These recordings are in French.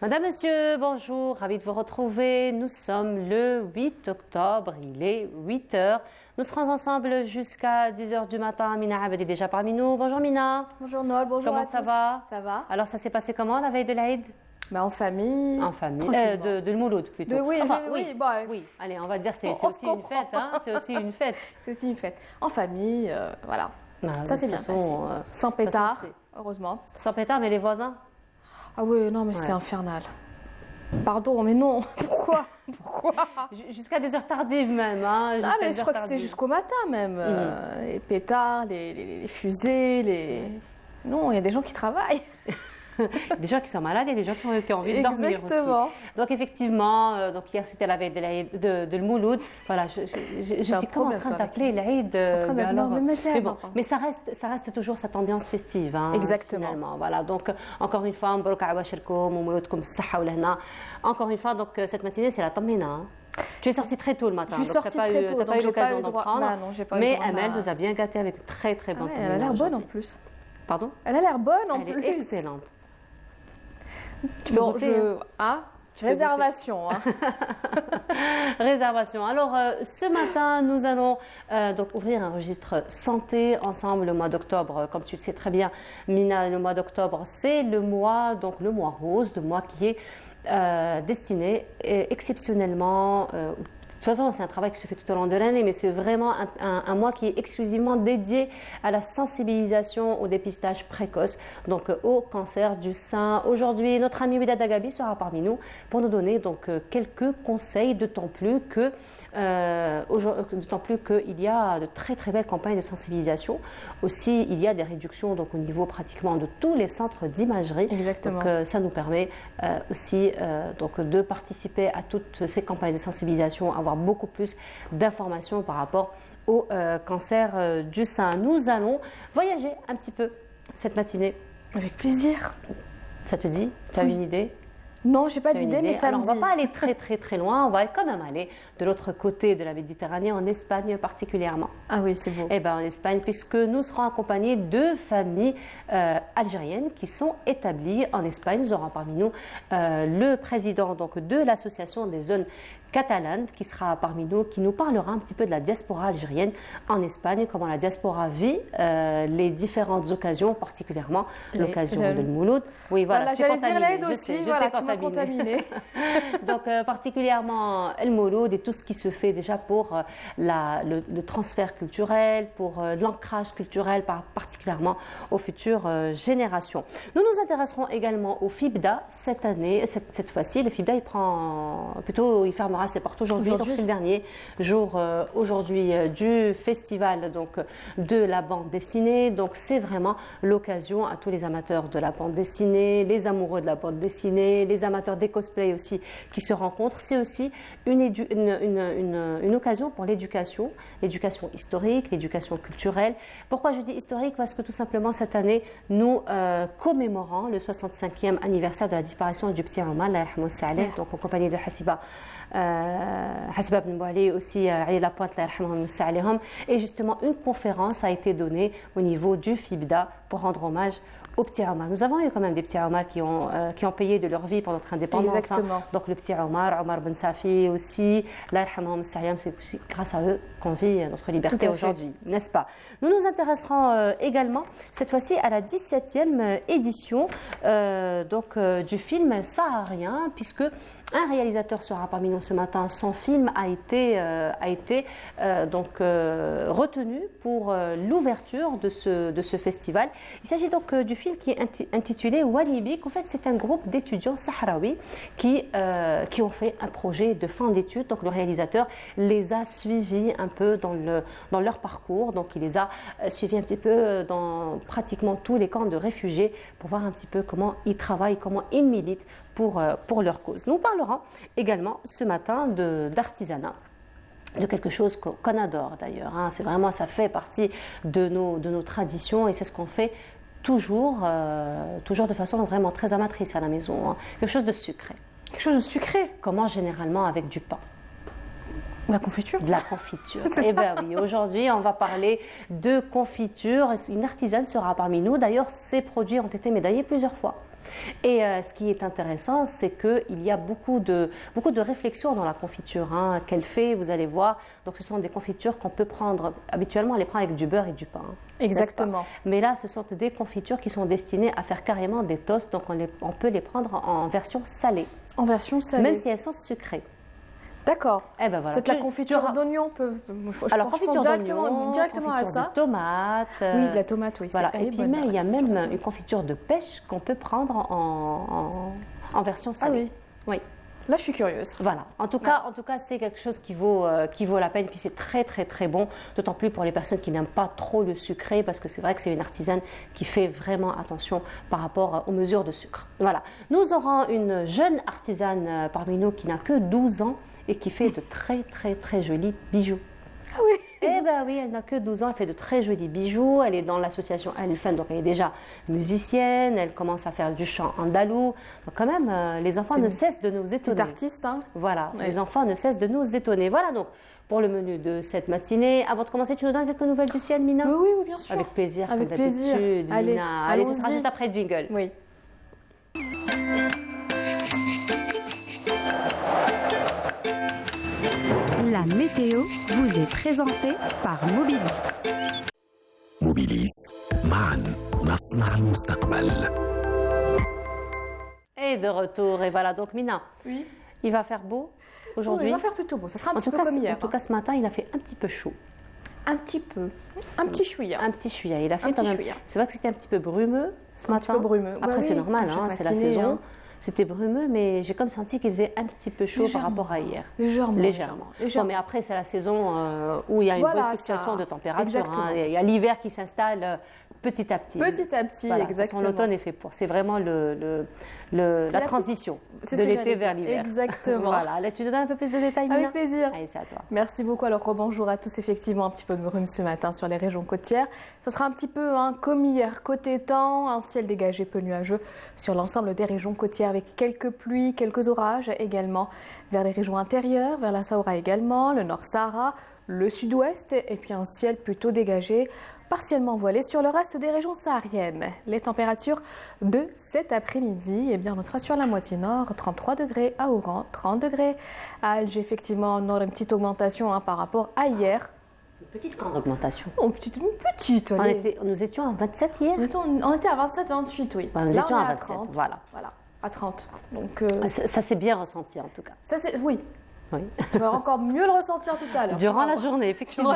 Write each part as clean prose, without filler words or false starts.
Madame, Monsieur, bonjour, ravi de vous retrouver. Nous sommes le 8 octobre, il est 8 heures. Nous serons ensemble jusqu'à 10 heures du matin. Mina Abed est déjà parmi nous. Bonjour Mina. Bonjour Noël, bonjour Comment à ça tous. va? Ça va. Alors ça s'est passé comment la veille de l'Aïd? En famille. En famille. Tranquillement. De Mouloud plutôt. Oui, Enfin, oui. Oui, allez, on va dire c'est On aussi une comprend. fête. Hein, c'est aussi une fête. C'est aussi une fête. En famille, voilà. Ah, Ça de c'est toute bien façon, passé. Sans de toute façon, pétard, c'est- heureusement. Sans pétard, mais les voisins? Ah oui, non, mais c'était Ouais. infernal. Pardon, mais non. Pourquoi? Jusqu'à des heures tardives même. Hein, Ah, jusqu'à mais des je heures crois que c'était tardives. jusqu'au matin même. Les pétards, les fusées, les... Non, il y a des gens qui travaillent. Des gens qui sont malades et des gens qui ont envie de dormir Exactement. aussi. Donc effectivement, donc hier c'était la veille de l'Aïd de l'Mouloud. Voilà, je un suis comme en problème, train toi, d'appeler l'Aïd. Non, mais c'est bon, important. mais ça reste toujours cette ambiance festive. Hein, Exactement. Finalement, voilà. Donc encore une fois, مبروك عواشركم ومولودكم بالصحة والهنا. Encore une fois, donc cette matinée c'est la tamina. Hein. Tu es sortie très tôt le matin. Je suis donc sortie t'as très tôt, T'as donc pas eu j'ai pas l'occasion eu d'en droit- prendre. Non, j'ai pas eu Mais droit à Amel ma- nous a bien gâtés avec une très très bonne Elle a l'air bonne en plus. Pardon? Elle a l'air bonne en Elle plus. est excellente. Tu peux Bon, goûter, hein. Ah, peux réservation. Hein. Réservation. Alors, ce matin, nous allons donc ouvrir un registre santé ensemble le mois d'octobre. Comme tu le sais très bien, Mina, le mois d'octobre, c'est le mois rose, le mois qui est destiné exceptionnellement. De toute façon, c'est un travail qui se fait tout au long de l'année, mais c'est vraiment un mois qui est exclusivement dédié à la sensibilisation au dépistage précoce, donc au cancer du sein. Aujourd'hui, notre ami Widad Agabi sera parmi nous pour nous donner donc quelques conseils, d'autant plus qu'il y a de très très belles campagnes de sensibilisation. Aussi, il y a des réductions donc au niveau pratiquement de tous les centres d'imagerie. Exactement. Donc, ça nous permet aussi donc de participer à toutes ces campagnes de sensibilisation, avoir beaucoup plus d'informations par rapport au cancer du sein. Nous allons voyager un petit peu cette matinée. Avec plaisir. Ça te dit? Tu as une idée? Non, j'ai pas Tu as une d'idée, mais idée? ça Alors, me on dit. va pas aller très très très loin, on va quand même aller de l'autre côté de la Méditerranée, en Espagne particulièrement. Ah oui, c'est beau. Eh bien, en Espagne, puisque nous serons accompagnés de familles algériennes qui sont établies en Espagne. Nous aurons parmi nous le président donc, de l'association des zones catalanes qui sera parmi nous, qui nous parlera un petit peu de la diaspora algérienne en Espagne, comment la diaspora vit les différentes occasions, particulièrement l'occasion de Mouloud. Oui, voilà, je t'ai j'allais dire contaminé, l'aide je aussi, sais, je voilà, t'ai tu m'as contaminé. Donc particulièrement El Mouloud et tout ce qui se fait déjà pour le transfert culturel, pour l'ancrage culturel, particulièrement aux futures générations. Nous nous intéresserons également au FIBDA cette année, cette fois-ci. Le FIBDA, il fermera ses portes aujourd'hui, donc c'est le dernier jour aujourd'hui du festival donc, de la bande dessinée. Donc c'est vraiment l'occasion à tous les amateurs de la bande dessinée, les amoureux de la bande dessinée, les amateurs des cosplays aussi qui se rencontrent. C'est aussi une occasion pour l'éducation historique, l'éducation culturelle. Pourquoi je dis historique? Parce que tout simplement cette année, nous commémorons le 65e anniversaire de la disparition du petit Omar, donc en compagnie de Hasiba Ben Bouali, aussi Ali Lapointe, et justement une conférence a été donnée au niveau du FIBDA pour rendre hommage aux petits Omar. Nous avons eu quand même des petits Omar qui ont payé de leur vie pour notre indépendance. Exactement. Hein. Donc le petit Omar Ben Safi aussi, c'est aussi grâce à eux qu'on vit notre liberté aujourd'hui, n'est-ce pas? Nous nous intéresserons également cette fois-ci à la 17e édition du film Saharien, puisque un réalisateur sera parmi nous ce matin. Son film a été retenu pour l'ouverture de ce festival. Il s'agit donc du film qui est intitulé Wanibik. En fait, c'est un groupe d'étudiants sahraouis qui ont fait un projet de fin d'études. Donc, le réalisateur les a suivis un peu dans leur parcours. Donc, il les a suivis un petit peu dans pratiquement tous les camps de réfugiés pour voir un petit peu comment ils travaillent, comment ils militent pour leur cause. Nous parlerons également ce matin d'artisanat, de quelque chose qu'on adore d'ailleurs. Hein. C'est vraiment, ça fait partie de nos traditions et c'est ce qu'on fait toujours de façon vraiment très amatrice à la maison. Hein. Quelque chose de sucré. Quelque chose de sucré. Qu'on mange généralement avec du pain. La confiture. De la confiture. Eh bien oui, aujourd'hui, on va parler de confiture. Une artisane sera parmi nous. D'ailleurs, ces produits ont été médaillés plusieurs fois. Et ce qui est intéressant, c'est qu'il y a beaucoup de réflexions dans la confiture qu'elle fait, vous allez voir. Donc ce sont des confitures qu'on peut prendre, habituellement on les prend avec du beurre et du pain. Exactement. Mais là, ce sont des confitures qui sont destinées à faire carrément des toasts, donc on peut les prendre en version salée. En version salée. Même si elles sont sucrées. D'accord. Eh ben voilà. Peut-être la confiture d'oignon peut. Alors confiture directement à ça. De tomate. Oui, de la tomate, oui. Voilà. Et puis il y a même une confiture de pêche qu'on peut prendre en version salée. Ah oui. Oui. Là, je suis curieuse. Voilà. En tout cas, c'est quelque chose qui vaut la peine. Puis c'est très très très bon. D'autant plus pour les personnes qui n'aiment pas trop le sucré, parce que c'est vrai que c'est une artisane qui fait vraiment attention par rapport aux mesures de sucre. Voilà. Nous aurons une jeune artisane parmi nous qui n'a que 12 ans. Et qui fait de très très très jolis bijoux. Ah oui. Eh bien oui, elle n'a que 12 ans, elle fait de très jolis bijoux. Elle est dans l'association Al-Fan, donc elle est déjà musicienne. Elle commence à faire du chant andalou. Donc quand même, les enfants ne cessent de nous étonner. Petite artiste, hein. Voilà, ouais. Les enfants ne cessent de nous étonner. Voilà donc pour le menu de cette matinée. Avant de commencer, tu nous donnes quelques nouvelles du ciel, Mina? Oui, bien sûr. Avec plaisir, avec comme plaisir. d'habitude. Allez, ce sera juste après le jingle. Oui. La météo vous est présentée par Mobilis. Mobilis, معاً نصنع المستقبل. Et de retour, et voilà donc Mina. Oui. Il va faire beau aujourd'hui. Oui, il va faire plutôt beau. Ça sera un petit peu comme hier. En tout cas, ce matin, il a fait un petit peu chaud. Un petit peu. Un petit chouïa. Un petit chouïa. Il a fait quand même. C'est vrai que c'était un petit peu brumeux ce matin. Un petit peu brumeux. Après, c'est normal, c'est la saison. Hein. C'était brumeux, mais j'ai comme senti qu'il faisait un petit peu chaud par rapport à hier. Légèrement. Bon, mais après, c'est la saison où il y a une bonne fluctuation de température. Il y a l'hiver qui s'installe petit à petit. Petit à petit, exactement. L'automne est fait pour. C'est vraiment la transition de l'été vers l'hiver. Exactement. Voilà. Là, tu nous donnes un peu plus de détails, Mina? Avec plaisir. Allez, c'est à toi. Merci beaucoup. Alors, rebonjour à tous. Effectivement, un petit peu de brume ce matin sur les régions côtières. Ce sera un petit peu comme hier. Côté temps, un ciel dégagé peu nuageux sur l'ensemble des régions côtières avec quelques pluies, quelques orages également vers les régions intérieures, vers la Sahara également, le Nord Sahara, le sud-ouest et puis un ciel plutôt dégagé, partiellement voilé sur le reste des régions sahariennes. Les températures de cet après-midi, on notera sur la moitié nord 33 degrés, à Oran 30 degrés, à Alger effectivement on aura une petite augmentation par rapport à hier. Une petite grande augmentation. Une petite. Nous étions à 27 hier. On était à 27-28, oui. Nous étions à 27, 30, voilà. À 30. Donc, ça s'est bien ressenti en tout cas. Oui. Oui. Tu vas encore mieux le ressentir tout à l'heure. Durant la journée, effectivement.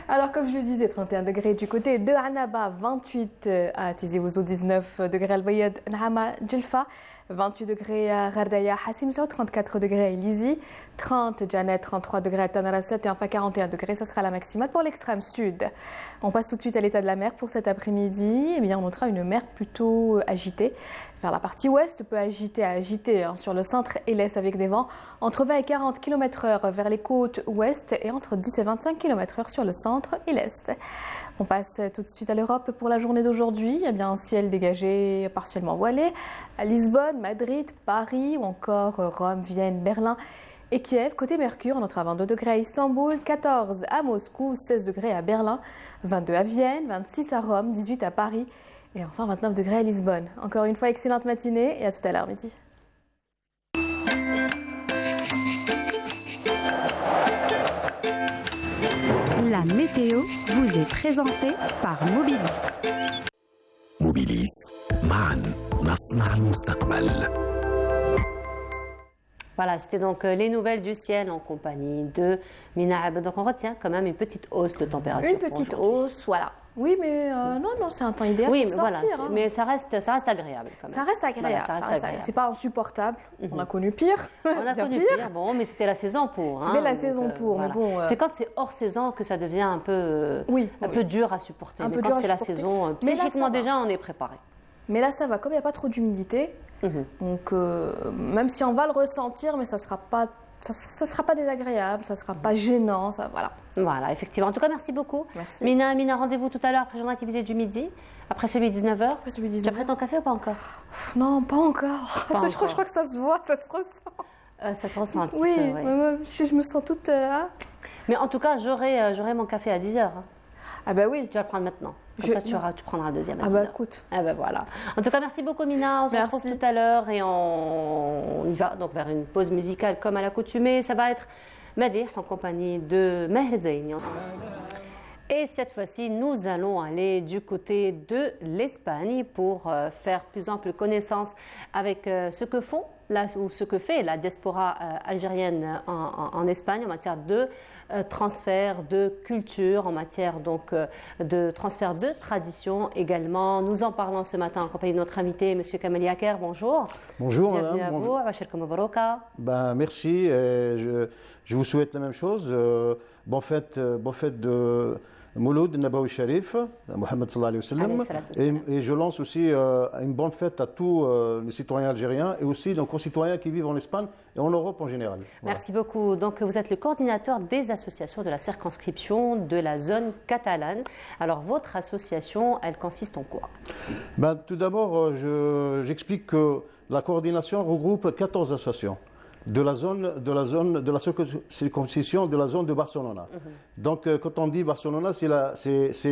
Alors, comme je le disais, 31 degrés du côté de Annaba, 28 à Tizi Ouzou, 19 degrés à Al-Bayad, Nahama, Djelfa, 28 degrés à Ghardaya, Hassim Sow, 34 degrés à Ilizi, 30 Janet, 33 degrés à Tanarasset et enfin 41 degrés, ce sera la maximale pour l'extrême sud. On passe tout de suite à l'état de la mer pour cet après-midi. On notera une mer plutôt agitée. Vers la partie ouest, peut agiter sur le centre et l'est avec des vents entre 20 et 40 km/h vers les côtes ouest et entre 10 et 25 km/h sur le centre et l'est. On passe tout de suite à l'Europe pour la journée d'aujourd'hui. Un ciel dégagé partiellement voilé à Lisbonne, Madrid, Paris ou encore Rome, Vienne, Berlin et Kiev. Côté Mercure, on notera 22 degrés à Istanbul, 14 à Moscou, 16 degrés à Berlin, 22 à Vienne, 26 à Rome, 18 à Paris. Et enfin 29 degrés à Lisbonne. Encore une fois, excellente matinée et à tout à l'heure midi. La météo vous est présentée par Mobilis. Mobilis, معاً نصنع المستقبل. Voilà, c'était donc les nouvelles du ciel en compagnie de Mina Abed. Donc on retient quand même une petite hausse de température. Une petite hausse, voilà. Oui, mais non, c'est un temps idéal pour sortir. Voilà, mais ça reste agréable quand même. Ça reste agréable. Agréable. C'est pas insupportable. On a connu pire. On a connu pire. Bon, mais c'était la saison pour. C'était la saison pour. Voilà. Mais bon, c'est quand c'est hors saison que ça devient un peu, peu dur à supporter. Mais quand c'est la saison, psychiquement déjà, on est préparé. Mais là, ça va. Comme il n'y a pas trop d'humidité, donc même si on va le ressentir, mais ça sera pas désagréable, ça sera pas gênant, ça voilà. Voilà, effectivement. En tout cas, merci beaucoup. Merci. Mina, rendez-vous tout à l'heure après le journal télévisé du midi, après celui de 19h. Après celui de 19h. Tu as pris ton café ou pas encore? Non, pas encore. Je crois que ça se voit, ça se ressent. Ça se ressent un petit Oui, peu, oui. je me sens toute... Mais en tout cas, j'aurai mon café à 10h. Ah bah oui. Tu vas le prendre maintenant. Comme ça, tu prendras un deuxième à Ah 10 bah heures. écoute. Ah bah voilà. En tout cas, merci beaucoup Mina. On se retrouve tout à l'heure et on y va donc vers une pause musicale comme à l'accoutumée. Ça va être Madih en compagnie de Maher Zaini. Et cette fois-ci, nous allons aller du côté de l'Espagne pour faire plus ample connaissance avec ce que font ou ce que fait la diaspora algérienne en Espagne en matière de transfert de culture, en matière donc de transfert de tradition également. Nous en parlons ce matin en compagnie de notre invité, M. Kamel Yaker. Bonjour. Bonjour Bienvenue madame. à vous. Ben, merci. Je vous souhaite la même chose. Bon fête de Mouloud Nabawi Sharif, Mohamed sallallahu alayhi wa sallam. Et je lance aussi une bonne fête à tous les citoyens algériens et aussi nos concitoyens qui vivent en Espagne et en Europe en général. Merci beaucoup. Donc vous êtes le coordinateur des associations de la circonscription de la zone catalane. Alors votre association, elle consiste en quoi? Ben, tout d'abord, j'explique que la coordination regroupe 14 associations de la circonscription de la zone de Barcelone. Donc, quand on dit Barcelone, c'est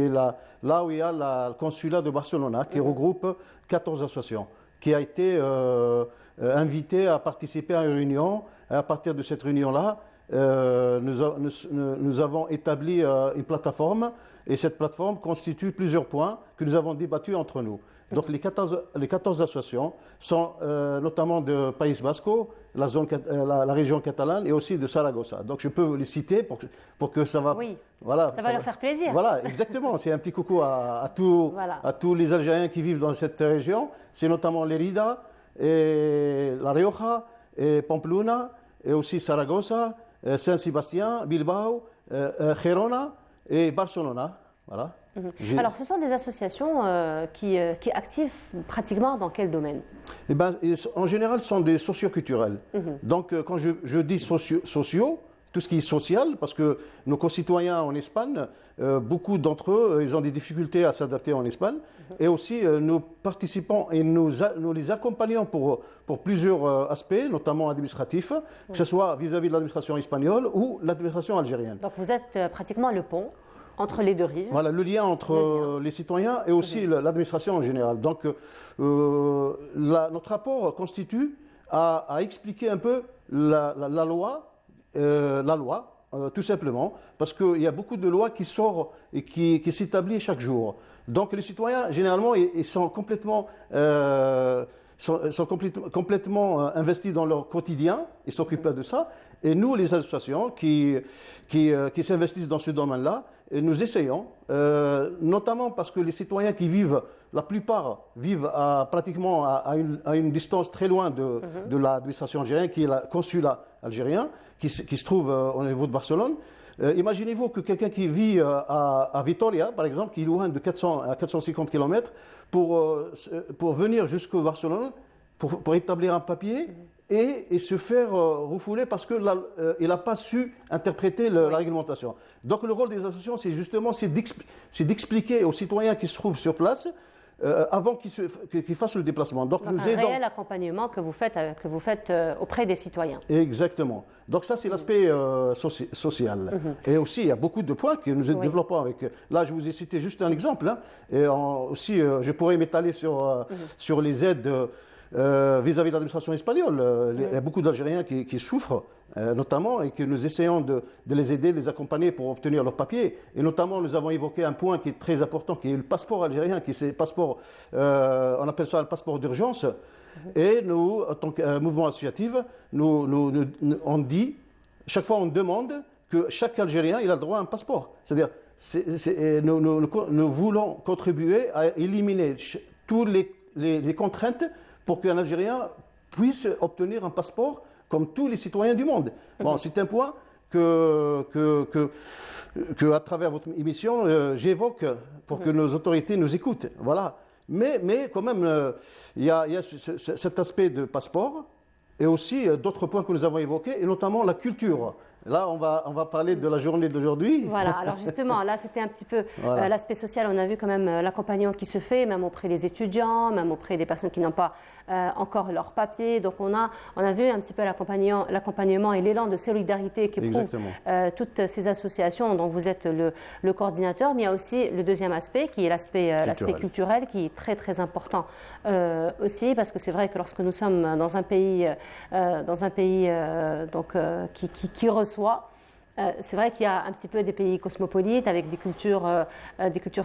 là où il y a le consulat de Barcelone qui regroupe 14 associations, qui a été invité à participer à une réunion. Et à partir de cette réunion-là, nous avons établi une plateforme et cette plateforme constitue plusieurs points que nous avons débattus entre nous. Donc les 14 associations sont notamment de País Vasco, la région catalane et aussi de Saragossa. Donc je peux les citer pour que ça va... Oui, voilà, ça va leur faire plaisir. Voilà, exactement. C'est un petit coucou à tous les Algériens qui vivent dans cette région. C'est notamment Lérida, et La Rioja, et Pamplona, et aussi Saragossa, Saint-Sébastien, Bilbao, Girona et Barcelone. Voilà. Alors, ce sont des associations qui activent pratiquement dans quel domaine? Eh ben, en général, ce sont des socioculturels. Donc, quand je dis sociaux, tout ce qui est social, parce que nos concitoyens en Espagne, beaucoup d'entre eux, ils ont des difficultés à s'adapter en Espagne. Et aussi, nous participons et nous les accompagnons pour plusieurs aspects, notamment administratifs, que ce soit vis-à-vis de l'administration espagnole ou l'administration algérienne. Donc, vous êtes pratiquement le pont entre les deux rives. Voilà, le lien entre les citoyens et aussi l'administration en général. Donc, notre rapport constitue à expliquer un peu la loi, tout simplement, parce qu'il y a beaucoup de lois qui sortent et qui s'établissent chaque jour. Donc, les citoyens, généralement, ils sont complètement... complètement investis dans leur quotidien, ils s'occupent de ça. Et nous, les associations qui s'investissent dans ce domaine-là, nous essayons, notamment parce que les citoyens qui vivent, la plupart vivent pratiquement à une distance très loin de l'administration algérienne, qui est le consulat algérien, qui se trouve au niveau de Barcelone. Imaginez-vous que quelqu'un qui vit à Vitoria, par exemple, qui est loin de 400 à 450 km, pour venir jusqu'à Barcelone, pour établir un papier et se faire refouler parce qu'il n'a pas su interpréter la réglementation. Donc le rôle des associations, c'est justement d'expliquer aux citoyens qui se trouvent sur place avant qu'ils fassent le déplacement. Donc un réel accompagnement que vous faites auprès des citoyens. Exactement. Donc ça, c'est l'aspect social. Et aussi, il y a beaucoup de points que nous développons avec... Là, je vous ai cité juste un exemple. Hein, et aussi, je pourrais m'étaler sur les aides vis-à-vis de l'administration espagnole. Il y a beaucoup d'Algériens qui souffrent, notamment, et que nous essayons de les aider, de les accompagner pour obtenir leurs papiers. Et notamment, nous avons évoqué un point qui est très important, qui est le passeport algérien, qui est le passeport, on appelle ça le passeport d'urgence. Et nous, en tant que mouvement associatif, on dit, chaque fois on demande que chaque Algérien il a le droit à un passeport. C'est-à-dire, nous voulons contribuer à éliminer toutes les contraintes pour qu'un Algérien puisse obtenir un passeport comme tous les citoyens du monde. Bon, c'est un point que à travers votre émission, j'évoque pour que nos autorités nous écoutent. Voilà. Mais quand même, il y a cet aspect de passeport et aussi d'autres points que nous avons évoqués, et notamment la culture. Là, on va parler de la journée d'aujourd'hui. Voilà, alors justement, là, c'était un petit peu l'aspect social. On a vu quand même l'accompagnement qui se fait, même auprès des étudiants, même auprès des personnes qui n'ont pas encore leur papier. Donc, on a vu un petit peu l'accompagnement et l'élan de solidarité qu'éprouvent toutes ces associations dont vous êtes le coordinateur. Mais il y a aussi le deuxième aspect, qui est l'aspect culturel, qui est très, très important aussi, parce que c'est vrai que lorsque nous sommes dans un pays qui reçoit, c'est vrai qu'il y a un petit peu des pays cosmopolites avec des cultures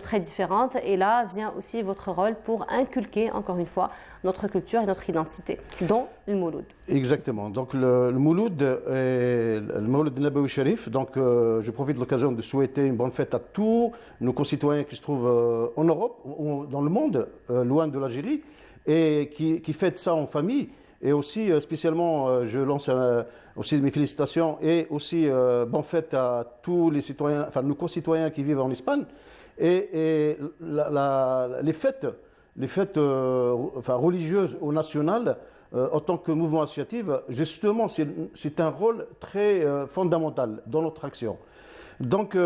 très différentes, et là vient aussi votre rôle pour inculquer encore une fois notre culture et notre identité, dont le Mouloud. Exactement. Donc le Mouloud est le Mouloud Nabawi Sharif. Donc je profite de l'occasion de souhaiter une bonne fête à tous nos concitoyens qui se trouvent en Europe ou dans le monde, loin de l'Algérie, et qui fêtent ça en famille. Et aussi, spécialement, je lance aussi mes félicitations et aussi bonne fête à tous les citoyens, enfin nos concitoyens qui vivent en Espagne. Et les fêtes religieuses ou nationales, en tant que mouvement associatif, justement, c'est un rôle très fondamental dans notre action. Donc,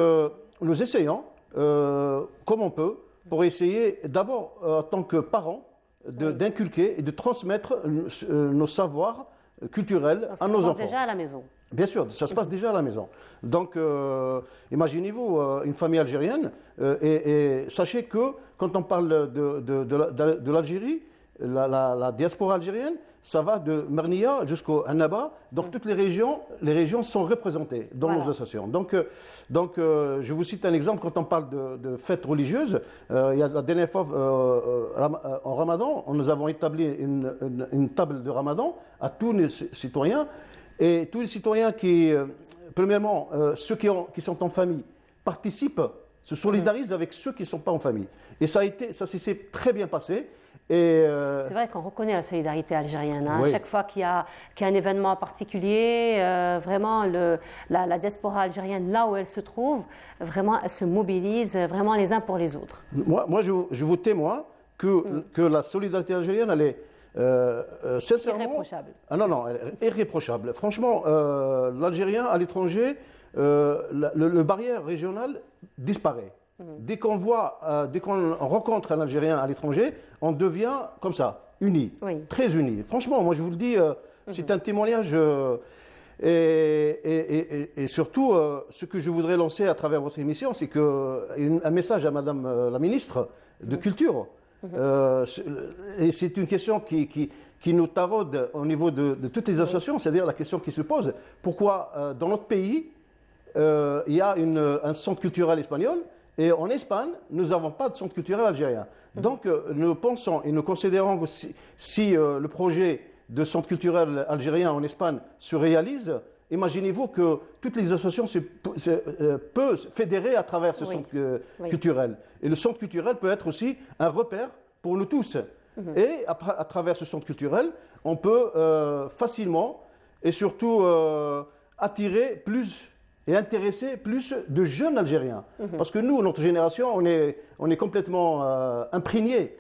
nous essayons, comme on peut, pour essayer d'abord, en tant que parents, d'inculquer et de transmettre nos savoirs culturels à nos enfants. Ça se passe déjà à la maison. Bien sûr, ça se passe déjà à la maison. Donc, imaginez-vous une famille algérienne et sachez que quand on parle de l'Algérie, la diaspora algérienne, ça va de Marnia jusqu'au Annaba. Donc, toutes les régions sont représentées dans nos associations. Donc, je vous cite un exemple. Quand on parle de fêtes religieuses, il y a la dernière fois, en Ramadan, nous avons établi une table de Ramadan à tous les citoyens. Et tous les citoyens qui, premièrement, ceux qui sont en famille, participent, se solidarisent avec ceux qui ne sont pas en famille. Et ça s'est très bien passé. C'est vrai qu'on reconnaît la solidarité algérienne. Hein. Chaque fois qu'il y a un événement particulier, vraiment la diaspora algérienne, là où elle se trouve, vraiment elle se mobilise vraiment les uns pour les autres. Moi je vous témoigne que la solidarité algérienne, elle est sincèrement irréprochable. Ah non, elle est irréprochable. Franchement, l'Algérien à l'étranger, le barrière régionale disparaît. Dès qu'on rencontre un Algérien à l'étranger, on devient comme ça, unis, très unis. Franchement, moi je vous le dis, c'est un témoignage. Et surtout, ce que je voudrais lancer à travers votre émission, c'est un message à Madame la ministre de Culture. Et c'est une question qui nous taraude au niveau de toutes les associations, c'est-à-dire la question qui se pose, pourquoi dans notre pays, il y a un centre culturel espagnol, et en Espagne, nous n'avons pas de centre culturel algérien. Donc, nous pensons et nous considérons que si le projet de centre culturel algérien en Espagne se réalise, imaginez-vous que toutes les associations peuvent se fédérer à travers ce centre culturel. Et le centre culturel peut être aussi un repère pour nous tous. Et à travers ce centre culturel, on peut facilement et surtout attirer plus et intéresser plus de jeunes Algériens. Parce que nous, notre génération, on est complètement imprégné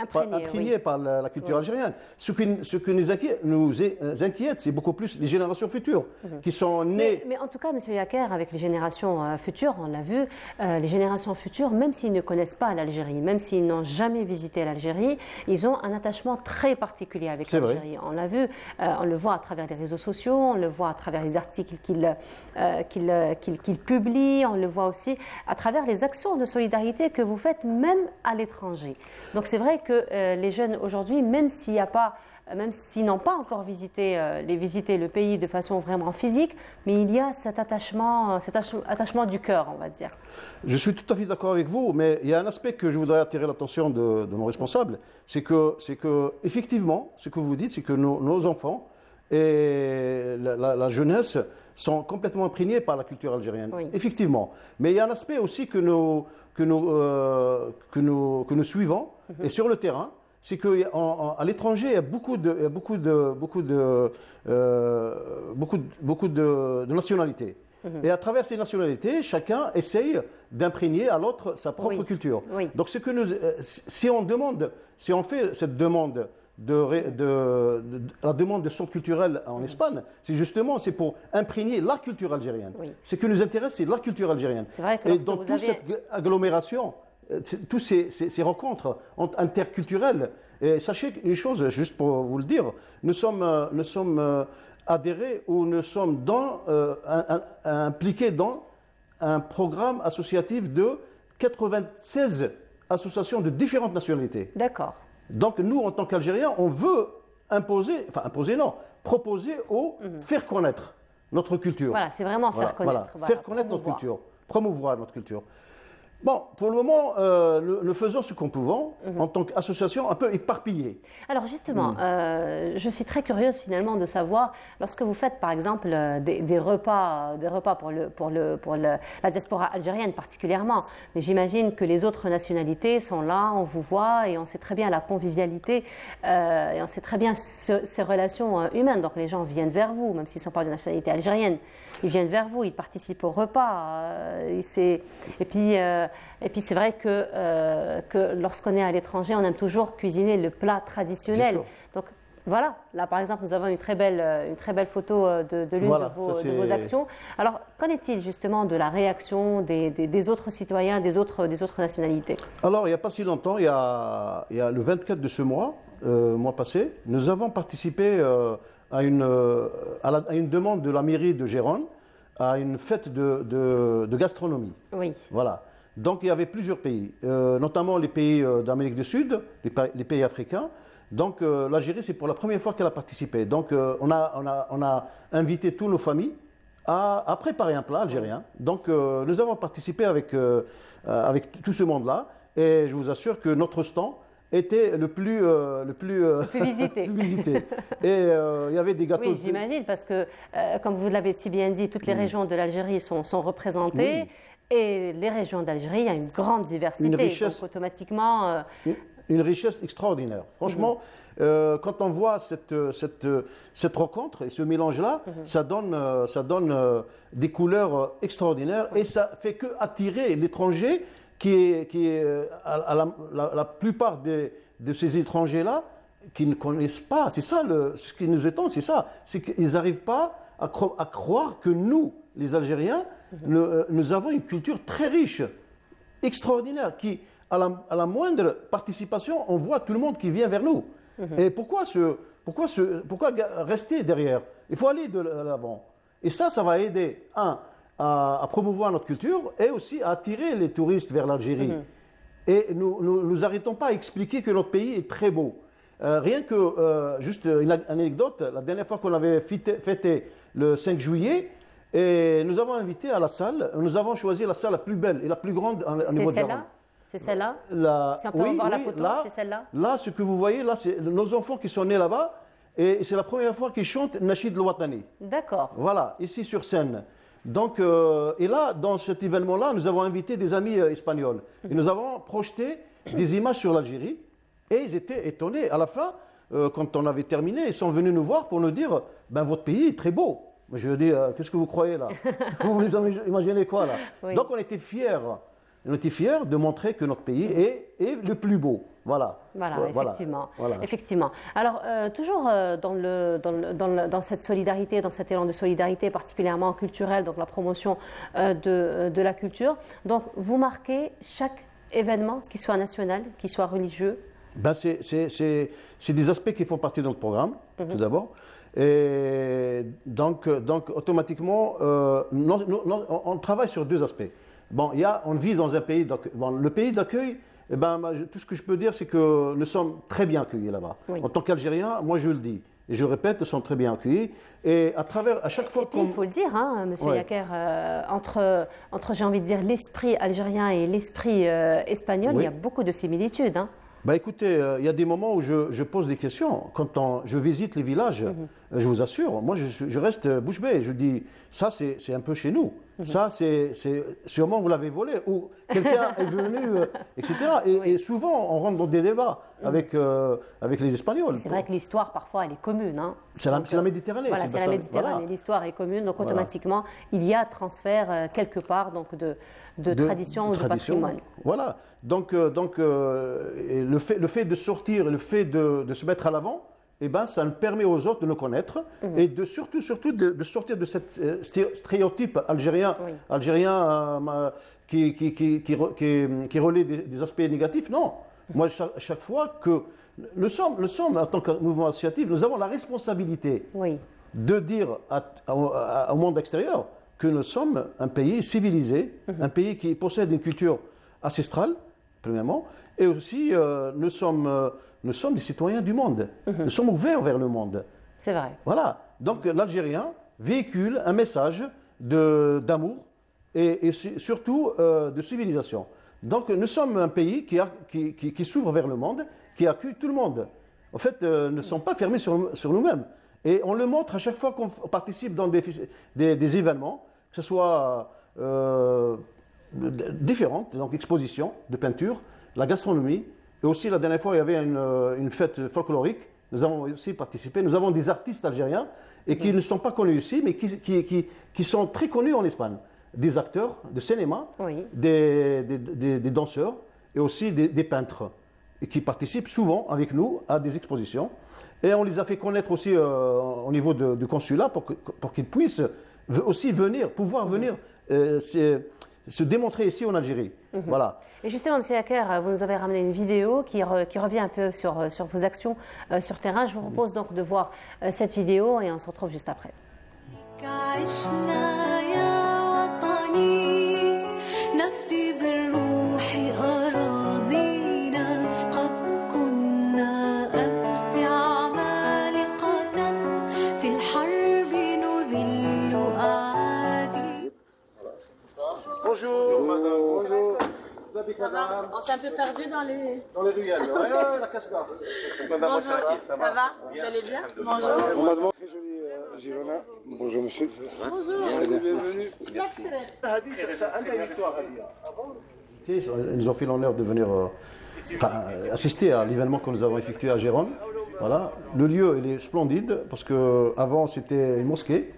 par la culture algérienne. Ce qui nous inquiète, c'est beaucoup plus les générations futures qui sont nées... Mais en tout cas, M. Yaker, avec les générations futures, on l'a vu, les générations futures, même s'ils ne connaissent pas l'Algérie, même s'ils n'ont jamais visité l'Algérie, ils ont un attachement très particulier avec l'Algérie. On l'a vu, on le voit à travers les réseaux sociaux, on le voit à travers les articles qu'il publie, on le voit aussi à travers les actions de solidarité que vous faites même à l'étranger. Donc c'est vrai que les jeunes aujourd'hui, même s'ils n'ont pas encore visité le pays de façon vraiment physique, mais il y a cet attachement du cœur, on va dire. Je suis tout à fait d'accord avec vous, mais il y a un aspect que je voudrais attirer l'attention de mon responsable, c'est que effectivement, ce que vous dites, c'est que nos enfants et la jeunesse sont complètement imprégnés par la culture algérienne, effectivement. Mais il y a un aspect aussi que nous suivons, et sur le terrain, c'est qu'à l'étranger, il y a beaucoup de nationalités. Et à travers ces nationalités, chacun essaye d'imprégner à l'autre sa propre culture. Donc, si on fait cette demande la demande de centre culturel en Espagne, c'est pour imprégner la culture algérienne. Oui. Ce qui nous intéresse, c'est la culture algérienne. C'est vrai que et dans toute cette agglomération, toutes ces rencontres interculturelles, et sachez une chose, juste pour vous le dire, nous sommes adhérés ou nous sommes impliqués dans un programme associatif de 96 associations de différentes nationalités. D'accord. Donc nous, en tant qu'Algériens, on veut proposer ou faire connaître notre culture. Voilà, c'est vraiment faire connaître. Voilà, faire connaître notre culture, promouvoir notre culture. Bon, pour le moment, nous faisons ce qu'on pouvons en tant qu'association un peu éparpillée. Alors justement, je suis très curieuse finalement de savoir, lorsque vous faites par exemple des repas pour la diaspora algérienne particulièrement, mais j'imagine que les autres nationalités sont là, on vous voit et on sait très bien la convivialité et on sait très bien ces relations humaines. Donc les gens viennent vers vous, même s'ils ne sont pas de nationalité algérienne. Ils viennent vers vous, ils participent au repas. Et puis c'est vrai que lorsqu'on est à l'étranger, on aime toujours cuisiner le plat traditionnel. Donc voilà, là par exemple, nous avons une très belle photo de l'une de vos actions. Alors qu'en est-il justement de la réaction des autres citoyens, des autres nationalités? Alors il n'y a pas si longtemps, il y a le 24 de ce mois passé, nous avons participé à une demande de la mairie de Gérone à une fête de gastronomie. Oui. Voilà. Donc il y avait plusieurs pays, notamment les pays d'Amérique du Sud, les pays africains. Donc l'Algérie, c'est pour la première fois qu'elle a participé. Donc on a invité toutes nos familles à préparer un plat algérien. Donc nous avons participé avec tout ce monde-là. Et je vous assure que notre stand était le plus visité. Et il y avait des gâteaux. Oui, j'imagine, parce que, comme vous l'avez si bien dit, toutes les régions de l'Algérie sont représentées. Oui. Et les régions d'Algérie, il y a une grande diversité. Une richesse, donc automatiquement... Une richesse extraordinaire. Franchement, quand on voit cette rencontre et ce mélange-là, ça donne des couleurs extraordinaires et ça fait que attirer l'étranger la plupart de ces étrangers-là qui ne connaissent pas. C'est ça ce qui nous étonne, c'est ça. C'est qu'ils n'arrivent pas à croire que nous, les Algériens, nous avons une culture très riche, extraordinaire, qui, à la moindre participation, on voit tout le monde qui vient vers nous. Et pourquoi rester derrière? Il faut aller de l'avant. Et ça va aider, à promouvoir notre culture et aussi à attirer les touristes vers l'Algérie. Et nous n'arrêtons pas à expliquer que notre pays est très beau. Rien que, juste une anecdote, la dernière fois qu'on avait fêté le 5 juillet, et nous avons invité à la salle, nous avons choisi la salle la plus belle et la plus grande au niveau de Gérone. C'est celle-là? Si on peut voir la photo, c'est celle-là? Là, ce que vous voyez, là, c'est nos enfants qui sont nés là-bas, et c'est la première fois qu'ils chantent Nachid al-Watani. D'accord. Voilà, ici sur scène. Donc, et là, dans cet événement-là, nous avons invité des amis espagnols. Et nous avons projeté des images sur l'Algérie. Et ils étaient étonnés. À la fin, quand on avait terminé, ils sont venus nous voir pour nous dire « votre pays est très beau ». Je lui ai dit « Qu'est-ce que vous croyez là? Vous imaginez quoi là ?» Oui. Donc, on était fiers. On était fiers de montrer que notre pays est le plus beau. Voilà. Effectivement. Voilà. Effectivement. Alors, toujours dans cette solidarité, dans cet élan de solidarité particulièrement culturelle, donc la promotion de la culture, donc vous marquez chaque événement, qu'il soit national, qu'il soit religieux? C'est des aspects qui font partie de notre programme, tout d'abord. Et donc automatiquement, on travaille sur deux aspects. Bon, on vit dans un pays d'accueil. Le pays d'accueil, tout ce que je peux dire, c'est que nous sommes très bien accueillis là-bas. Oui. En tant qu'Algériens, moi je le dis, et je le répète, nous sommes très bien accueillis. Et à chaque fois il faut le dire, Monsieur Yaker, entre j'ai envie de dire, l'esprit algérien et l'esprit espagnol, il y a beaucoup de similitudes. Écoutez, il y a des moments où je pose des questions. Quand je visite les villages, je vous assure, moi je reste bouche bée. Je dis, ça c'est un peu chez nous. Ça, sûrement vous l'avez volé ou quelqu'un est venu, etc. Et souvent, on rentre dans des débats avec les Espagnols. C'est vrai que l'histoire, parfois, elle est commune. Hein. C'est la Méditerranée. Voilà, c'est la Méditerranée. Voilà. L'histoire est commune, donc automatiquement, il y a transfert quelque part donc, de tradition ou de patrimoine. Voilà. Donc le fait de sortir, le fait de se mettre à l'avant, eh ben, ça permet aux autres de nous connaître et surtout de sortir de cette stéréotype algérien qui relaie des aspects négatifs. Non, moi, chaque fois que nous sommes, en tant que mouvement associatif, nous avons la responsabilité de dire au monde extérieur que nous sommes un pays civilisé, un pays qui possède une culture ancestrale, premièrement, et aussi nous sommes des citoyens du monde. Nous sommes ouverts vers le monde. C'est vrai. Voilà. Donc l'Algérien véhicule un message d'amour et surtout de civilisation. Donc nous sommes un pays qui s'ouvre vers le monde, qui accueille tout le monde. En fait, nous ne sommes pas fermés sur nous-mêmes. Et on le montre à chaque fois qu'on participe dans des événements, que ce soit différentes, donc expositions de peinture, la gastronomie, et aussi la dernière fois il y avait une fête folklorique, nous avons aussi participé, nous avons des artistes algériens et qui ne sont pas connus ici, mais qui sont très connus en Espagne, des acteurs de cinéma, des danseurs et aussi des peintres, et qui participent souvent avec nous à des expositions. Et on les a fait connaître aussi au niveau du consulat pour qu'ils puissent aussi pouvoir venir se démontrer ici en Algérie. Voilà. Et justement, M. Yaker, vous nous avez ramené une vidéo qui revient un peu sur vos actions sur terrain. Je vous propose donc de voir cette vidéo et on se retrouve juste après. Bonjour, madame. Bonjour. On s'est un peu perdu dans les ruelles. La cascade. Bonjour, ça va? Vous allez bien? Bonjour. On m'a demandé très jolie Girona. Bonjour monsieur. Bonjour. Bienvenue. Merci. Ils nous ont fait l'honneur de venir assister à l'événement que nous avons effectué à Gérone. Voilà. Le lieu il est splendide parce qu'avant c'était une mosquée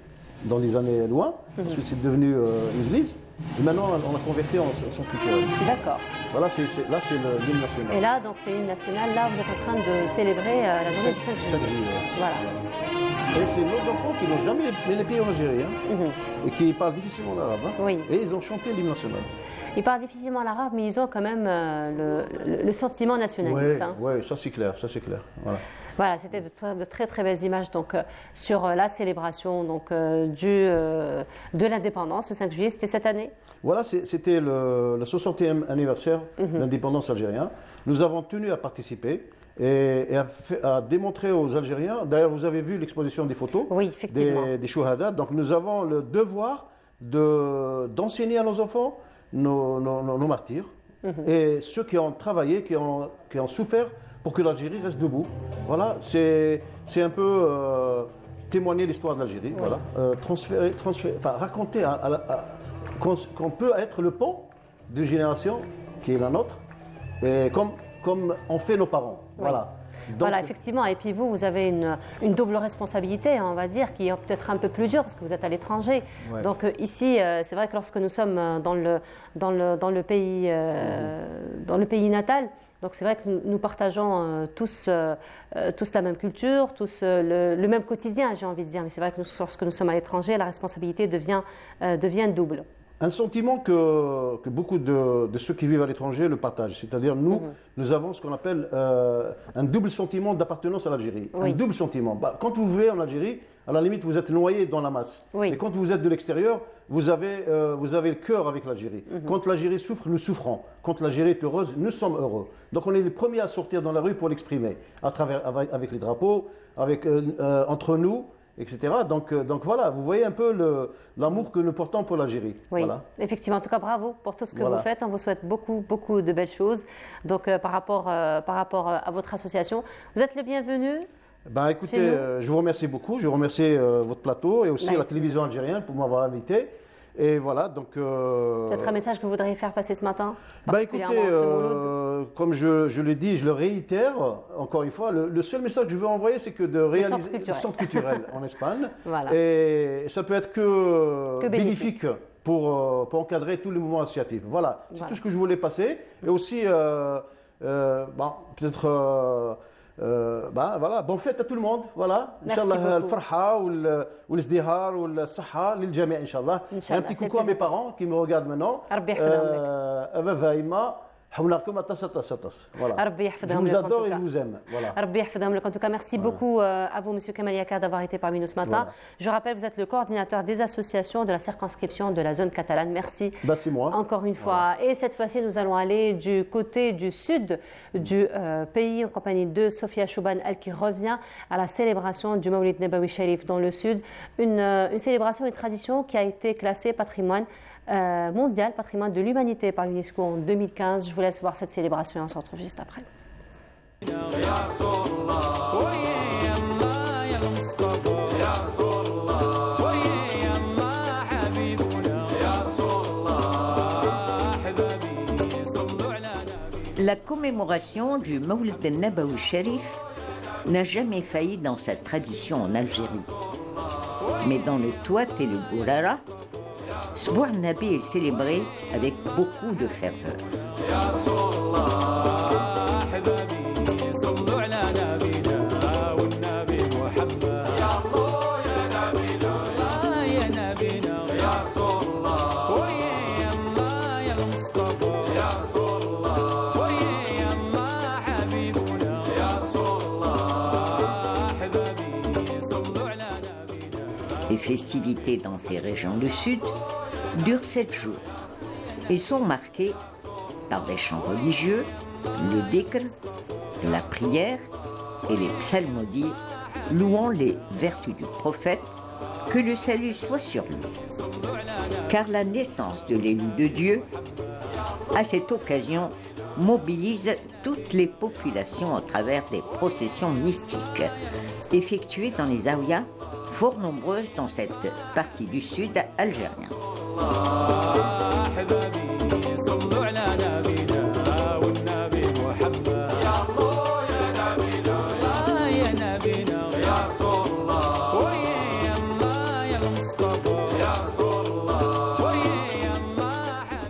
dans les années loin. Ensuite c'est devenu une église. Et maintenant on a converti en centre culturel. D'accord. Voilà, là c'est l'hymne national. Et là, donc c'est l'hymne national. Là, vous êtes en train de célébrer la journée du 5 juillet. Voilà. Et c'est nos enfants qui n'ont jamais les pieds en Algérie et qui parlent difficilement l'arabe. Oui. Et ils ont chanté l'hymne national. Ils parlent difficilement l'arabe, mais ils ont quand même le sentiment nationaliste. Oui, ça c'est clair, Voilà. Voilà, c'était de très très belles images donc, sur la célébration donc, de l'indépendance, le 5 juillet, c'était cette année. Voilà, c'était le 60e anniversaire de l'indépendance algérienne. Nous avons tenu à participer et à démontrer aux Algériens, d'ailleurs vous avez vu l'exposition des photos des chouhadas, donc nous avons le devoir d'enseigner à nos enfants nos martyrs et ceux qui ont travaillé, qui ont souffert pour que l'Algérie reste debout. Voilà, c'est un peu témoigner l'histoire de l'Algérie. Voilà, raconter qu'on peut être le pont d'une génération qui est la nôtre, et comme ont fait nos parents. Voilà. Donc, voilà, effectivement. Et puis vous avez une double responsabilité, on va dire, qui est peut-être un peu plus dure parce que vous êtes à l'étranger. Ouais. Donc ici, c'est vrai que lorsque nous sommes dans le pays natal, donc c'est vrai que nous partageons tous la même culture, tous le même quotidien, j'ai envie de dire. Mais c'est vrai que lorsque nous sommes à l'étranger, la responsabilité devient double. Un sentiment que beaucoup de ceux qui vivent à l'étranger le partagent. C'est-à-dire nous avons ce qu'on appelle un double sentiment d'appartenance à l'Algérie. Oui. Un double sentiment. Quand vous vivez en Algérie, à la limite, vous êtes noyé dans la masse. Oui. Mais quand vous êtes de l'extérieur, vous avez le cœur avec l'Algérie. Quand l'Algérie souffre, nous souffrons. Quand l'Algérie est heureuse, nous sommes heureux. Donc on est les premiers à sortir dans la rue pour l'exprimer, avec les drapeaux, entre nous, etc. Donc voilà, vous voyez un peu l'amour que nous portons pour l'Algérie. Oui, voilà. Effectivement. En tout cas, bravo pour tout ce que vous faites. On vous souhaite beaucoup, beaucoup de belles choses. Donc par rapport à votre association, vous êtes le bienvenu. Écoutez, je vous remercie beaucoup. Je remercie votre plateau et aussi la télévision algérienne pour m'avoir invité. Et voilà, donc... Peut-être un message que vous voudriez faire passer ce matin? Écoutez, comme je le dis, je le réitère, encore une fois, le seul message que je veux envoyer, c'est que de réaliser le centre culturel en Espagne. Voilà. Et ça peut être que bénéfique pour encadrer tous les mouvements associatifs. Voilà, c'est tout ce que je voulais passer. Et aussi, peut-être... voilà, bonne fête à tout le monde. Voilà, Inch'Allah, al-farha ou l'isdihar ou le-saha, l'il-jami', Inch'Allah. Un petit coucou à mes parents qui me regardent maintenant. Voilà. Je vous adore et je vous aime. Voilà. En tout cas, merci beaucoup à vous, Monsieur Kamal Yaka, d'avoir été parmi nous ce matin. Voilà. Je rappelle, vous êtes le coordinateur des associations de la circonscription de la zone catalane. Merci. C'est moi. Encore une fois. Voilà. Et cette fois-ci, nous allons aller du côté du sud du pays en compagnie de Sofia Chouban, elle qui revient à la célébration du Mawlid Nabawi Sharif dans le sud. Une célébration, une tradition qui a été classée patrimoine mondial, patrimoine de l'humanité par l'UNESCO en 2015. Je vous laisse voir cette célébration et on se retrouve juste après. La commémoration du Mawlid Nabawi Sharif n'a jamais failli dans sa tradition en Algérie. Mais dans le Touat et le Gourara, Sboua Nabi est célébré avec beaucoup de ferveur. Les festivités dans ces régions du Sud durent 7 jours et sont marquées par des chants religieux, le dhikr, la prière et les psalmodies louant les vertus du prophète, que le salut soit sur lui. Car la naissance de l'élu de Dieu, à cette occasion, mobilise toutes les populations à travers des processions mystiques effectuées dans les zaouïas, fort nombreuses dans cette partie du sud algérien.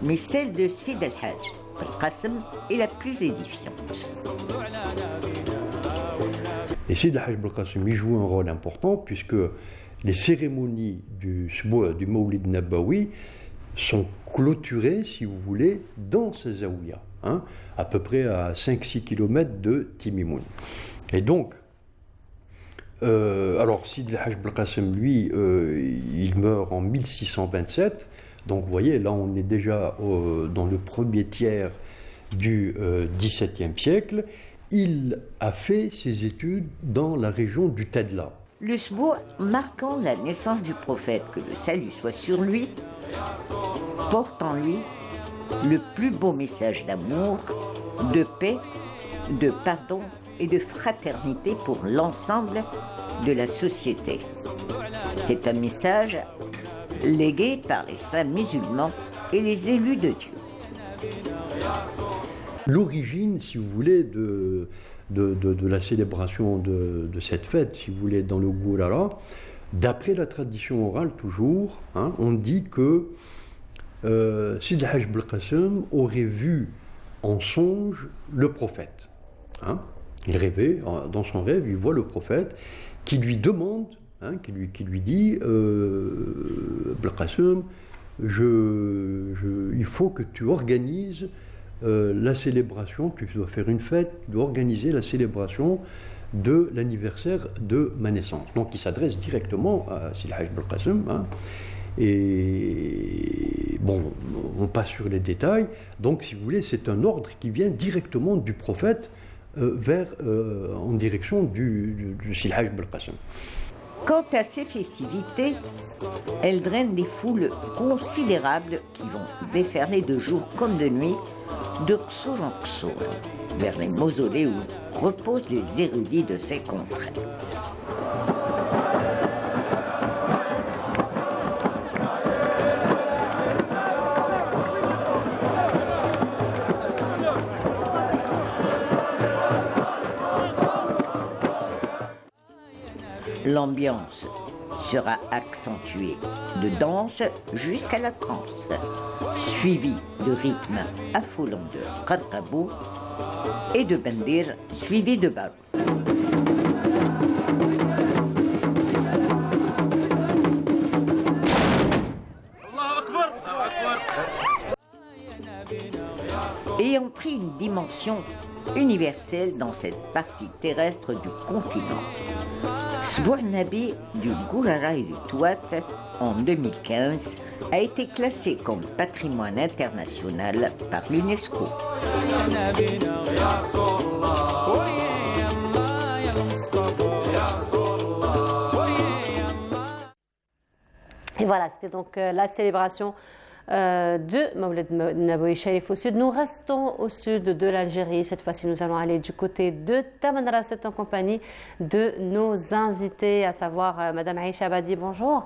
Mais celle de Sid el-Hajj al-Qassem est la plus édifiante. Et Sid el-Hajj al-Qassem y joue un rôle important puisque les cérémonies du Mawlid Nabawi sont clôturées, si vous voulez, dans ces zaouïas, à peu près à 5-6 km de Timimoun. Et donc, alors Sid el-Hajj al-Qassem, lui, il meurt en 1627. Donc vous voyez, là on est déjà dans le premier tiers du XVIIe siècle. Il a fait ses études dans la région du Tadla. Le Sboua, marquant la naissance du prophète, que le salut soit sur lui, porte en lui le plus beau message d'amour, de paix, de pardon et de fraternité pour l'ensemble de la société. C'est un message légué par les saints musulmans et les élus de Dieu. L'origine, si vous voulez, de la célébration de cette fête, si vous voulez, dans le Gourara, d'après la tradition orale toujours, on dit que Sid el-Hajj al-Qassem aurait vu en songe le prophète. Il rêvait, dans son rêve, il voit le prophète qui lui demande, qui lui dit Al-Qassem, il faut que tu organises la célébration, tu dois faire une fête, tu dois organiser la célébration de l'anniversaire de ma naissance. Donc il s'adresse directement à Sid el-Hajj al-Qassem. Et bon, on passe sur les détails. Donc si vous voulez, c'est un ordre qui vient directement du prophète en direction du Sid el-Hajj al-Qassem. Quant à ces festivités, elles drainent des foules considérables qui vont déferler de jour comme de nuit, de Ksur en Ksur, vers les mausolées où reposent les érudits de ces contrées. L'ambiance sera accentuée de danse jusqu'à la trance, suivie de rythmes affolants de qarqabou et de bendir suivi de barou. Ayant pris une dimension universelle dans cette partie terrestre du continent, Sboua Nabi du Gourara et du Touat en 2015 a été classé comme patrimoine international par l'UNESCO. Et voilà, c'était donc la célébration de Mawlid Nabawi Sharif au sud. Nous restons au sud de l'Algérie. Cette fois-ci, nous allons aller du côté de Tamanrasset en compagnie de nos invités, à savoir Madame Aïcha Abadi. Bonjour.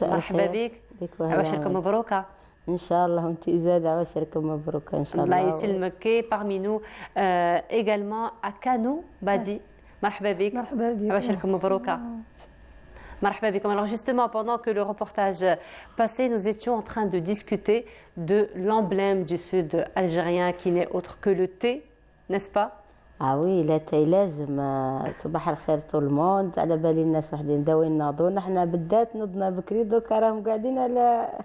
مرحبا بك. عواشركم مبروكة. إن شاء الله وأنت زاد عواشركم مبروكة إن شاء الله. الله يسلمك. Parmi nous également Akanou Badi. مرحبا بك. مرحبا بك. عواشركم مبروكة. Marhaba bikum. Alors justement, pendant que le reportage passait, nous étions en train de discuter de l'emblème du sud algérien qui n'est autre que le thé, n'est-ce pas? Ah oui, لا تاي لازم. صباح الخير طول الموند. على بالي الناس وحدين داوين ناضونا حنا بالذات نضنا بكري دوكا راهم قاعدين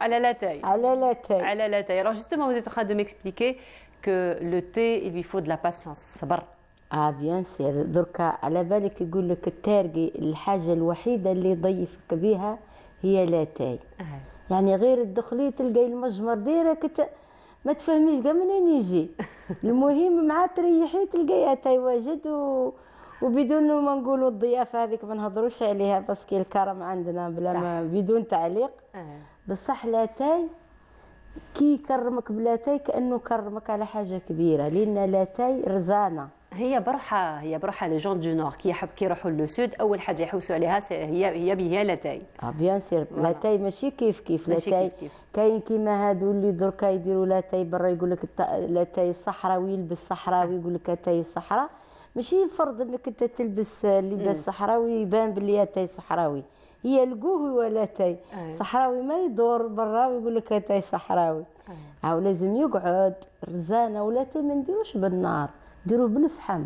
على لا تاي. على لا تاي. على لا تاي. Alors justement, vous êtes en train de m'expliquer que le thé, il lui faut de la patience. صبر. بيان سير. دركا على بالك يقول لك التارقي الحاجه الوحيده اللي يضيفك بها هي لاتاي. يعني غير الدخلي تلقاي المجمر ديرك ما تفهميش كاع منين يجي. المهم مع تريحي تلقاي اتاي واجد وبدون ما نقولوا الضيافه هذيك ما نهضروش عليها باسكو الكرم عندنا بلا ما بدون تعليق. بصح لاتاي كي يكرمك بلاتاي كانه كرمك على حاجه كبيره لان لاتاي رزانه. هي بروحها لي جون دو نور كي يروحوا لو سود اول حاجه يحوسوا عليها هي لاتاي. بيان سير. لاتاي ماشي كيف لاتاي كاين كيما هادو اللي دركا يديروا لاتاي برا يقول لك لاتاي الصحراوي يلبس صحراوي يقول لك لاتاي الصحراء ماشي فرض انك انت تلبس لباس صحراوي يبان بلي لاتاي صحراوي. هي القوه ولا تاي صحراوي ما يدور برا ويقول لك لاتاي صحراوي. او لازم يقعد رزانه ولا تاي ما نديروش بالنار ديروا بالفحم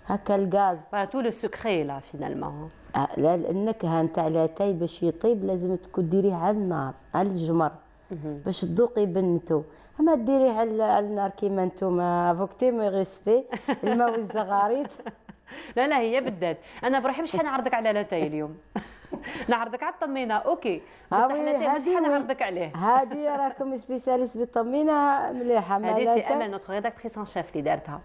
هكا الغاز. تو لو سكري لا فينالمون. لا النكهه نتاع لاتاي باش يطيب لازم تكون ديريه على النار على الجمر باش تذوقي بنتو. اما ديريه على النار كيما نتوما فوقتي مي ريسبي الماء والزغاريد. لا هي بالذات انا بروحي مش حنعرضك على لاتاي اليوم. نعرضك على الطمينه اوكي بصح لاتاي مش حنعرضك عليه. هذه راكم سبيساليست بالطمينه مليحه. هذه سي امل نوتر ريداكتريس ان شيف اللي دارتها.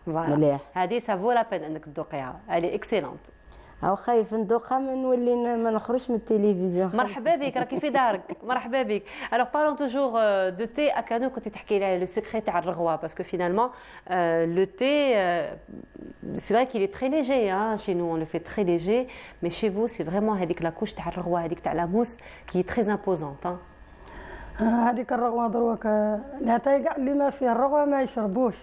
مليح. هذه سافو لا بين انك تذوقيها. الي اكسيلونت. او خايف ندوقها ما نولي ما نخرجش من التلفزيون. مرحبا بك راكي في دارك. مرحبا بك. الوغ بارلون توجور دو تي اكانو كنت تحكي لي لو سيكري تاع الرغوه باسكو فينالمون لو تي سي فري كيل تري ليجي chez nous on le fait très léger mais chez vous c'est vraiment هذيك لا كوش تاع الرغوه هذيك تاع لا موس كي تري امبوزونت. هذيك الرغوه دروك لاتاي كاع اللي ما فيه الرغوه ما يشربوش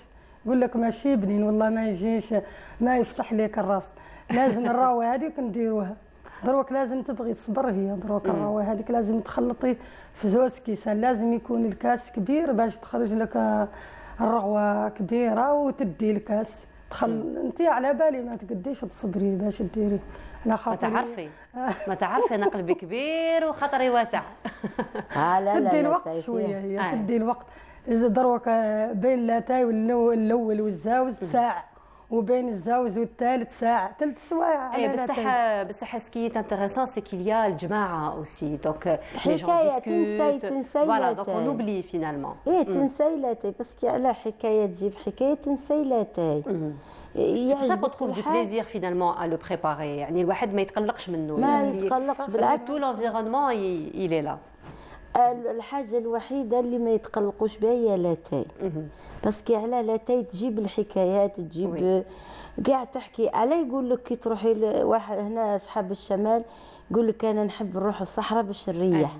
يقول لك ماشي بنين والله ما يجيش ما يفتح لك الراس. لازم الراوه هذيك نديروها دروك لازم تبغي تصبر. هي دروك الراوه هذيك لازم تخلطي في زوز كيسان لازم يكون الكاس كبير باش تخرج لك الرغوه كبيره وتدي الكاس انت على بالي ما تقديش تصبري باش ديري على خاطر ما تعرفي انا قلبي كبير وخاطري واسع. لا تدي الوقت شويه هي تدي الوقت. إذا دروك بين لاتاي والأول والزاوز ساعة وبين الزاوز والثالث ساعة 3 سوايع. بصح سكي انتريسون سي كيل يا الجماعة اوسي دونك لي جون ديسكوت فوالا دونك اون اوبلي فينالمون. تنساي لاتاي باسكو على حكاية تجيب حكاية تنساي لاتاي. سي بور سا كون تروف دو بليزير فينالمون ا لو بريباري. يعني الواحد ما يتقلقش منه. ما يتقلقش بالعكس. تو لونفيرونمون يلي لا. الحاجة الوحيدة اللي ما يتقلقوش بها هي لاتاي باسكو على لاتاي تجيب الحكايات تجيب كاع تحكي على يقول لك كي تروحي واحد هنا اصحاب الشمال يقول لك انا نحب نروح الصحراء باش نريح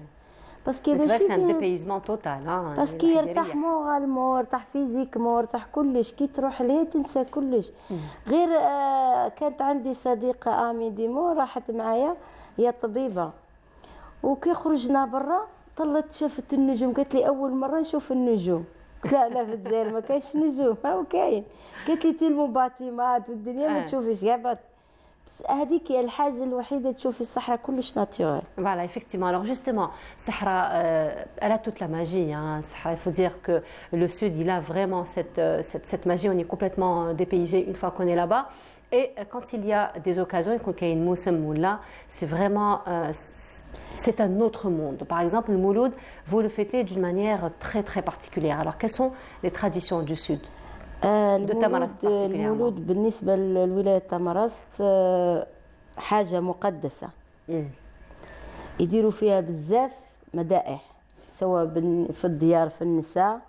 باسكو سي ان ديبيزمون توتال. باسكو يرتاح مورالمون، يرتاح فيزيكمون، يرتاح كلش. كي تروح ليه تنسى كلش. غير كانت عندي صديقه امي ديمو راحت معايا، هي طبيبه، وكي خرجنا برا طلت شافت النجوم، قالت لي اول مره نشوف النجوم. قلت لها لا في الجزائر ما كاينش نجوم. ها كاين. قالت لي تلمو باتيمات والدنيا ما تشوفيش كاع. هذيك هي الحاجه الوحيده تشوفي الصحراء كلش ناتورال. Voilà, effectivement. Alors justement, Sahara, elle a toute la magie. Sahara, il faut dire que le Sud, il a vraiment cette magie. On est complètement dépaysé une fois qu'on est là-bas. Et quand il y a des occasions, et qu'il y a une moussem moula, c'est vraiment c'est un autre monde. Par exemple, le Mouloud, vous le fêtez d'une manière très très particulière. Alors, quelles sont les traditions du Sud de Tamarasset particulièrement? المولود بالنسبة لولاية تمارست حاجة مقدسة. يديروا فيها بزاف مدائح، سواء في الديار في النساء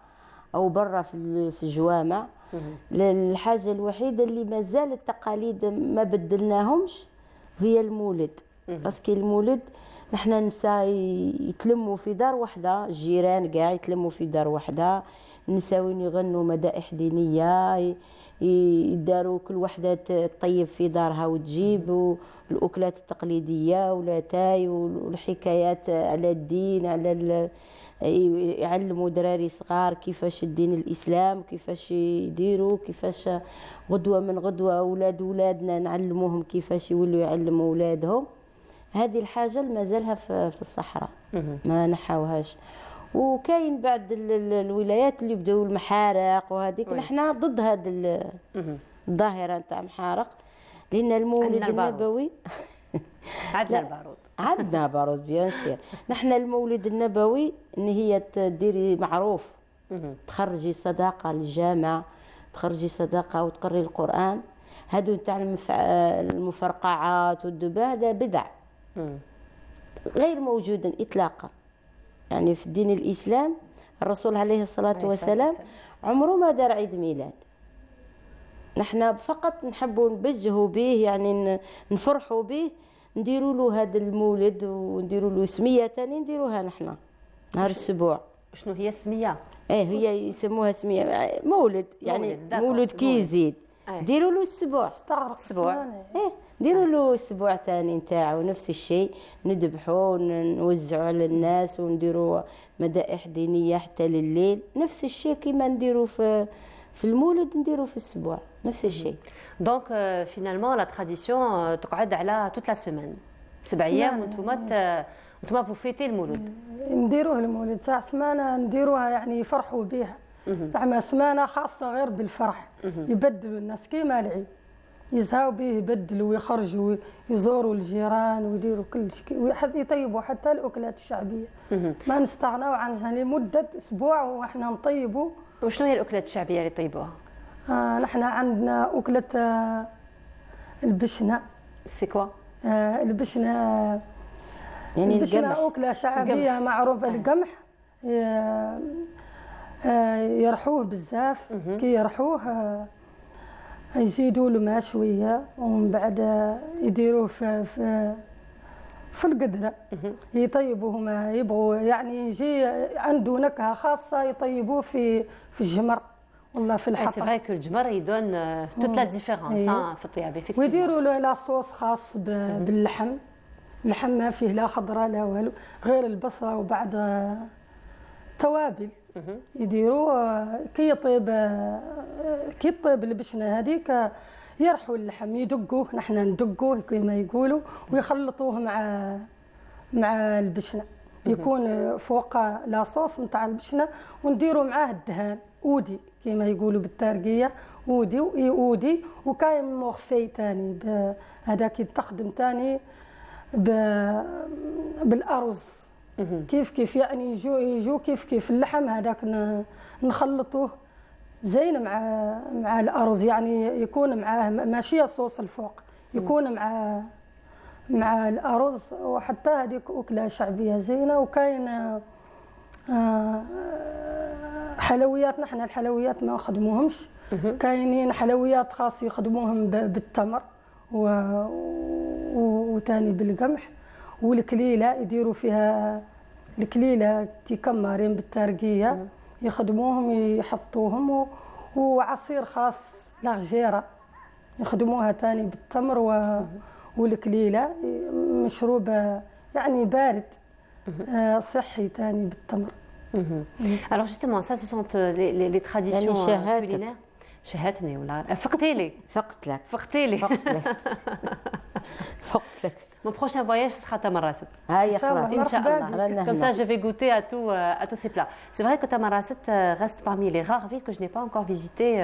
أو برا في الجوامع. الحاجة الوحيدة اللي مازال التقاليد ما بدلناهمش هي المولد. باسكو المولد نحنا نساء يتلموا في دار واحدة، الجيران كاع يتلموا في دار واحدة، النساوين يغنوا مدائح دينية، يداروا كل وحدة تطيب في دارها وتجيب الأكلات التقليدية ولاتاي والحكايات على الدين، على يعلموا دراري صغار كيفاش الدين الإسلام، كيفاش يديروا، كيفاش غدوة من غدوة أولادنا نعلموهم كيفاش يولوا يعلموا أولادهم. هذه الحاجة مازالها في الصحراء ما نحاوهاش. وكاين بعض الولايات اللي بداوا المحارق وهذيك، نحنا ضد هذه الظاهرة نتاع محارق، لأن المولد النبوي عندنا البارود. عندنا بارود بيان سير. نحن المولد النبوي ان هي تديري معروف، تخرجي صداقه للجامع، تخرجي صداقه وتقري القران. هادو تاع المفرقعات والدبا هذا بدع غير موجود اطلاقا. يعني في الدين الاسلام الرسول عليه الصلاه والسلام عمره ما دار عيد ميلاد. نحن فقط نحبوا نبجهوا به، يعني نفرحوا به، نديروا له هذا المولد ونديروا له سميه ثاني نديروها نحن نهار السبوع. شنو هي السميه؟ هي يسموها سميه مولد، يعني مولد كي يزيد ديروا له السبوع. السبوع ديروا له السبوع ثاني نتاعو نفس الشيء، نذبحوا ونوزعوا على الناس ونديروا مدائح دينيه حتى لليل. نفس الشيء كما نديروا في المولد نديروا في السبوع نفس الشيء. دونك فينالمون لا تراديسيون تقعد على توت لا سيمين 7 ايام وانتم فو فيتي المولود. نديروه المولد ساعة سمانة نديروها، يعني يفرحوا بها. زعما سمانة خاصة غير بالفرح، يبدلوا الناس كيما العيد، يزهاو به، يبدلوا ويخرجوا ويزوروا الجيران ويديروا كل شيء، يطيبوا حتى الأكلات الشعبية. ما نستغناو عنها لمدة أسبوع وإحنا نطيبوا. وشنو هي الأكلات الشعبية اللي يطيبوها؟ نحن عندنا أكلة البشنة. سي كوا؟ البشنة يعني البشنة أكلة شعبية معروفة. القمح يرحوه بزاف، كي يرحوه يزيدوا له ماء شوية، ومن بعد يديروه في القدرة، يطيبوه ما يبغوا، يعني يجي عنده نكهة خاصة يطيبوه في الجمر والله في الحطب. سي فري كو الجمر يدون توت لا ديفيرونس في الطياب. ويديروا له لاصوص خاص باللحم. اللحم ما فيه لا خضرة لا والو، غير البصرة وبعد توابل يديروا. كي يطيب البشنة هذيك يرحوا اللحم، يدقوه، نحن ندقوه كما يقولوا، ويخلطوه مع البشنة، يكون فوق لاصوص نتاع البشنة، ونديروا معاه الدهان اودي كما يقولوا بالترقية، اودي وكاين مغفي ثاني هذاك يتخدم ثاني بالارز. كيف يعني يجوا كيف اللحم هذاك نخلطوه زين مع الارز، يعني يكون معاه ماشي صوص الفوق، يكون مع الارز. وحتى هذيك اكله شعبيه زينه. وكاين حلويات، نحن الحلويات ما نخدموهمش، كاينين حلويات خاص يخدموهم بالتمر وثاني بالقمح، والكليله يديروا فيها الكليله تيكمرين بالترقيه يخدموهم يحطوهم وعصير خاص لاغجيره يخدموها تاني بالتمر والكليله مشروب يعني بارد صحي تاني بالتمر. Alors justement, ça, ce sont les traditions culinaires. شهاتني ولا فقتي لي فقتي لي Mon prochain voyage ce sera Tamarasset. Inch'Allah. Comme ça, je vais goûter à tous ces plats. C'est vrai que Tamarasset reste parmi les rares villes que je n'ai pas encore visitées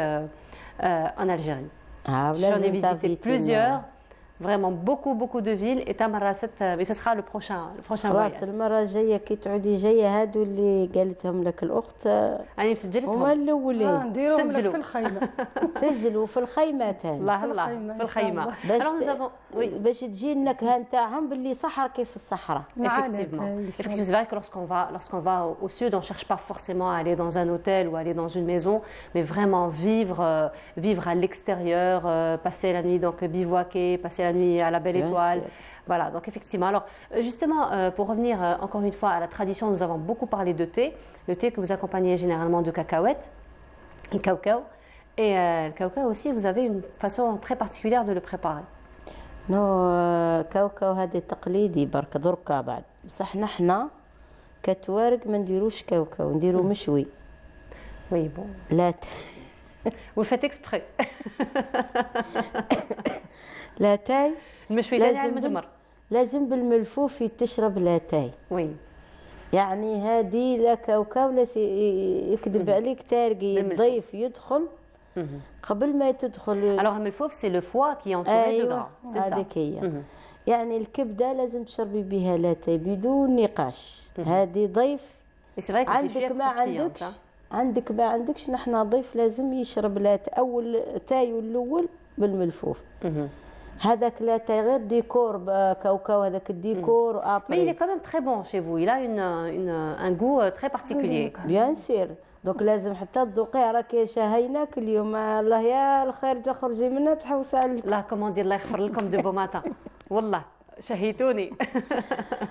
en Algérie. J'en ai visité plusieurs. Vraiment beaucoup de villes et Tamarasset mais ce sera le prochain voyage. المرة الجاية كي تعودي جاية هادو اللي قالتهم لك الأخت أنا مسجلتهم هما الأولين نديرهم لك في الخيمة سجلوا في الخيمة تاني الله في الخيمة باش تجي النكهة نتاعهم باللي صحراء كيف الصحراء. Effectivement, c'est vrai que lorsqu'on va au sud, on ne cherche pas forcément à aller dans un hôtel ou aller dans une maison, mais vraiment vivre à l'extérieur, passer la nuit, donc bivouaquer, passer la nuit à la Belle Étoile. Voilà, donc effectivement. Alors justement, pour revenir encore une fois à la tradition, nous avons beaucoup parlé de thé. Le thé que vous accompagnez généralement de cacahuètes, le cacao. Et le cacao aussi, vous avez une façon très particulière de le préparer. كاوكاو هذا تقليدي برك دركا بعد بصح نحنا كتوارق ما نديروش كاوكاو نديرو مشوي. وي بون لا vous faites exprès. لاتاي المشوي لازم بالملفوف تشرب لاتاي. وي يعني هذه لا كاوكاو لا يكذب عليك تارقي الضيف يدخل قبل ما تدخل. Alors le milfouf c'est le foie qui est entouré de gras. هذيك هي. يعني الكبده لازم تشربي بها لاتاي بدون نقاش. هذه ضيف عندك ما عندكش نحن ضيف لازم يشرب لاتاي اول تاي الاول بالملفوف. هذاك لاتاي غير ديكور كاوكاو هذاك الديكور Mais il est quand même très bon chez vous. Il a un goût très particulier. Bien sûr. دوك لازم حتى تذوقيه راكي شهيناك اليوم الله يا الخير تخرجي منها تحوس عليك. لا كومون دير الله يغفر لكم دو بوماتا والله شهيتوني.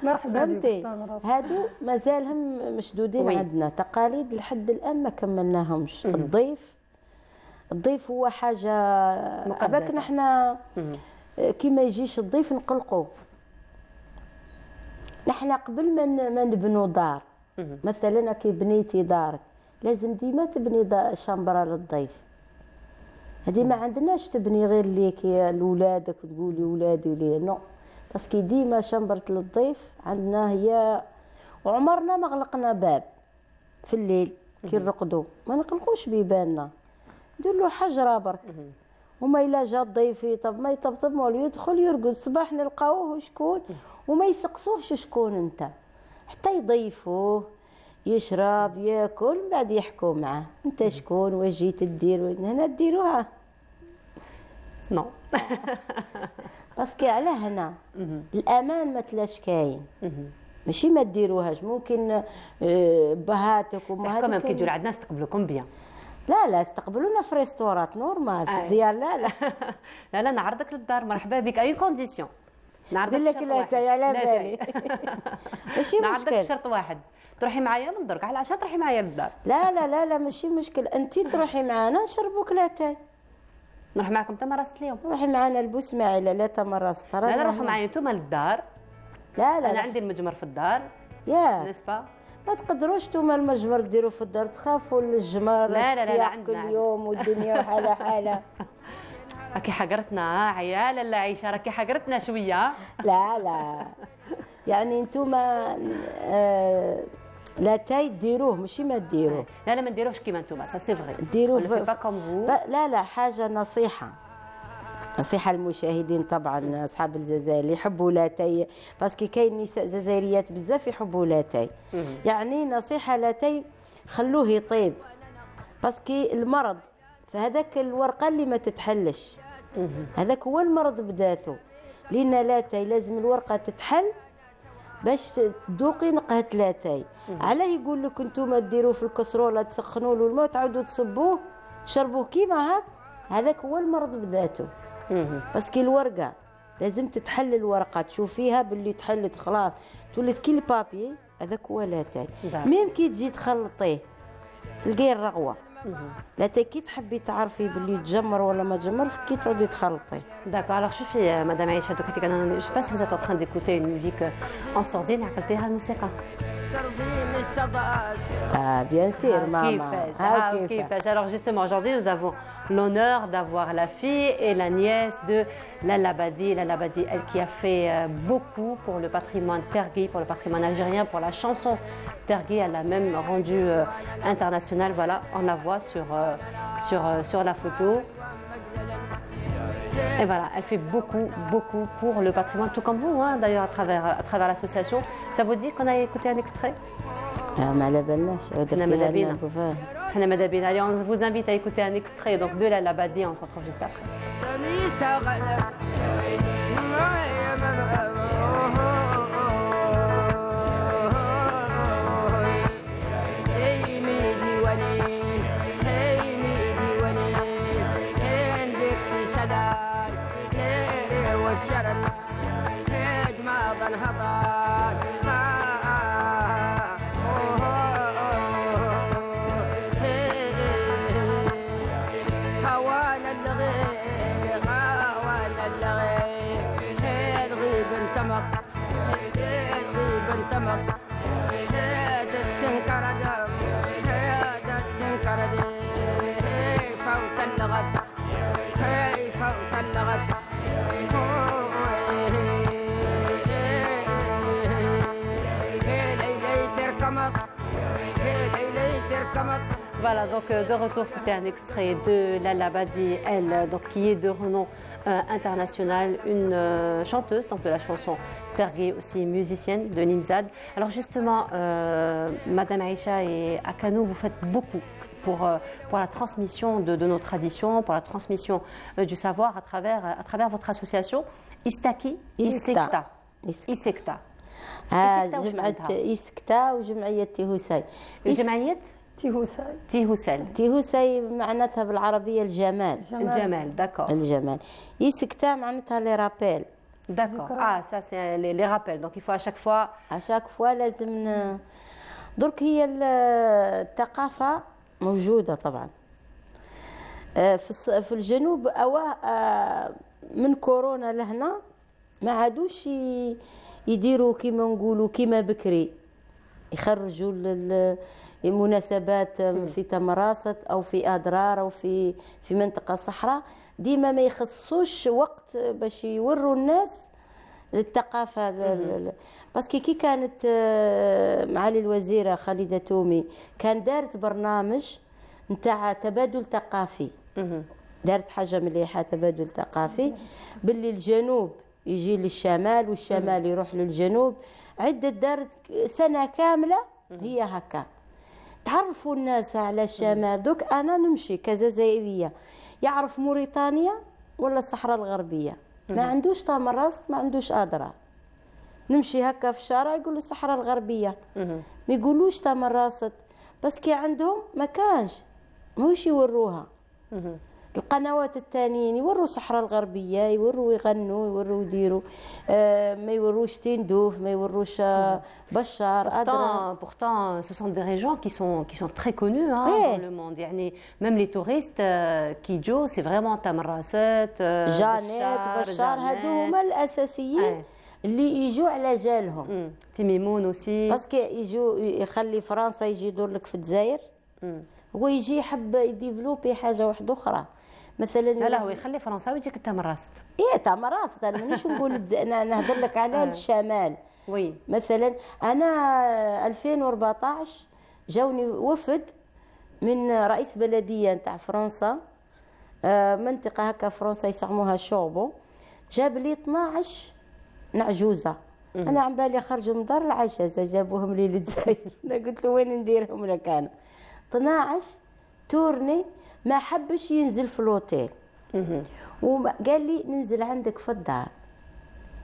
مرحبا بك. هادو مازالهم مشدودين عندنا تقاليد لحد الان ما كملناهمش. الضيف هو حاجه مقدسه. نحنا كي ما يجيش الضيف نقلقوه. نحنا قبل ما نبنوا دار مثلا كي بنيتي دارك لازم ديما تبني شامبرا للضيف. هذه ما عندناش تبني غير ليك لولادك وتقولي ولادي ولي نو باسكو ديما شامبرت للضيف عندنا هي. وعمرنا ما غلقنا باب في الليل كي نرقدوا ما نقلقوش بيباننا ندير له حجره برك. وما الا جا الضيف ما يطبطب مولو يدخل يرقد الصباح نلقاوه شكون وما يسقسوهش شكون انت حتى يضيفوه يشرب ياكل بعد يحكوا معاه انت شكون واش جيت دير هنا ديروها نو باسكو على هنا الامان ما تلاش كاين ماشي ما ديروهاش ممكن بهاتك وامهاتك كمان كي تجوا عندنا استقبلوكم بيان. لا استقبلونا في ريستورات نورمال في الديار. لا نعرضك للدار مرحبا بك اي كونديسيون نعرض لك لا على بالي ماشي مشكل. نعرضك بشرط واحد تروحي معايا من درك على العشاء تروحي معايا للدار. لا ماشي مشكل انت تروحي معانا نشربوك لاتاي. نروح معكم تمارست اليوم. روحي معانا البوسماعيله لا تمارست. لا روحوا معايا انتم للدار. لا انا عندي المجمر في الدار يا نسبه ما تقدروش نتوما المجمر ديروا في الدار تخافوا الجمر لا كل يوم والدنيا وحاله حاله. راكي حقرتنا عيال لا عيشه راكي حقرتنا شويه. لا يعني نتوما لا تاي ديروه ماشي ما ديروه. لا ما نديروهش كيما نتوما سا سي فغي ديروه با كوم فو. لا حاجه نصيحه للمشاهدين طبعا اصحاب الجزائر يحبوا لاتاي باسكو كاين نساء جزائريات بزاف يحبوا لاتاي. يعني نصيحه لاتاي خلوه يطيب باسكو المرض فهذاك الورقه اللي ما تتحلش هذاك هو المرض بداته. لان لاتاي لازم الورقه تتحل باش تذوقي نقهه لاتاي. علاه يقول لك انتم ديروه في الكسروله تسخنوا له الماء تعاودوا تصبوه تشربوه كيما هذاك هو المرض بداته. باسكو الورقه لازم تتحل الورقه تشوفيها باللي تحلت خلاص تولد كي البابي هذاك هو لاتاي. ميم كي تجي تخلطيه تلقيه الرغوه. لاتاي كي تحبي تعرفي باللي تجمر ولا ما تجمر كي تعودي تخلطيه. D'accord. Alors شوفي مدام عائشة دوك كنا je sais pas si vous êtes en train d'écouter une musique en sourdine عقلتيها الموسيقى. Ah bien sûr maman. كيفاش. Alors justement aujourd'hui nous avons l'honneur d'avoir la fille et la nièce de Lalla Badi. Lalla Badi, elle qui a fait beaucoup pour le patrimoine tergui, pour le patrimoine algérien, pour la chanson tergui. Elle l'a même rendu international. Voilà, on la voit sur la photo. Et voilà, elle fait beaucoup pour le patrimoine, tout comme vous, hein, d'ailleurs, à travers l'association. Ça vous dit qu'on a écouté un extrait? Allez, on vous invite à écouter un extrait donc, de Lalla Badi, on se retrouve juste après. Voilà, donc de retour, c'était un extrait de Lalla Badi, elle, donc, qui est de renom international, une chanteuse donc, de la chanson tergui, aussi musicienne de Nimzad. Alors justement, Madame Aïcha et Akanou, vous faites beaucoup pour la transmission de nos traditions, pour la transmission du savoir à travers votre association Istaki Isekta. Isekta. جمعية إسكتا وجمعية تيهوساي. جمعية تيهوساي معناتها بالعربية الجمال. الجمال داكور. الجمال. إسكتا معناتها لي رابيل. D'accord. Ah, ça c'est les rappels. Donc il faut à chaque fois لازم درك هي الثقافة موجودة طبعا. في الجنوب من كورونا لهنا ما عادوش يديروا كيما نقولوا كيما بكري يخرجوا المناسبات في تمراست او في اضرار او في منطقه صحراء ديما ما يخصوش وقت باش يوروا الناس الثقافه باسكو كي كانت معالي الوزيره خالده تومي كان دارت برنامج نتاع تبادل ثقافي دارت حاجه مليحه تبادل ثقافي باللي الجنوب يجي للشمال والشمال يروح للجنوب عدة دارت سنة كاملة هي هكا تعرفوا الناس على الشمال دوك أنا نمشي كجزائرية يعرف موريتانيا ولا الصحراء الغربية ما عندوش تمراست ما عندوش أدرى نمشي هكا في الشارع يقولوا الصحراء الغربية ما يقولوش تمراست بس كي عندهم ما كانش موش يوروها القنوات الثانيين يوروا الصحراء الغربية يوروا يغنوا يوروا يديروا ما يوروش تندوف ما يوروش بشار pourtant ce sont des régions qui sont très connues dans le monde يعني même les touristes qui جو c'est vraiment تمراسات جانيت بشار هادو هما الأساسيين اللي يجوا على جالهم تيميمون اوسي باسكو يجوا يخلي فرنسا يجي يدور لك في الجزائر هو يجي يحب يديفلوبي حاجه واحده اخرى مثلا لا هو يخلي فرنساوي يجيك التمراست تمراست انا مانيش نقول انا نهضر لك على الشمال وي مثلا انا 2014 جاوني وفد من رئيس بلديه نتاع فرنسا منطقه هكا فرنسا يسموها شوبو جاب لي 12 نعجوزه انا عم بالي خرجوا من دار العجزه جابوهم لي للجزائر انا قلت له وين نديرهم لك انا 12 تورني ما حبش ينزل في الوتيل وقال لي ننزل عندك في الدار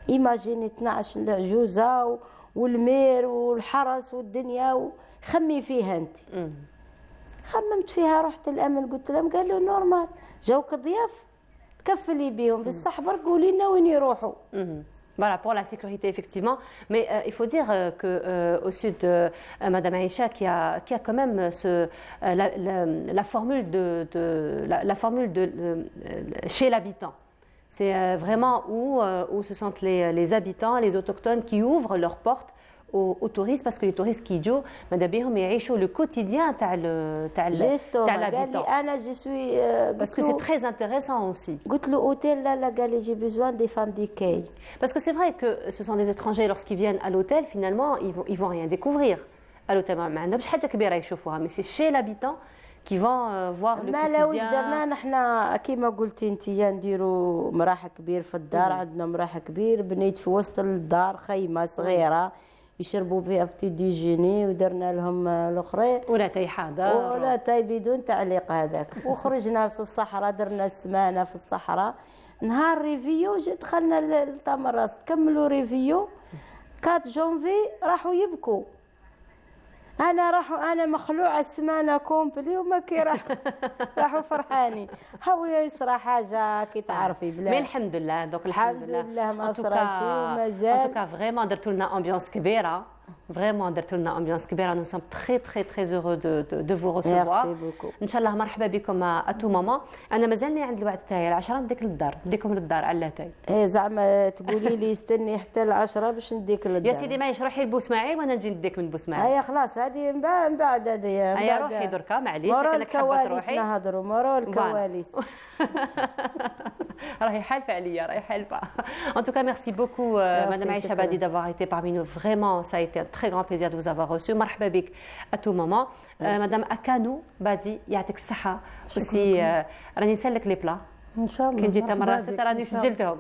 ايماجيني 12 العجوزه والمير والحرس والدنيا خمي فيها انت خممت فيها رحت الامن قلت لهم قال له نورمال جاوك ضياف تكفلي بيهم بصح برك قولي لنا وين يروحوا Voilà, pour la sécurité, effectivement. Mais il faut dire qu'au sud, Madame Aïcha, qui a quand même la formule chez l'habitant. C'est vraiment où se sentent les habitants, les autochtones qui ouvrent leurs portes aux touristes, parce que les touristes qui jouent, ils vivent le quotidien de l'habitant. Parce que c'est très intéressant aussi. Parce que c'est vrai que ce sont des étrangers, lorsqu'ils viennent à l'hôtel, finalement, ils vont rien découvrir à l'hôtel. Mais c'est chez l'habitant qui vont voir le ما لا واش quotidien. درنا نحنا كيما قلتي انت نديروا مراح كبير في الدار. عندنا مراح كبير بنيت في وسط الدار خيمه صغيره يشربوا فيها في ديجيني، ودرنا لهم الاخرين ولا تاي حاضر ولا تاي بدون تعليق هذاك. وخرجنا في الصحراء، درنا السمانه في الصحراء. نهار ريفيو دخلنا لتمراس كملوا ريفيو 4 جونفي راحوا يبكوا. انا مخلوعه السمانه كومبلي وما راحوا فرحانين. هاو يصرى حاجه كي تعرفي بلا. مي الحمد لله دوك الحمد لله ما صرا شيء ومازال. En tout cas, vraiment درتوا لنا امبيونس كبيره. Vraiment, nous sommes très heureux de vous recevoir. Merci beaucoup. إن شاء الله مرحبا بكم à tout moment. أنا مازالني عند الوعد تاعي 10 نديك للدار، نديكم للدار على تاي. إيه زعما تقولي لي استني حتى 10 باش نديك للدار. يا سيدي ماهيش روحي لبوسماعيل وأنا نجي نديك من بوسماعيل. هيا خلاص هذه من بعد هذه. هيا روحي دركا معليش أنك حابة تروحي. نهضروا مرور الكواليس. راهي حالفة عليا راهي حالفة. En tout cas, merci beaucoup Madame Aïcha Badi d'avoir été parmi nous. Vraiment, ça a été un très grand plaisir de vous avoir reçu. مرحبا بك à tout moment. Madame Akanou Badi يعطيك الصحة. aussi راني نسلك لي بلا. ان شاء الله. كي جيت مرة ست راني سجلتهم.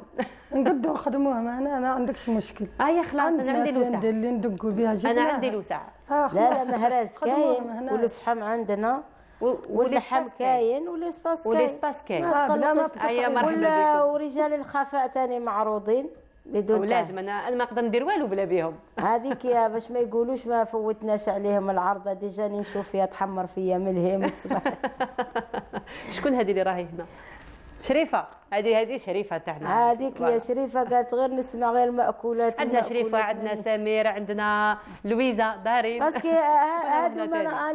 نقدروا نخدموهم انا ما عندكش مشكل. خلاص انا عندي لوسع. اللي ندقوا بها انا عندي لوسع. لا مهراس كاين والفحم عندنا واللحم كاين والاسباس كاين. بلا ما مرحبا بكم. ورجال الخفاء ثاني معروضين بدون لازم انا ما نقدر ندير والو بلا بهم. هذيك يا باش ما يقولوش ما فوتناش عليهم العرضه ديجا نشوف فيها تحمر فيا من الهيم الصباح. شكون هذه اللي راهي هنا؟ شريفه. هذه شريفه تاعنا. هذيك يا شريفه قالت غير نسمع غير المأكولات. عندنا شريفه، عندنا سمير، عندنا لويزا دارين. باسكو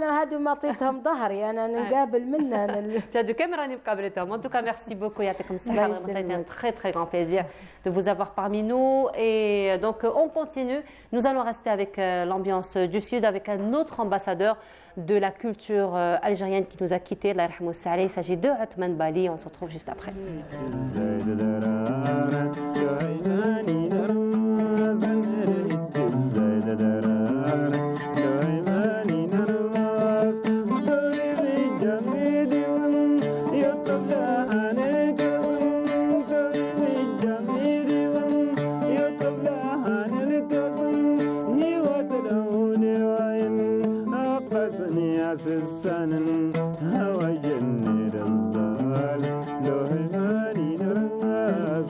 هادو ما عطيتهم ظهري انا نقابل منها. هادو كامل راني مقابلتهم. En tout cas, merci beaucoup. يعطيكم الصحة. C'était un très grand plaisir de vous avoir parmi nous. Et donc on continue. Nous allons rester avec l'ambiance du Sud avec un autre ambassadeur de la culture algérienne qui nous a quittés. Allah yarhamou salih. Il s'agit de Othman Bali. On se retrouve juste après. هوا جنر الزال لو هاني نرماس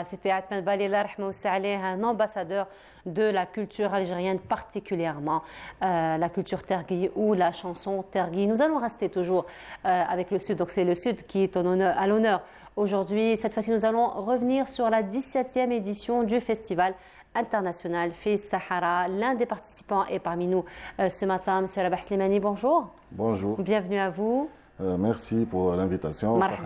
Voilà, c'était Atman Bali, un ambassadeur de la culture algérienne, particulièrement la culture tergui ou la chanson tergui. Nous allons rester toujours avec le Sud, donc c'est le Sud qui est à l'honneur aujourd'hui. Cette fois-ci, nous allons revenir sur la 17e édition du festival international Fils Sahara. L'un des participants est parmi nous ce matin, M. Rabah Slimani. Bonjour. Bonjour. Bienvenue à vous. Merci pour l'invitation. Alors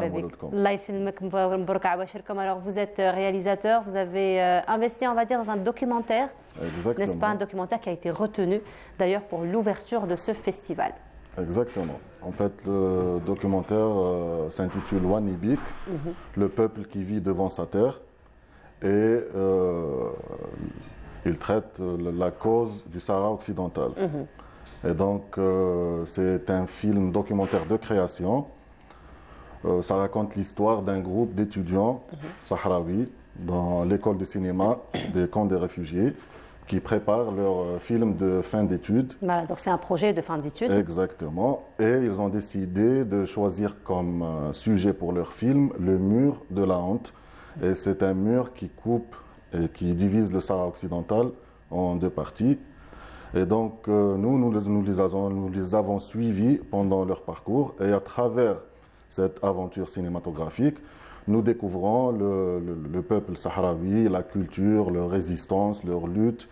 vous êtes réalisateur, vous avez investi, on va dire, dans un documentaire. Exactement. N'est-ce pas, un documentaire qui a été retenu d'ailleurs pour l'ouverture de ce festival. Exactement. En fait, le documentaire s'intitule Wanibik, le peuple qui vit devant sa terre, et il traite la cause du Sahara occidental. Et donc, c'est un film documentaire de création. Ça raconte l'histoire d'un groupe d'étudiants sahraouis dans l'école de cinéma des camps des réfugiés qui préparent leur film de fin d'études. Voilà, donc c'est un projet de fin d'études. Exactement. Et ils ont décidé de choisir comme sujet pour leur film le mur de la honte. Et c'est un mur qui coupe et qui divise le Sahara occidental en deux parties. Et donc, nous les avons suivis pendant leur parcours. Et à travers cette aventure cinématographique, nous découvrons le peuple sahraoui, la culture, leur résistance, leur lutte.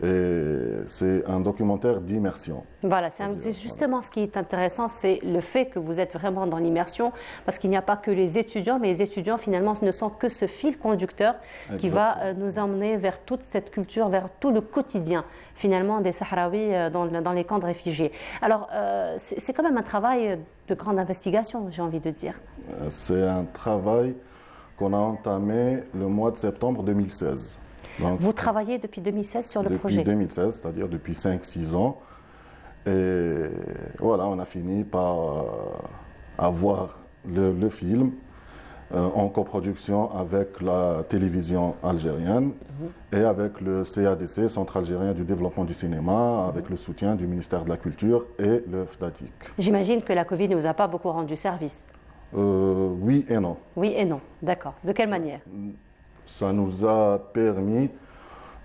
Et c'est un documentaire d'immersion. Voilà, c'est justement ce qui est intéressant, c'est le fait que vous êtes vraiment dans l'immersion, parce qu'il n'y a pas que les étudiants, mais les étudiants finalement ne sont que ce fil conducteur qui va nous emmener vers toute cette culture, vers tout le quotidien finalement des Sahraouis dans les camps de réfugiés. Alors, c'est quand même un travail de grande investigation, j'ai envie de dire. C'est un travail qu'on a entamé le mois de septembre 2016. Donc, vous travaillez depuis 2016 sur le projet? Depuis 2016, c'est-à-dire depuis 5-6 ans. Et voilà, on a fini par avoir le film en coproduction avec la télévision algérienne et avec le CADC, Centre algérien du développement du cinéma, avec le soutien du ministère de la Culture et le FDATIC. J'imagine que la Covid ne vous a pas beaucoup rendu service. Oui et non. Oui et non, d'accord. De quelle manière? Ça nous a permis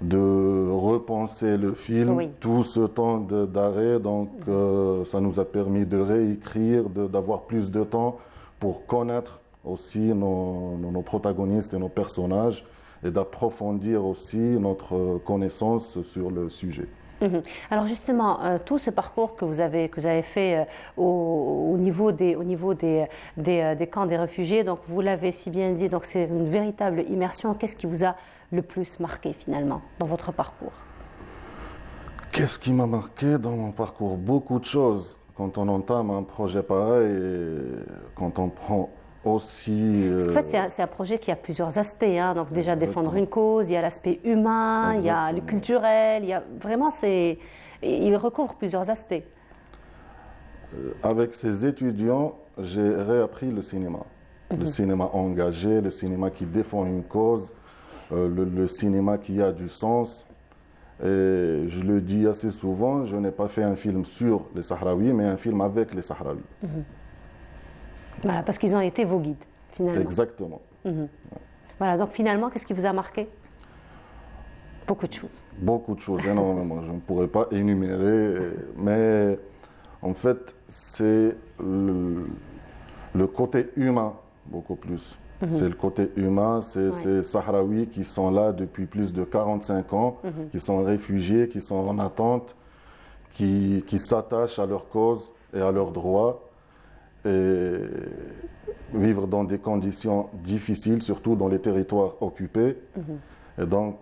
de repenser le film, tout ce temps d'arrêt, donc ça nous a permis de réécrire, d'avoir plus de temps pour connaître aussi nos protagonistes et nos personnages et d'approfondir aussi notre connaissance sur le sujet. Alors justement, tout ce parcours que vous avez fait au niveau des camps des réfugiés, donc vous l'avez si bien dit, donc c'est une véritable immersion. Qu'est-ce qui vous a le plus marqué finalement dans votre parcours? Qu'est-ce qui m'a marqué dans mon parcours? Beaucoup de choses. Quand on entame un projet pareil, et quand on prend aussi... En fait, c'est un projet qui a plusieurs aspects. Hein. Donc déjà défendre une cause, il y a l'aspect humain, il y a le culturel, il y a vraiment il recouvre plusieurs aspects. Avec ces étudiants, j'ai réappris le cinéma. Le cinéma engagé, le cinéma qui défend une cause, le cinéma qui a du sens. Et je le dis assez souvent, je n'ai pas fait un film sur les Sahraouis, mais un film avec les Sahraouis. Voilà, parce qu'ils ont été vos guides, finalement. Exactement. Voilà, donc finalement, qu'est-ce qui vous a marqué? Beaucoup de choses. Beaucoup de choses, énormément. Je ne pourrais pas énumérer, mais en fait, c'est le côté humain, beaucoup plus. C'est le côté humain, c'est ces Sahraouis qui sont là depuis plus de 45 ans, qui sont réfugiés, qui sont en attente, qui s'attachent à leur cause et à leurs droits. Et vivre dans des conditions difficiles, surtout dans les territoires occupés. Et donc,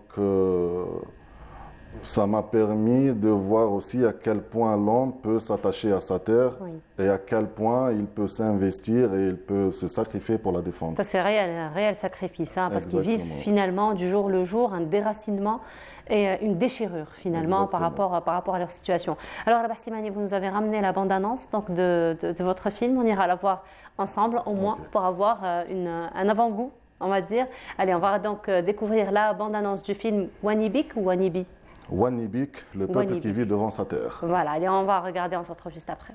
ça m'a permis de voir aussi à quel point l'homme peut s'attacher à sa terre et à quel point il peut s'investir et il peut se sacrifier pour la défendre. Ça, c'est un réel sacrifice, hein, parce qu'ils vivent finalement du jour le jour un déracinement et une déchirure finalement par rapport à leur situation. Alors Rabah Slimani, vous nous avez ramené la bande-annonce donc de votre film. On ira la voir ensemble au moins pour avoir un avant-goût, on va dire. Allez, on va donc découvrir la bande-annonce du film Wanibik ou Wanibi? Wanibik, le peuple qui vit devant sa terre. Voilà, allez, on va regarder, on se retrouve juste après.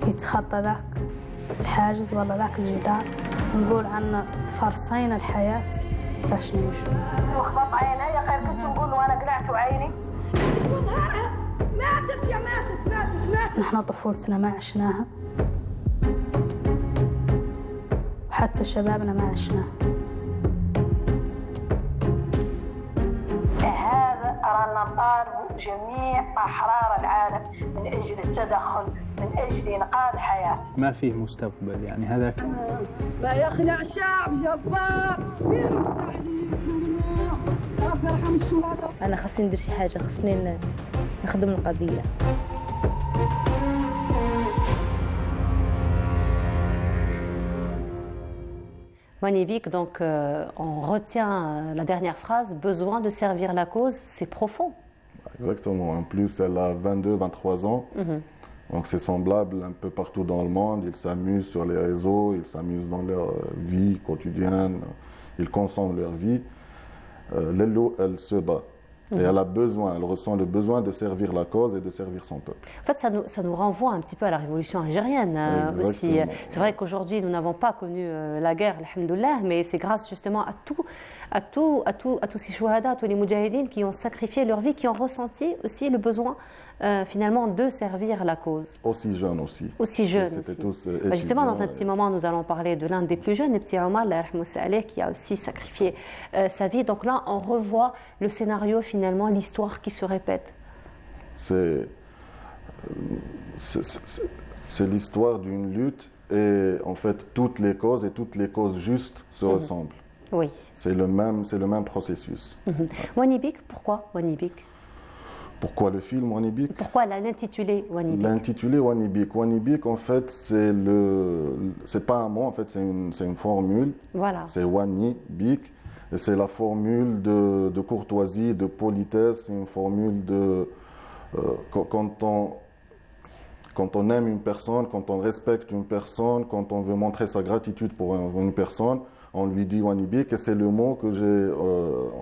يتخطى ذاك الحاجز ولا ذاك الجدار، نقول عنا فرصينا الحياة باش نعيشوا. وخبط عيني غير كنت نقول وانا قلعت عيني ماتت يا ماتت. نحن طفولتنا ما عشناها وحتى شبابنا ما عشناها. هذا رانا نطالب جميع أحرار العالم من أجل التدخل، من أجل إنقاذ الحياة. ما فيه مستقبل يعني هذاك. لا يخلع شعب جبار يرفع ربي يرحم الشهداء. أنا خاصني ندير شي حاجة، خاصني نخدم القضية. Wanibik, donc on retient la dernière phrase, besoin de servir la cause, c'est profond. Exactement, en plus elle a 22-23 ans, donc c'est semblable un peu partout dans le monde, ils s'amusent sur les réseaux, ils s'amusent dans leur vie quotidienne, ils consomment leur vie. Lelo, elle se bat. Et elle a besoin, elle ressent le besoin de servir la cause et de servir son peuple. En fait, ça nous renvoie un petit peu à la révolution algérienne aussi. C'est vrai qu'aujourd'hui, nous n'avons pas connu la guerre, alhamdoulilah, mais c'est grâce justement à tous ces chouhada, à tous les moudjahidines qui ont sacrifié leur vie, qui ont ressenti aussi le besoin finalement de servir la cause. Aussi jeunes aussi. Aussi jeunes. C'était tous justement, dans un petit moment, nous allons parler de l'un des plus jeunes, le petit Omar, qui a aussi sacrifié sa vie. Donc là, on revoit le scénario finalement, l'histoire qui se répète. C'est l'histoire d'une lutte et en fait toutes les causes et toutes les causes justes se ressemblent. Oui. C'est le même processus. Wanibik, pourquoi Wanibik? Pourquoi le film Wanibik? Pourquoi l'intitulé Wanibik? L'intitulé Wanibik. Wanibik, en fait, c'est pas un mot, en fait, c'est une formule. Voilà. C'est Wanibik. Et c'est la formule de courtoisie, de politesse, c'est une formule de... quand on aime une personne, quand on respecte une personne, quand on veut montrer sa gratitude pour une personne, on lui dit Wanibik, et c'est le mot que j'ai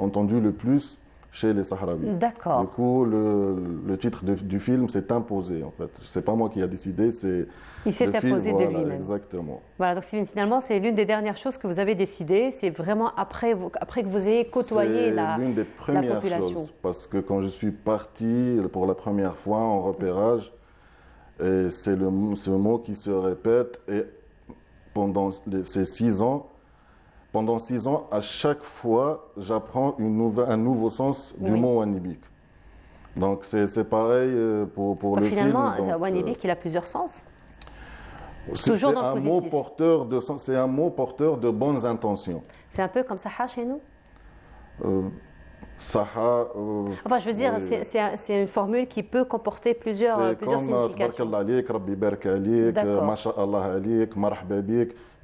entendu le plus chez les Sahraouis. D'accord. Du coup, le titre du film s'est imposé, en fait. C'est pas moi qui ai décidé, c'est... Il s'est imposé de lui-même. Exactement. Voilà, donc finalement, c'est l'une des dernières choses que vous avez décidé, c'est vraiment après que vous ayez côtoyé la population. C'est l'une des premières choses, parce que quand je suis parti pour la première fois en repérage, et c'est ce mot qui se répète, et pendant ces 6 ans, pendant 6 ans, à chaque fois, j'apprends un nouveau sens du mot Wanibik. Donc c'est pareil pour le film. Finalement, Wanibik, il a plusieurs sens. C'est un mot porteur de bonnes intentions. C'est un peu comme Saha chez nous. Saha. Enfin, je veux dire, c'est une formule qui peut comporter plusieurs significations.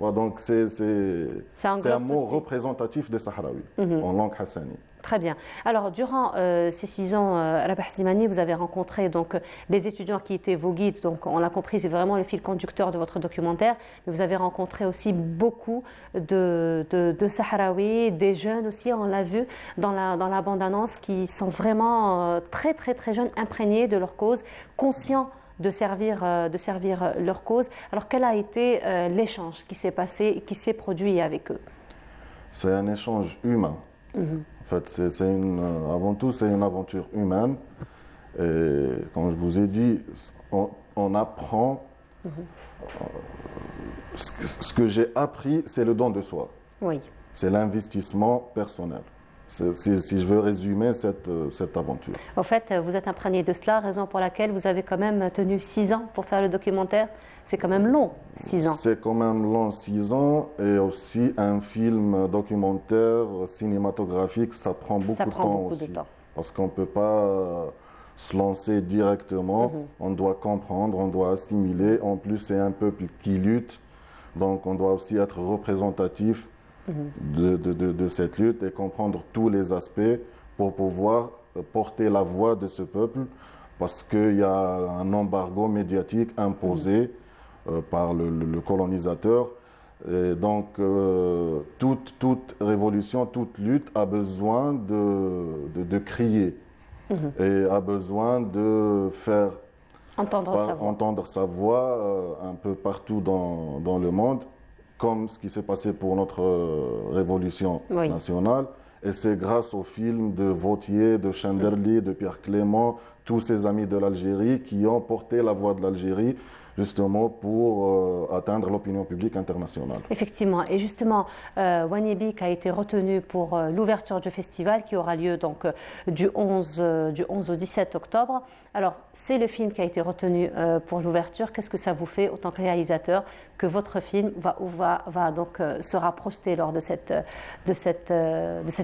Donc c'est un mot représentatif des Sahraouis en langue hassani. Très bien. Alors, durant ces 6 ans, Rabah Slimani, vous avez rencontré donc les étudiants qui étaient vos guides. Donc, on l'a compris, c'est vraiment le fil conducteur de votre documentaire. Mais vous avez rencontré aussi beaucoup de Sahraouis, des jeunes aussi, on l'a vu dans la bande-annonce, qui sont vraiment très, très, très jeunes, imprégnés de leur cause, conscients de servir leur cause. Alors, quel a été l'échange qui s'est passé et qui s'est produit avec eux? C'est un échange humain. En fait, avant tout, c'est une aventure humaine. Et comme je vous ai dit, on apprend. Ce que j'ai appris, c'est le don de soi. Oui. C'est l'investissement personnel. Si je veux résumer cette aventure. En fait, vous êtes imprégné de cela, raison pour laquelle vous avez quand même tenu 6 ans pour faire le documentaire. C'est quand même long, 6 ans. C'est quand même long, 6 ans. Et aussi, un film documentaire cinématographique, ça prend beaucoup de temps aussi. Parce qu'on ne peut pas se lancer directement. On doit comprendre, on doit assimiler. En plus, c'est un peuple qui lutte. Donc, on doit aussi être représentatif de cette lutte et comprendre tous les aspects pour pouvoir porter la voix de ce peuple, parce qu'il y a un embargo médiatique imposé par le colonisateur. Et donc, toute révolution, toute lutte a besoin de crier et a besoin de faire entendre sa voix un peu partout dans le monde, comme ce qui s'est passé pour notre révolution nationale. Et c'est grâce aux films de Vautier, de Chenderli, de Pierre Clément, tous ces amis de l'Algérie qui ont porté la voix de l'Algérie justement pour atteindre l'opinion publique internationale. Effectivement. Et justement, Ouanibik a été retenu pour l'ouverture du festival qui aura lieu donc du 11 au 17 octobre. Alors, c'est le film qui a été retenu pour l'ouverture. Qu'est-ce que ça vous fait, autant que réalisateur, que votre film sera projeté lors de cette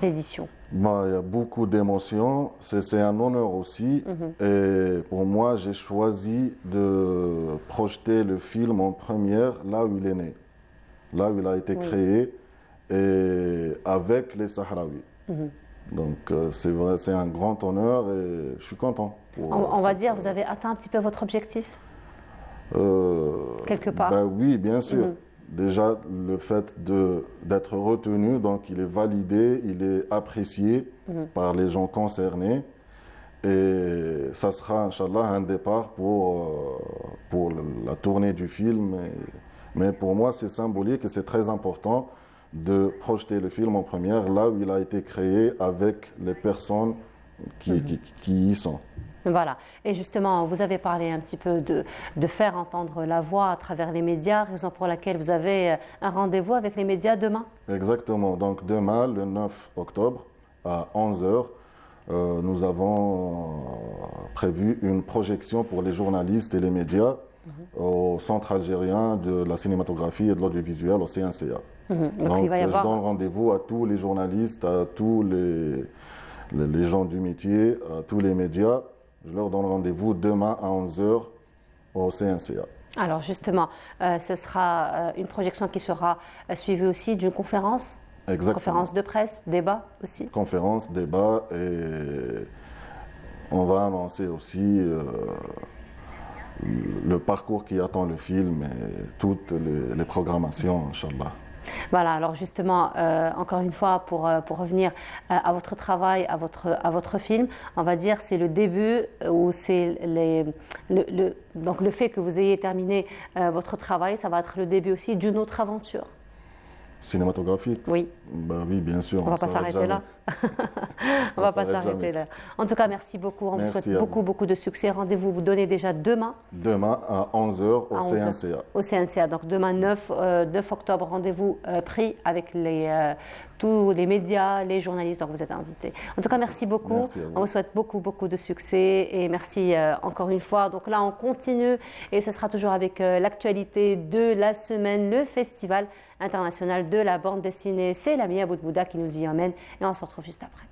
édition? Il y a beaucoup d'émotions, c'est un honneur aussi. Et pour moi, j'ai choisi de projeter le film en première là où il est né, là où il a été créé, et avec les Sahraouis. Donc c'est vrai, c'est un grand honneur et je suis content. On va dire, vous avez atteint un petit peu votre objectif quelque part. Oui, bien sûr. Déjà, le fait d'être retenu, donc il est validé, il est apprécié par les gens concernés. Et ça sera, Inch'Allah, un départ pour la tournée du film. Mais pour moi, c'est symbolique et c'est très important de projeter le film en première, là où il a été créé, avec les personnes qui y sont. Voilà. Et justement, vous avez parlé un petit peu de faire entendre la voix à travers les médias, raison pour laquelle vous avez un rendez-vous avec les médias demain. Exactement. Donc demain, le 9 octobre, à 11h, nous avons prévu une projection pour les journalistes et les médias au Centre algérien de la cinématographie et de l'audiovisuel, au CNCA. Donc il va y avoir... je donne rendez-vous à tous les journalistes, à tous les gens du métier, à tous les médias. Je leur donne rendez-vous demain à 11h au CNCA. Alors justement, ce sera une projection qui sera suivie aussi d'une conférence. Exactement. Conférence de presse, débat aussi. Conférence, débat, et on va annoncer aussi le parcours qui attend le film et toutes les programmations, Inch'Allah. Voilà, alors justement, encore une fois, pour revenir à votre travail, à votre film, on va dire c'est le début où c'est donc le fait que vous ayez terminé votre travail, ça va être le début aussi d'une autre aventure. Cinématographique? Oui. Oui, bien sûr. On ne va pas s'arrêter là. On ne va pas s'arrêter là. En tout cas, merci beaucoup. On vous souhaite beaucoup de succès. Rendez-vous vous donnez déjà demain. Demain à 11h au CNCA. Au CNCA. Donc demain 9 octobre, rendez-vous pris avec tous les médias, les journalistes. Donc vous êtes invités. En tout cas, merci beaucoup. Merci on vous souhaite beaucoup de succès et merci encore une fois. Donc là, on continue et ce sera toujours avec l'actualité de la semaine, le festival international de la bande dessinée. C'est Lamia Boudbouda qui nous y emmène et on se retrouve juste après.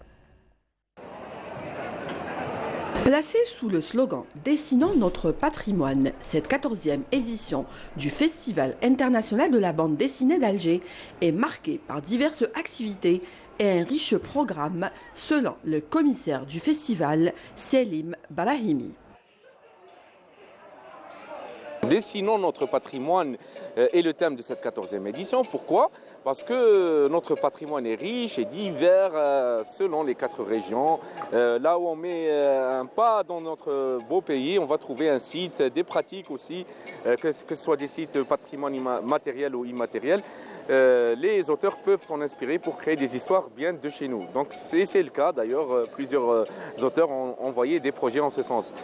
Placée sous le slogan « Dessinons notre patrimoine », cette 14e édition du Festival international de la bande dessinée d'Alger est marquée par diverses activités et un riche programme selon le commissaire du festival, Selim Brahimi. Dessinons notre patrimoine est le thème de cette 14e édition. Pourquoi ? Parce que notre patrimoine est riche et divers selon les 4 régions. Là où on met un pas dans notre beau pays, on va trouver un site, des pratiques aussi, que ce soit des sites patrimoine matériel ou immatériel. Les auteurs peuvent s'en inspirer pour créer des histoires bien de chez nous. Donc c'est le cas d'ailleurs, plusieurs auteurs ont envoyé des projets en ce sens.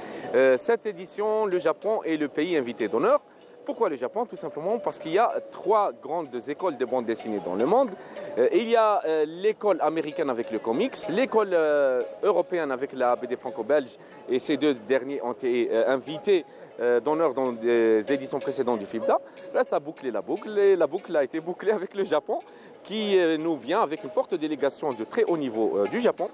Cette édition, le Japon est le pays invité d'honneur. Pourquoi le Japon? Tout simplement parce qu'il y a 3 grandes écoles de bande dessinée dans le monde. Il y a l'école américaine avec le comics, l'école européenne avec la BD franco-belge, et ces 2 derniers ont été invités d'honneur dans des éditions précédentes du FIBDA. Là, ça a bouclé la boucle, et la boucle a été bouclée avec le Japon, qui nous vient avec une forte délégation de très haut niveau du Japon.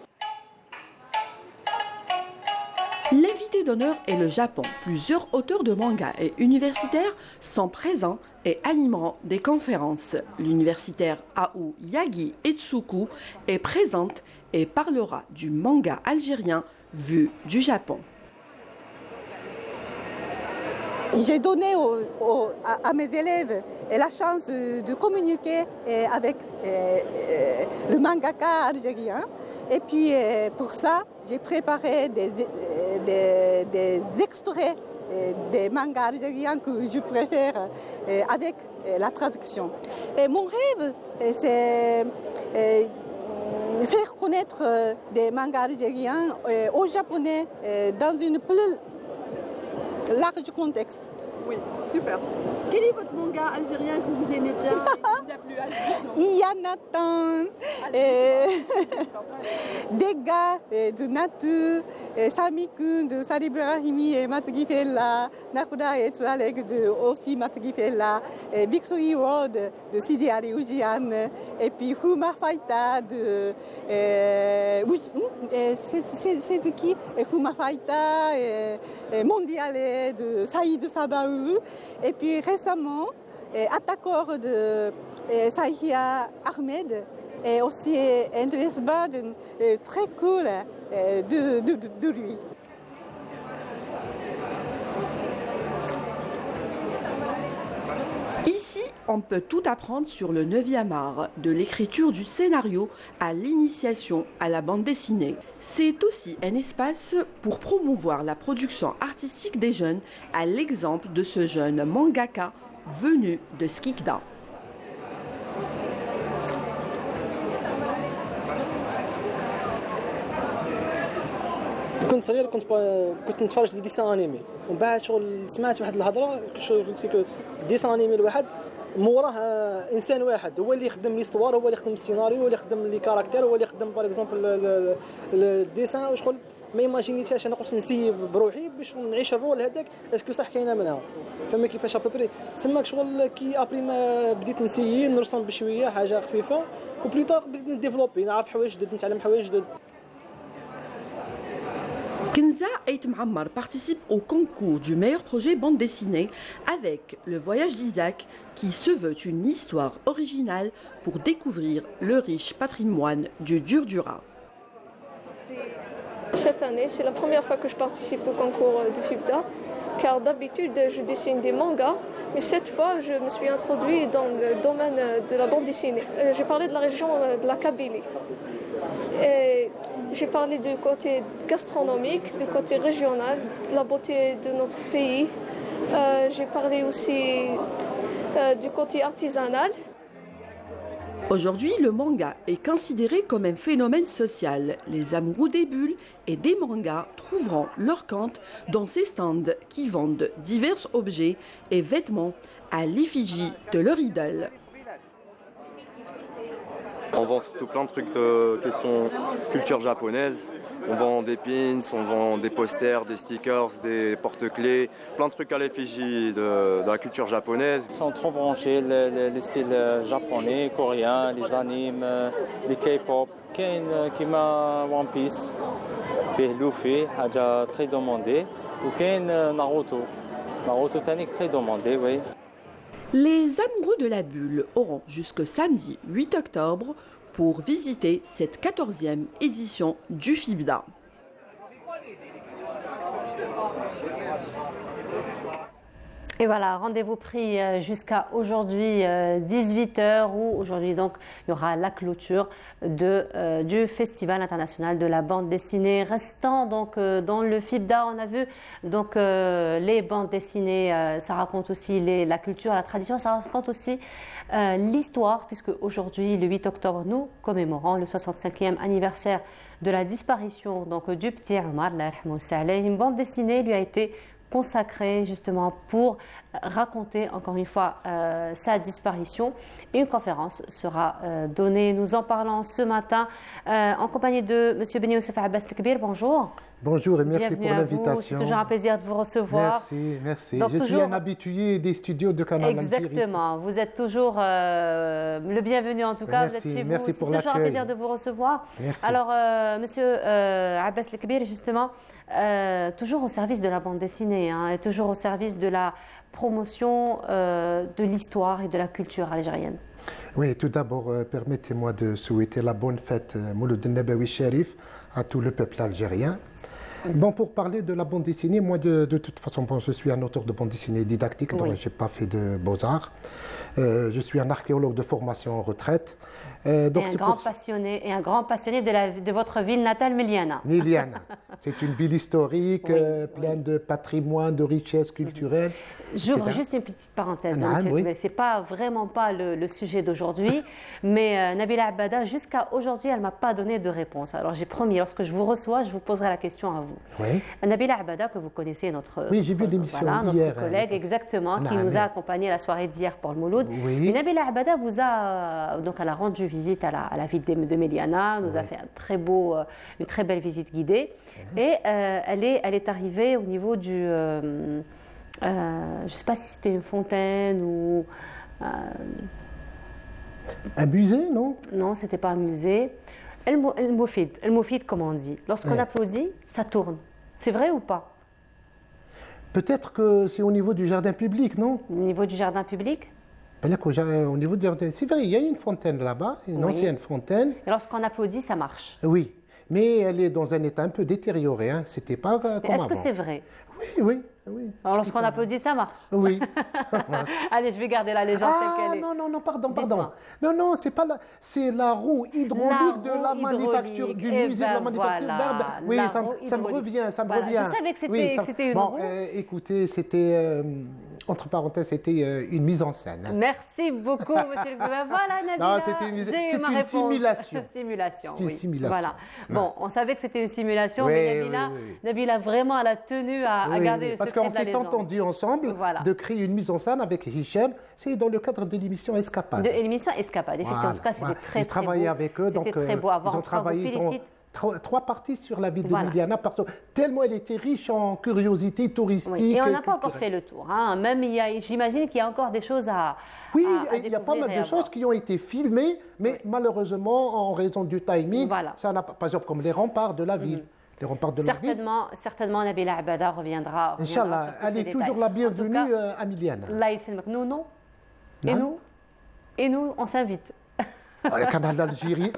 L'invité d'honneur est le Japon. Plusieurs auteurs de manga et universitaires sont présents et animeront des conférences. L'universitaire Aou Yagi Etsuku est présente et parlera du manga algérien vu du Japon. J'ai donné à mes élèves la chance de communiquer avec le mangaka algérien. Et puis pour ça, j'ai préparé des extraits des mangas algériens que je préfère avec la traduction. Et mon rêve, c'est faire connaître des mangas algériens aux Japonais dans un plus large contexte. Oui, super. Quel est votre manga algérien que vous aimez bien et qui vous a plu à Il y en a tant. Des gars de Natu, Sami Kun de Salih Brahimi et Matsugi Fella, Nakuda et Tuareg de aussi Matsugi Fella, Victory Road de Sidi Ali Oujian, et puis Fuma Faita de. C'est de qui Fuma Faita, Mondiale de Saïd Sabaou. Et puis récemment, Atakor de Sahia Ahmed et aussi Andres Baden, très cool de lui. Ici, on peut tout apprendre sur le 9e art, de l'écriture du scénario à l'initiation à la bande dessinée. C'est aussi un espace pour promouvoir la production artistique des jeunes, à l'exemple de ce jeune mangaka venu de Skikda. كنت صغير كنت نتفرج دي ديسان انيمي ومن بعد شغل سمعت واحد الهضره قلت ديسان انيمي الواحد موراه انسان واحد هو اللي يخدم ليستوار هو اللي يخدم السيناريو هو اللي يخدم لي كاركتير هو اللي يخدم باغ اكزومبل الديسان وشغل ما ايماجينيتهاش انا قلت نسيب بروحي باش نعيش الرول هذاك اسكو صح كاينه منها فما كيفاش ابري تماك شغل كي ابري ما بديت نسيي نرسم بشويه حاجه خفيفه وبليطار بديت نديفلوبي نعرف حوايج جدد نتعلم حوايج جدد. Kenza Eitem Ammar participe au concours du meilleur projet bande dessinée avec Le Voyage d'Isaac qui se veut une histoire originale pour découvrir le riche patrimoine du Durdura. Cette année, c'est la première fois que je participe au concours du FIBDA car d'habitude je dessine des mangas mais cette fois je me suis introduite dans le domaine de la bande dessinée. J'ai parlé de la région de la Kabylie. Et j'ai parlé du côté gastronomique, du côté régional, la beauté de notre pays. J'ai parlé aussi du côté artisanal. Aujourd'hui, le manga est considéré comme un phénomène social. Les amoureux des bulles et des mangas trouveront leur compte dans ces stands qui vendent divers objets et vêtements à l'effigie de leur idole. On vend surtout plein de trucs de questions culture japonaise. On vend des pins, on vend des posters, des stickers, des porte-clés, plein de trucs à l'effigie de la culture japonaise. Ils sont trop branchés, les styles japonais, coréens, les animes, les K-pop. Qui m'a One Piece, Luffy, a très demandé. Ou Naruto. Naruto Tanik très demandé, oui. Les amoureux de la bulle auront jusqu'au samedi 8 octobre pour visiter cette 14e édition du FIBDA. Et voilà, rendez-vous pris jusqu'à aujourd'hui 18h où aujourd'hui donc il y aura la clôture du Festival international de la bande dessinée. Restant donc dans le FIBDA, on a vu donc les bandes dessinées, ça raconte aussi la culture, la tradition, ça raconte aussi l'histoire puisque aujourd'hui le 8 octobre nous commémorons le 65e anniversaire de la disparition donc du petit Omar, une bande dessinée lui a été consacré justement pour raconter encore une fois sa disparition et une conférence sera donnée. Nous en parlons ce matin en compagnie de M. Beni Youssef Abbas El-Kbir. Bonjour. Bonjour et merci Bienvenue pour l'invitation. C'est toujours un plaisir de vous recevoir. Merci. Donc, je suis un habitué des studios de Canal Algérie. Exactement. Vous êtes toujours le bienvenu en tout cas. Merci, vous êtes chez vous. merci C'est pour toujours un l'accueil. plaisir de vous recevoir. Merci. Alors, Monsieur Abbas El-Kbir, justement, toujours au service de la bande dessinée, hein, et toujours au service de la promotion de l'histoire et de la culture algérienne. Oui, tout d'abord, permettez-moi de souhaiter la bonne fête Mouloud Nabawi Sharif à tout le peuple algérien. Bon, pour parler de la bande dessinée, moi de toute façon, bon, je suis un auteur de bande dessinée didactique, donc je n'ai pas fait de beaux-arts. Je suis un archéologue de formation en retraite. Donc et un grand passionné de votre ville natale, Miliana. Miliana. C'est une ville historique, pleine de patrimoine, de richesses culturelles. J'ouvre juste une petite parenthèse, ce n'est pas vraiment pas le sujet d'aujourd'hui, mais Nabila Abada, jusqu'à aujourd'hui, elle ne m'a pas donné de réponse. Alors j'ai promis, lorsque je vous reçois, je vous poserai la question à vous. Oui. Nabila Abada, que vous connaissez, notre collègue, exactement, qui nous a accompagnés à la soirée d'hier pour le Mouloud. Oui. Et Nabila Abada elle a rendu visite à la ville de Miliana, nous a fait une très belle visite guidée. Et elle est arrivée au niveau du... je ne sais pas si c'était une fontaine ou... un musée, non? Non, ce n'était pas un musée. El Moufid, comme on dit. Lorsqu'on applaudit, ça tourne. C'est vrai ou pas? Peut-être que c'est au niveau du jardin public, non? Au niveau du jardin public? Au niveau du jardin, c'est vrai, il y a une fontaine là-bas, une ancienne fontaine. Et lorsqu'on applaudit, ça marche? Oui, mais elle est dans un état un peu détérioré. Hein. C'était pas comme avant. Est-ce que c'est vrai? Oui. Alors lorsqu'on applaudit, ça marche? Oui. Allez, je vais garder la légende telle qu'elle est. Non, pardon. Non, c'est pas la... c'est la roue hydraulique de la manufacture, du musée de la manufacture d'Arbe. Oui, ça me revient. Je savais que c'était une roue. Écoutez, c'était... entre parenthèses, c'était une mise en scène. Merci beaucoup, monsieur le gouverneur. Voilà, Nabila, j'ai eu ma réponse. Simulation. C'est une simulation. Voilà. Bon, on savait que c'était une simulation, mais Nabila, vraiment, elle a tenu à garder le secret de la légende. Parce qu'on s'est entendu ensemble de créer une mise en scène avec Hichem. C'est dans le cadre de l'émission Escapade. De l'émission Escapade, effectivement. En tout cas, c'était très, très beau. Avec eux, donc très beau à voir. Ils ont travaillé trois parties sur la ville de Miliana, tellement elle était riche en curiosités touristiques. Oui. Et on n'a pas encore fait le tour. Hein. Même, j'imagine qu'il y a encore des choses à il y a pas mal de choses qui ont été filmées, mais malheureusement, en raison du timing, ça n'a pas, par exemple, comme les remparts de la ville. Les remparts de certainement, Nabila Abada reviendra. Inch'Allah, elle est toujours la bienvenue à Miliana. Nous, non. Et nous, on s'invite. Le Canal Algérie,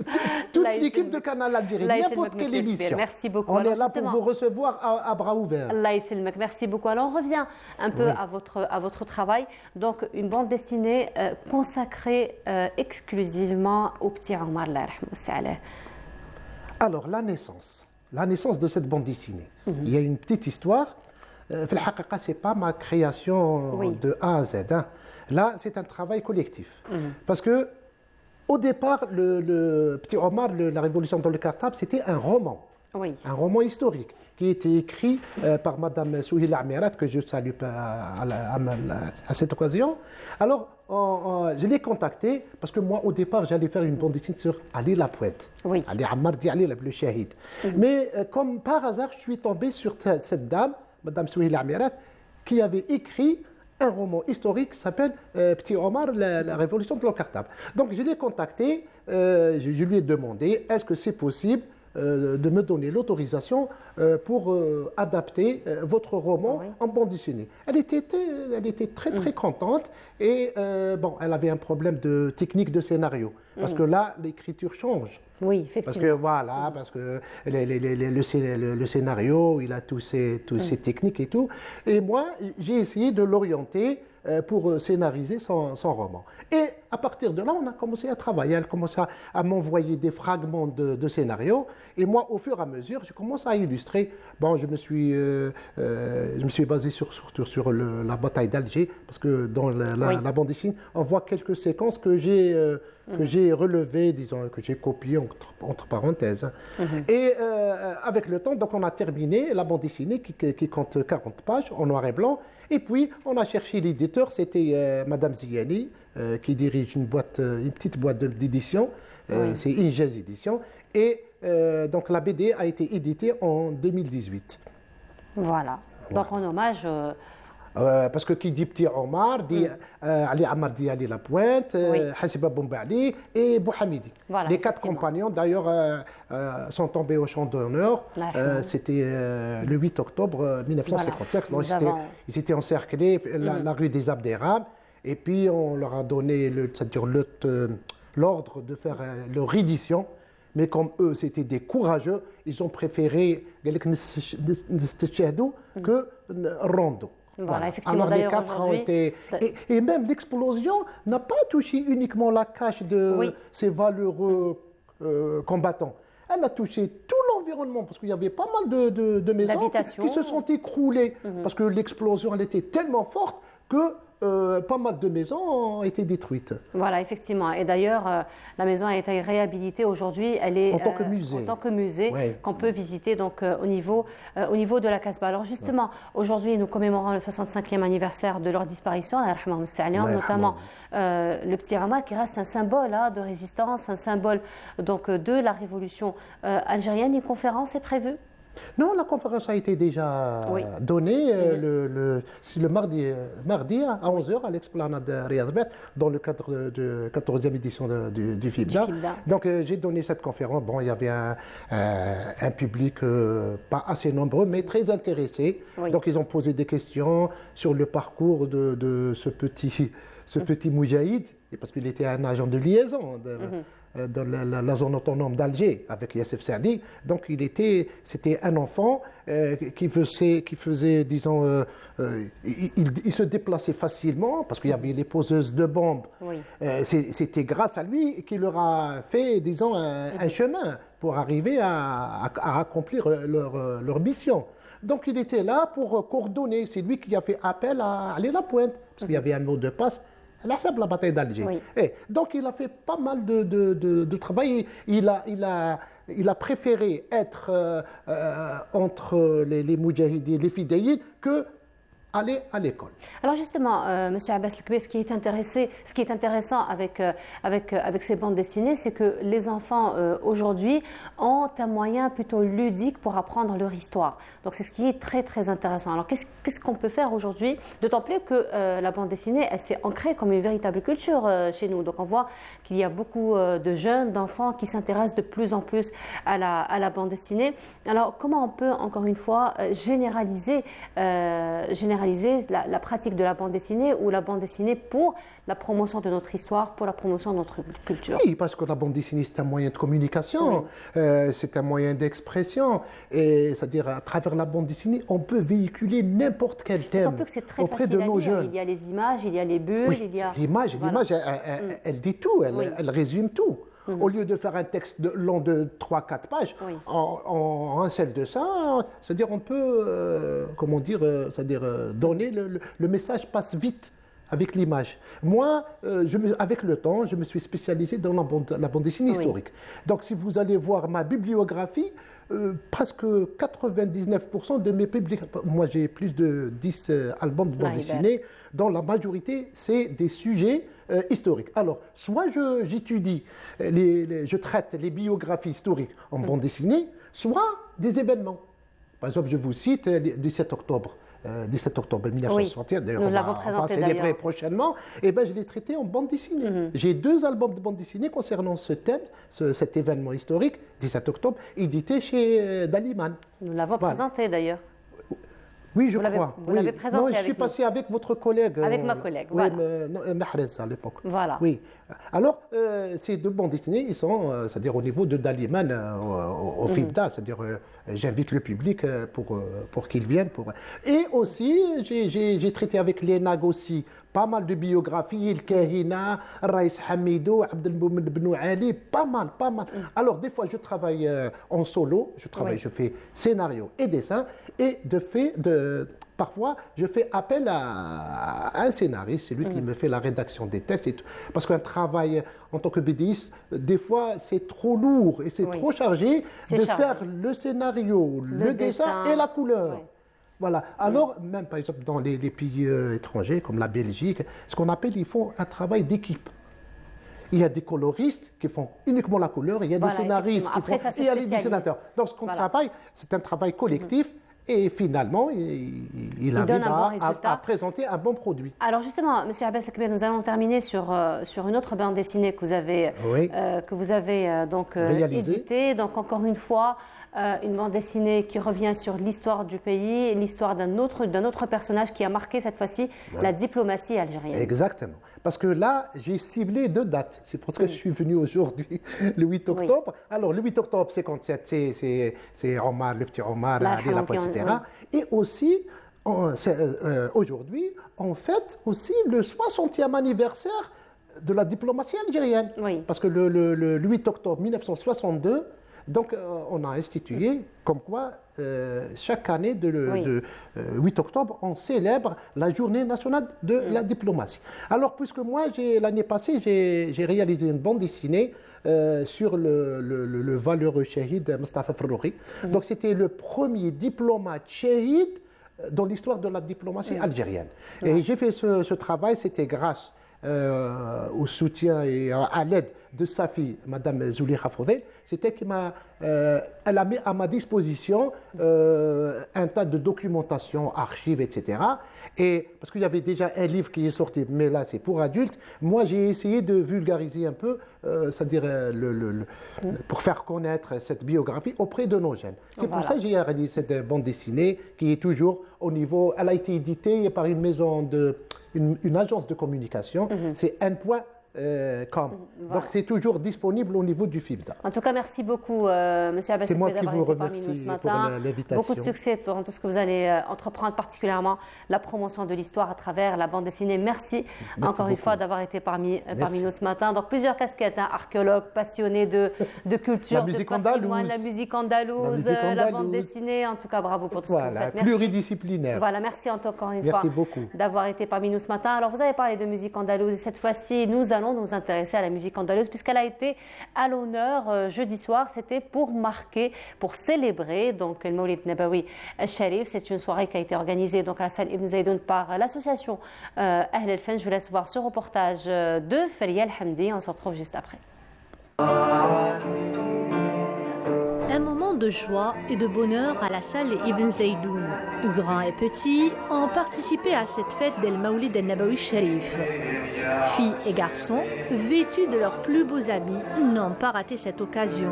toute l'équipe de Canal Algérie, n'importe quelle émission. Merci beaucoup. On est là pour vous recevoir à bras ouverts. Merci beaucoup. Alors on revient un peu à votre travail. Donc une bande dessinée consacrée exclusivement au petit Omar. Alors la naissance de cette bande dessinée. Il y a une petite histoire. Ce n'est pas ma création de A à Z. Hein. Là, c'est un travail collectif. Parce que au départ, le petit Omar, la révolution dans le cartable, c'était un roman. Oui. Un roman historique qui a été écrit par Madame Souhila Amirat, que je salue à cette occasion. Alors, je l'ai contacté parce que moi, au départ, j'allais faire une bande dessinée sur Ali Lapointe. Oui. Ali Ammar Di Ali, le shahid. Mais comme par hasard, je suis tombé sur cette dame, Madame Souhila Amirat, qui avait écrit un roman historique qui s'appelle Petit Omar, la révolution de l'eau cartable. Donc je l'ai contacté, je lui ai demandé est-ce que c'est possible de me donner l'autorisation pour adapter votre roman en bande dessinée. Elle était très contente et elle avait un problème de technique de scénario parce que là l'écriture change. Oui, effectivement. Parce que le scénario, il a tous ses techniques et tout. Et moi, j'ai essayé de l'orienter pour scénariser son roman. Et à partir de là, on a commencé à travailler. Elle commence à m'envoyer des fragments de scénario. Et moi, au fur et à mesure, je commence à illustrer. Bon, je me suis basé surtout sur la bataille d'Alger, parce que dans la bande dessinée, on voit quelques séquences que j'ai relevées, disons, que j'ai copiées entre parenthèses. Et avec le temps, donc on a terminé la bande dessinée qui compte 40 pages en noir et blanc. Et puis, on a cherché l'éditeur, c'était Madame Ziani, qui dirige une petite boîte d'édition, c'est Injaz Édition. Et donc, la BD a été éditée en 2018. Voilà. Donc, en hommage... parce que qui dit Petit Omar, dit Ali Ammar Di Ali Lapointe, Hassiba Bombali et Bouhamidi. Voilà, les 4 compagnons, d'ailleurs, sont tombés au champ d'honneur. C'était le 8 octobre 1955. Donc, ils étaient encerclés, la rue des Abderrahmane. Et puis on leur a donné c'est-à-dire l'ordre de faire leur édition. Mais comme eux, c'était des courageux, ils ont préféré que rando. Voilà, effectivement. Alors les 4 ont été... Et même l'explosion n'a pas touché uniquement la cache de ces valeureux combattants. Elle a touché tout l'environnement, parce qu'il y avait pas mal de maisons qui se sont écroulées, parce que l'explosion elle était tellement forte que pas mal de maisons ont été détruites. Voilà, effectivement. Et d'ailleurs, la maison a été réhabilitée aujourd'hui. Elle est en tant que musée, qu'on peut visiter donc, au niveau de la Casbah. Alors justement, aujourd'hui, nous commémorons le 65e anniversaire de leur disparition, notamment le petit Omar qui reste un symbole de résistance, un symbole donc, de la révolution algérienne. Une conférence est prévue? Non, la conférence a été déjà donnée le mardi à 11h à l'esplanade de Riyad Bet dans le cadre de la 14e édition du FIBDA. Donc j'ai donné cette conférence. Bon, il y avait un public pas assez nombreux mais très intéressé. Donc ils ont posé des questions sur le parcours de ce petit moujahid, parce qu'il était un agent de liaison dans la zone autonome d'Alger avec Yassef Saadi. Donc c'était un enfant qui faisait disons, il se déplaçait facilement parce qu'il y avait les poseuses de bombes. C'était grâce à lui qu'il leur a fait, disons, un chemin pour arriver à accomplir leur mission. Donc il était là pour coordonner. C'est lui qui a fait appel à Ali Lapointe, parce qu'il y avait un mot de passe. La bataille d'Alger. Donc il a fait pas mal de travail. Il a préféré être entre les moudjahidines, les fidélides, que aller à l'école. Alors justement, Monsieur Abbas El-Kbir, ce qui est intéressant avec ces bandes dessinées, c'est que les enfants aujourd'hui ont un moyen plutôt ludique pour apprendre leur histoire. Donc c'est ce qui est très très intéressant. Alors qu'est-ce qu'on peut faire aujourd'hui? D'autant plus que la bande dessinée, elle s'est ancrée comme une véritable culture chez nous. Donc on voit qu'il y a beaucoup de jeunes, d'enfants qui s'intéressent de plus en plus à la bande dessinée. Alors comment on peut encore une fois généraliser la pratique de la bande dessinée ou la bande dessinée pour la promotion de notre histoire, pour la promotion de notre culture? Oui, parce que la bande dessinée, c'est un moyen de communication, c'est un moyen d'expression. Et c'est-à-dire, à travers la bande dessinée, on peut véhiculer n'importe quel thème auprès de nos jeunes. Il y a les images, il y a les bulles, il y a... L'image, elle dit tout, elle résume tout. Au lieu de faire un texte long de 3-4 pages, en un seul dessin, c'est-à-dire on peut, donner le message passe vite avec l'image. Moi, avec le temps, je me suis spécialisé dans la bande dessinée historique. Donc si vous allez voir ma bibliographie, presque 99% de mes publications, moi j'ai plus de 10 albums de bande dessinée, dont la majorité c'est des sujets historiques. Alors, soit j'étudie, je traite les biographies historiques en bande dessinée, soit des événements. Par exemple, je vous cite le 17 octobre 1961, d'ailleurs on va célébrer prochainement, et je l'ai traité en bande dessinée. J'ai 2 albums de bande dessinée concernant ce thème, cet événement historique, 17 octobre, édité chez Daliman. Nous l'avons présenté d'ailleurs. Oui, je crois. Vous l'avez présenté avec nous. Je suis passé avec votre collègue. Avec ma collègue, voilà. Mahrez à l'époque. Voilà. Oui. Alors, ces 2 bandes dessinées, ils sont, c'est-à-dire au niveau de Daliman, au FIBDA, c'est-à-dire j'invite le public pour qu'ils viennent. Et aussi, j'ai traité avec l'ENAG aussi pas mal de biographies, El Kahina, Raïs Hamidou, Abdelmoumen Ben Ali, pas mal. Alors, des fois, je travaille en solo, je fais scénario et dessin, et parfois, je fais appel à un scénariste, c'est lui qui me fait la rédaction des textes et tout. Parce qu'un travail en tant que BDiste, des fois, c'est trop lourd et c'est trop chargé de faire le scénario, le dessin et la couleur. Voilà. Alors, même par exemple dans les pays étrangers comme la Belgique, ce qu'on appelle, ils font un travail d'équipe. Il y a des coloristes qui font uniquement la couleur, il y a des scénaristes qui font, il y a des dessinateurs. Donc, ce qu'on travaille, c'est un travail collectif. Et finalement, il arrive à présenter un bon produit. Alors justement, M. Abbas Lekbir, nous allons terminer sur une autre bande dessinée que vous avez donc éditée. Donc encore une fois, une bande dessinée qui revient sur l'histoire du pays, l'histoire d'un autre personnage qui a marqué cette fois-ci la diplomatie algérienne. Exactement. Parce que là, j'ai ciblé 2 dates. C'est pour ça que je suis venu aujourd'hui, le 8 octobre. Oui. Alors, le 8 octobre 57, c'est Omar, le petit Omar, Ali Lapointe, etc. Et aussi, aujourd'hui, on fête aussi le 60e anniversaire de la diplomatie algérienne. Oui. Parce que le 8 octobre 1962, donc, on a institué comme quoi chaque année de 8 octobre, on célèbre la journée nationale de la diplomatie. Alors, puisque moi, l'année passée, j'ai réalisé une bande dessinée sur le valeureux shahid Mustafa Ferrouri. Donc, c'était le premier diplomate shahid dans l'histoire de la diplomatie algérienne. Et j'ai fait ce travail, c'était grâce au soutien et à l'aide de sa fille, Mme Zoulikha Fodé. C'était elle a mis à ma disposition un tas de documentation, archives, etc. Et parce qu'il y avait déjà un livre qui est sorti, mais là c'est pour adultes. Moi j'ai essayé de vulgariser un peu, c'est-à-dire pour faire connaître cette biographie auprès de nos jeunes. C'est pour ça que j'ai réalisé cette bande dessinée qui est toujours au niveau. Elle a été éditée par une maison une agence de communication. C'est un.com. Donc c'est toujours disponible au niveau du FIBDA. En tout cas, merci beaucoup, M. Abbas, c'est moi qui vous remercie pour l'invitation. Beaucoup de succès pour tout ce que vous allez entreprendre, particulièrement la promotion de l'histoire à travers la bande dessinée. Merci encore une fois d'avoir été parmi nous ce matin. Donc plusieurs casquettes, archéologue, passionné de culture, de patrimoine, la musique andalouse, la bande dessinée. En tout cas, bravo pour tout ce que vous faites. Pluridisciplinaire. Voilà, merci encore une fois d'avoir été parmi nous ce matin. Alors vous avez parlé de musique andalouse et cette fois-ci, nous allons nous intéresser à la musique andalouse puisqu'elle a été à l'honneur jeudi soir. C'était pour célébrer donc le Mawlid Nabawi Sharif. C'est une soirée qui a été organisée donc à la salle Ibn Zaydoun par l'association Ahl al-Fan. Je vous laisse voir ce reportage de Faria Al-Hamdi. On se retrouve juste après. Un moment de joie et de bonheur à la salle Ibn Zaydoun. Grands et petits ont participé à cette fête del Mawlid al-Nabawi Sharif. Filles et garçons, vêtus de leurs plus beaux habits, n'ont pas raté cette occasion.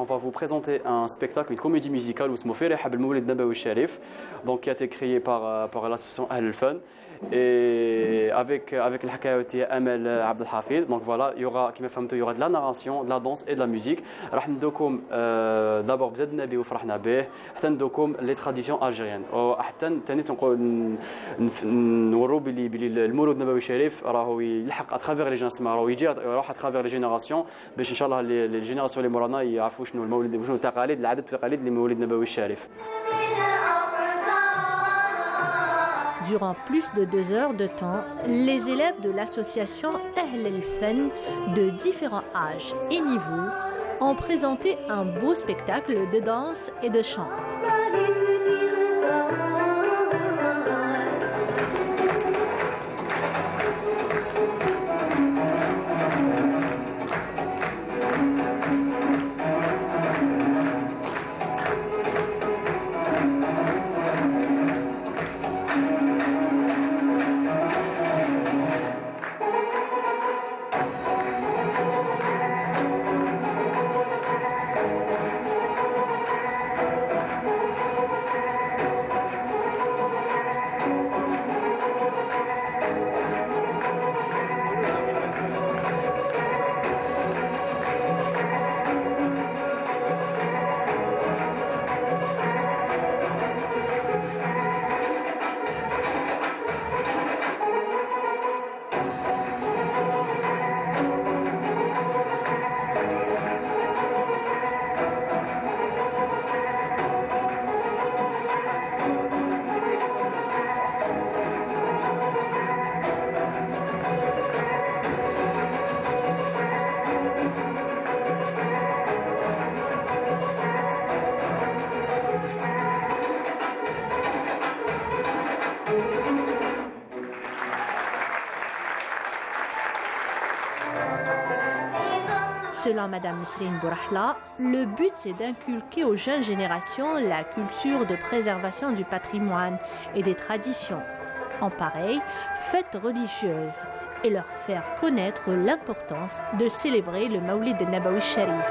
On va vous présenter un spectacle, une comédie musicale donc qui a été créée par l'association Ahl al-Fan et avec le hakayati Amel Abdel Hafid. Donc voilà, il y aura de la narration, de la danse et de la musique. راح ندوكم d'abord بزاد النبي وفرحنا به حتى ندوكم les traditions algériennes وحتى ثاني نوروا بلي المولود النبوي الشريف راهو يلحق اترافير لي جينيراسيون راهو يجي يروح اترافير لي جينيراسيون باش ان شاء الله لي جينيراسيون اللي مورانا يعرفوا شنو المولد وشنو التقاليد العادات والتقاليد اللي مولد النبوي الشريف. Durant plus de 2 heures de temps, les élèves de l'association Ahl al-Fan de différents âges et niveaux ont présenté un beau spectacle de danse et de chant. Selon Madame Mesrine Bourahla, le but c'est d'inculquer aux jeunes générations la culture de préservation du patrimoine et des traditions, en pareille fête religieuse, et leur faire connaître l'importance de célébrer le Mawlid al-Nabawi Sharif.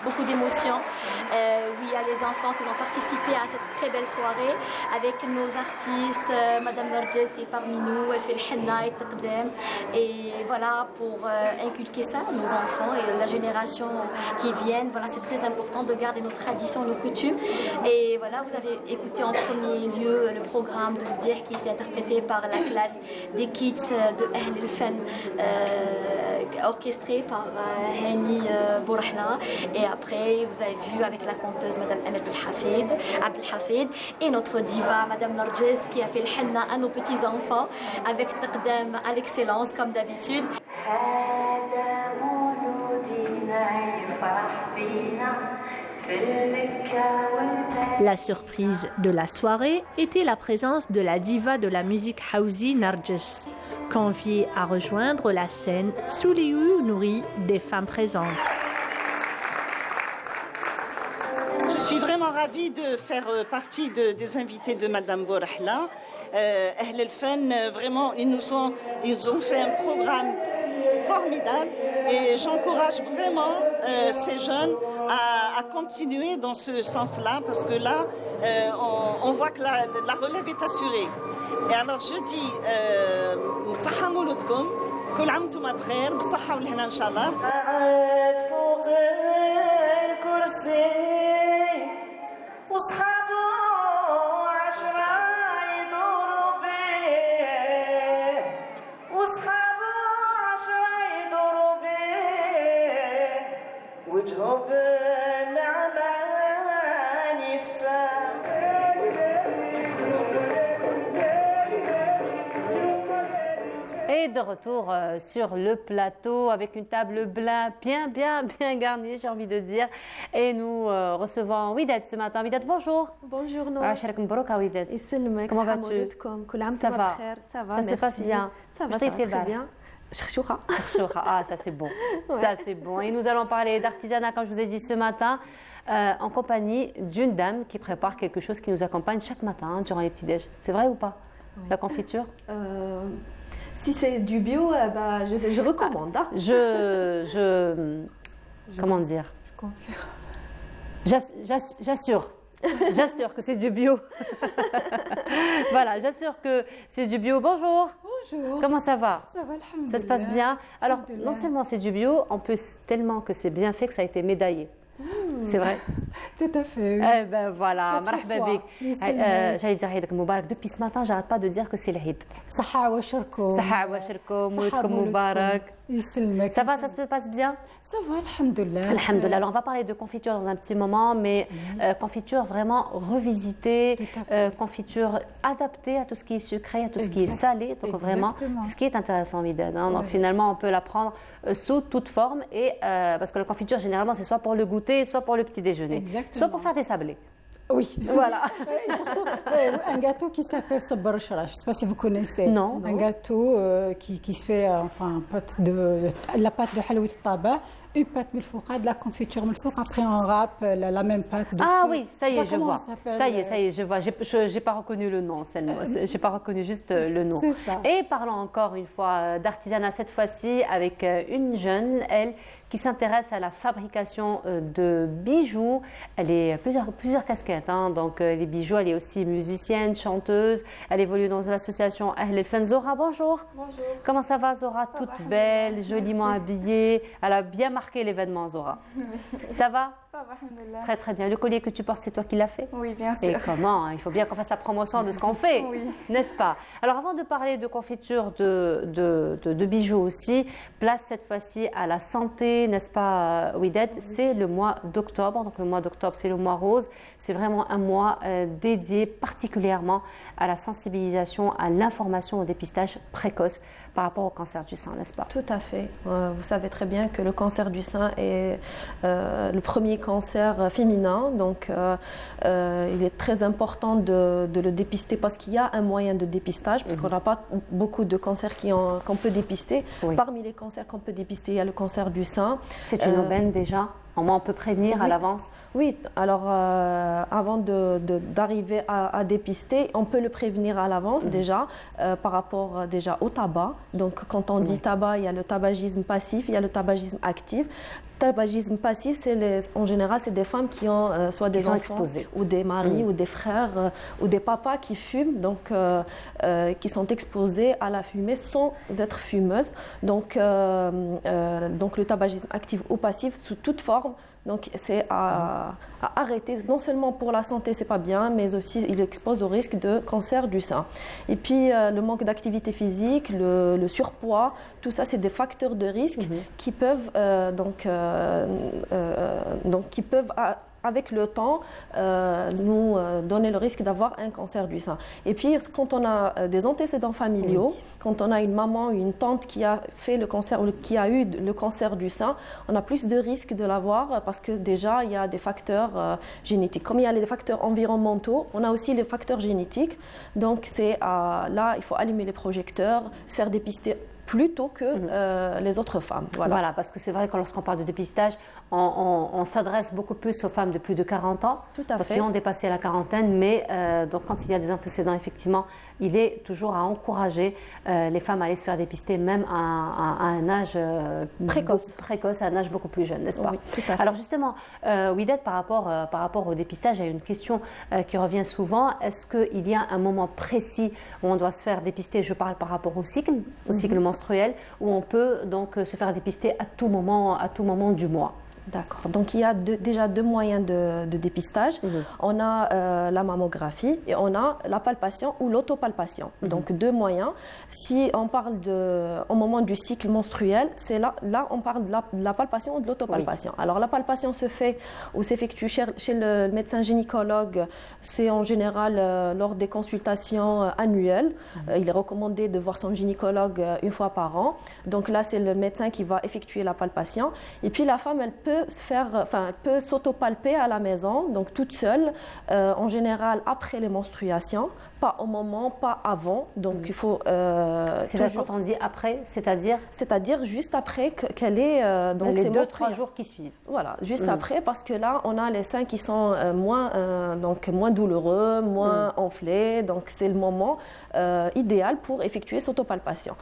Beaucoup d'émotions. Oui, il y a les enfants qui vont participer à cette très belle soirée avec nos artistes. Madame Narges est parmi nous, elle fait le henna et le taqdem. Et voilà, pour inculquer ça à nos enfants et la génération qui viennent, voilà, c'est très important de garder nos traditions, nos coutumes. Et voilà, vous avez écouté en premier lieu le programme de l'IDER qui était interprété par la classe des kids de Ahl el-Fan, orchestré par Hani Bourahla. Et après, vous avez vu avec la conteuse Madame Abdelhafid et notre diva Madame Narges qui a fait le henna à nos petits-enfants avec taqdam à l'excellence comme d'habitude. La surprise de la soirée était la présence de la diva de la musique Hawzi Narges, conviée à rejoindre la scène sous les yeux nourris des femmes présentes. Je suis vraiment ravie de faire partie des invités de Madame Bourahla. Ahl el-Fan, vraiment, ils ont fait un programme formidable et j'encourage vraiment ces jeunes à continuer dans ce sens-là parce que là, on voit que la relève est assurée. Et alors je dis, Msaha mouloudkoum, kol am touma bkhair, b'saha ou l'hna inshallah. وصحابه عشرة يدوروا بيه وصحابه عشرة يدوروا بيه وجهه بالنعمان يفتح. Et de retour sur le plateau avec une table bien garnie, j'ai envie de dire. Et nous recevons Widet ce matin. Widet, bonjour. Bonjour, Nour. Comment vas-tu? Ça va. Ça se passe bien. Ça va très bien. Ah, ça c'est bon. Ouais. Ça c'est bon. Et nous allons parler d'artisanat, comme je vous ai dit ce matin, en compagnie d'une dame qui prépare quelque chose qui nous accompagne chaque matin durant les petits-déj. C'est vrai ou pas? Oui. La confiture? Si c'est du bio, bah, je recommande. Hein. Comment dire? Je confirme. J'assure. J'assure que c'est du bio. Voilà, j'assure que c'est du bio. Bonjour. Bonjour. Comment ça va? Ça va, alhamdoulilah. Ça se passe bien? Alors, non seulement c'est du bio, en plus, tellement que c'est bien fait que ça a été médaillé. C'est vrai? Tout à fait. Oui. Eh ben voilà, marhaba bik. J'allais dire Eid Moubarak. Depuis ce matin, j'arrête pas de dire que c'est l'Eid. Saha wa shirkoum. Saha wa shirkoum, Moulidkoum Moubarak. Ça va, ça se passe bien? Ça va, alhamdoulilah. Alhamdoulilah. Alors, on va parler de confiture dans un petit moment, mais confiture vraiment revisitée, confiture adaptée à tout ce qui est sucré, à tout ce qui est salé. Donc, vraiment, c'est ce qui est intéressant, Widad. Hein. Donc, finalement, on peut la prendre sous toute forme, et, parce que la confiture, généralement, c'est soit pour le goûter, soit pour le petit déjeuner, soit pour faire des sablés. Oui. Voilà. Et surtout, un gâteau qui s'appelle Sabbar Shara. Je ne sais pas si vous connaissez. Non. Un gâteau qui se fait, enfin, la pâte de halout taba, une pâte milfouqa, de la confiture milfouqa. Après, on râpe la même pâte. Dessus. Ah oui, ça y est, je vois. Ça y est, je vois. Je n'ai pas reconnu le nom, j'ai pas reconnu juste le nom. C'est ça. Et parlons encore une fois d'artisanat, cette fois-ci avec une jeune, elle, qui s'intéresse à la fabrication de bijoux. Elle est plusieurs casquettes, hein. Donc les bijoux, elle est aussi musicienne, chanteuse. Elle évolue dans l'association Ahl el-Fan. Zora, bonjour. Bonjour. Comment ça va, Zora? Toute belle, joliment habillée. Elle a bien marqué l'événement, Zora. Ça va? Ça va, alhamdoulilah. Très très bien. Le collier que tu portes, c'est toi qui l'as fait? Oui, bien sûr. Et comment? Il faut bien qu'on fasse la promotion de ce qu'on fait, n'est-ce pas? Alors avant de parler de confiture, de bijoux aussi, place cette fois-ci à la santé, n'est-ce pas, Widet? C'est le mois d'octobre. Donc le mois d'octobre, c'est le mois rose. C'est vraiment un mois dédié particulièrement à la sensibilisation, à l'information, au dépistage précoce par rapport au cancer du sein, n'est-ce pas? Tout à fait. Vous savez très bien que le cancer du sein est le premier cancer féminin, donc il est très important de le dépister parce qu'il y a un moyen de dépistage, parce qu'on n'a pas beaucoup de cancers qu'on peut dépister. Oui. Parmi les cancers qu'on peut dépister, il y a le cancer du sein. C'est une aubaine déjà? Au moins on peut prévenir à l'avance? Oui, alors avant d'arriver à dépister, on peut le prévenir à l'avance déjà par rapport déjà au tabac. Donc quand on dit tabac, il y a le tabagisme passif, il y a le tabagisme actif. Tabagisme passif, en général, c'est des femmes qui ont soit des enfants exposés, ou des maris ou des frères ou des papas qui fument, donc qui sont exposés à la fumée sans être fumeuses. Donc le tabagisme actif ou passif sous toute forme. Donc c'est à arrêter, non seulement pour la santé, c'est pas bien, mais aussi il expose au risque de cancer du sein. Et puis le manque d'activité physique, le surpoids, tout ça c'est des facteurs de risque qui peuvent qui peuvent avec le temps nous donner le risque d'avoir un cancer du sein. Et puis quand on a des antécédents familiaux, quand on a une maman ou une tante qui a fait le cancer ou qui a eu le cancer du sein, on a plus de risques de l'avoir parce que déjà il y a des facteurs génétiques. Comme il y a les facteurs environnementaux, on a aussi les facteurs génétiques. Donc c'est là il faut allumer les projecteurs, se faire dépister plus tôt que les autres femmes. Voilà, parce que c'est vrai que lorsqu'on parle de dépistage, on s'adresse beaucoup plus aux femmes de plus de 40 ans, tout à fait, qui ont dépassé la quarantaine, mais donc quand il y a des antécédents, effectivement, il est toujours à encourager les femmes à aller se faire dépister, même à un âge précoce, à un âge beaucoup plus jeune, n'est-ce pas? Oui, tout à fait. Alors justement, Widad, par rapport au dépistage, il y a une question qui revient souvent. Est-ce qu'il y a un moment précis où on doit se faire dépister? Je parle par rapport au cycle menstruel, où on peut donc se faire dépister à tout moment du mois. D'accord. Donc il y a déjà deux moyens de dépistage. On a la mammographie et on a la palpation ou l'autopalpation. Donc deux moyens. Si on parle au moment du cycle menstruel, c'est là on parle de la palpation ou de l'autopalpation. Alors la palpation se fait ou s'effectue chez le médecin gynécologue. C'est en général lors des consultations annuelles. Il est recommandé de voir son gynécologue une fois par an. Donc là c'est le médecin qui va effectuer la palpation. Et puis la femme elle peut peut s'autopalper à la maison, donc toute seule, en général après les menstruations, pas au moment, pas avant. Donc il faut. C'est quand on dit après, c'est-à-dire juste après qu'elle est donc les 2-3 jours qui suivent. Voilà, juste après, parce que là on a les seins qui sont moins douloureux, moins enflés, donc c'est le moment idéal pour effectuer son autopalpation.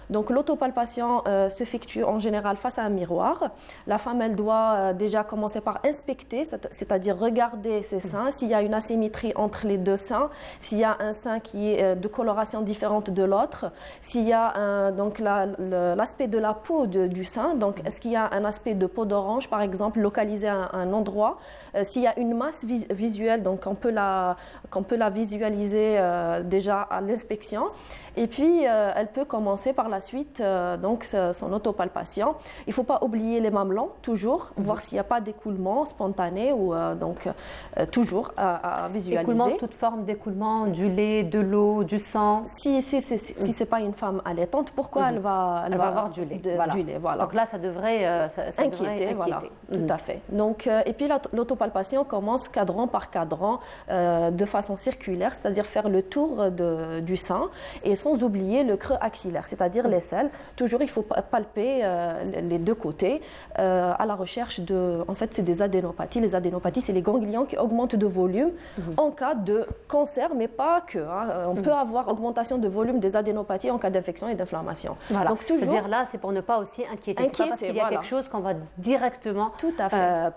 Donc l'autopalpation s'effectue en général face à un miroir. La femme, elle doit déjà commencer par inspecter, c'est-à-dire regarder ses seins, s'il y a une asymétrie entre les deux seins, s'il y a un sein qui est de coloration différente de l'autre, s'il y a donc l'aspect de la peau du sein, donc est-ce qu'il y a un aspect de peau d'orange, par exemple, localisé à un endroit, s'il y a une masse visuelle, donc on peut la visualiser déjà à l'inspection. Et puis, elle peut commencer par la suite donc son autopalpation. Il ne faut pas oublier les mamelons, toujours, voir s'il n'y a pas d'écoulement spontané ou toujours à visualiser. Écoulement, toute forme d'écoulement, du lait, de l'eau, du sang. Si ce n'est pas une femme allaitante, pourquoi elle va avoir du lait, voilà. Donc là, ça devrait inquiéter. Voilà, tout à fait. Donc, et puis l'autopalpation commence cadran par cadran de façon circulaire, c'est-à-dire faire le tour du sein et sans oublier le creux axillaire, c'est-à-dire l'aisselle. Toujours, il faut palper les deux côtés à la recherche en fait, c'est des adénopathies. Les adénopathies, c'est les ganglions qui augmentent de volume en cas de cancer, mais pas que. On peut avoir augmentation de volume des adénopathies en cas d'infection et d'inflammation. Voilà. Donc toujours, c'est-à-dire là, c'est pour ne pas aussi inquiéter. C'est pas parce qu'il y a quelque chose qu'on va directement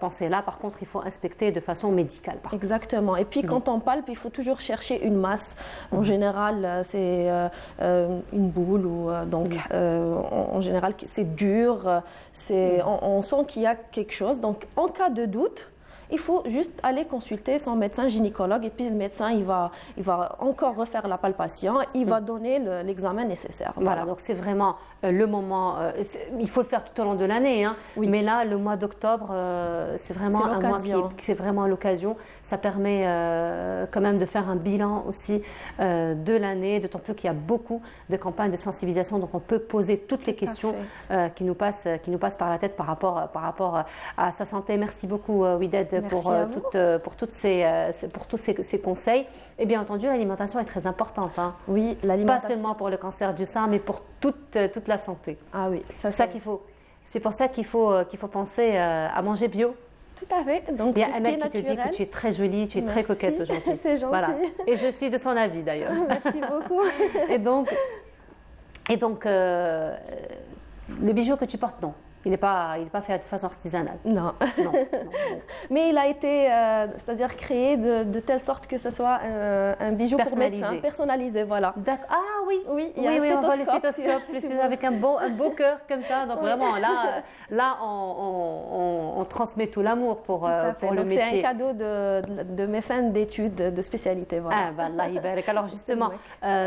penser. Là, par contre, il faut inspecter de façon médicale. Exactement. Et puis, quand on palpe, il faut toujours chercher une masse. En général, c'est une boule ou donc en général c'est dur, on sent qu'il y a quelque chose. Donc en cas de doute, il faut juste aller consulter son médecin gynécologue et puis le médecin il va encore refaire la palpation, il va donner l'examen nécessaire. Voilà, donc c'est vraiment le moment, il faut le faire tout au long de l'année, hein, mais là le mois d'octobre c'est vraiment un mois c'est vraiment l'occasion, ça permet quand même de faire un bilan aussi de l'année, d'autant plus qu'il y a beaucoup de campagnes de sensibilisation, donc on peut poser toutes les questions qui nous passent par la tête par rapport à sa santé. Merci beaucoup Widad pour tous ces conseils. Et bien entendu, l'alimentation est très importante. Hein. Oui, l'alimentation. Pas seulement pour le cancer du sein, mais pour toute la santé. Ah oui, c'est pour ça qu'il faut penser à manger bio. Tout à fait. Donc, il y a Amel qui te dit que tu es très jolie, tu es très coquette aujourd'hui. C'est gentil. Voilà. Et je suis de son avis d'ailleurs. Merci beaucoup. Et donc le bijou que tu portes, non. Il n'est pas fait de façon artisanale. Non. Mais il a été, c'est-à-dire créé de telle sorte que ce soit un bijou pour médecin, personnalisé, voilà. Ah oui, il y a un on voit le stéthoscope. avec un beau cœur comme ça. Donc vraiment, là on transmet tout l'amour pour le métier. C'est un cadeau de mes fins d'études de spécialité, voilà. Ah, bah, Allah yibarak. Alors justement,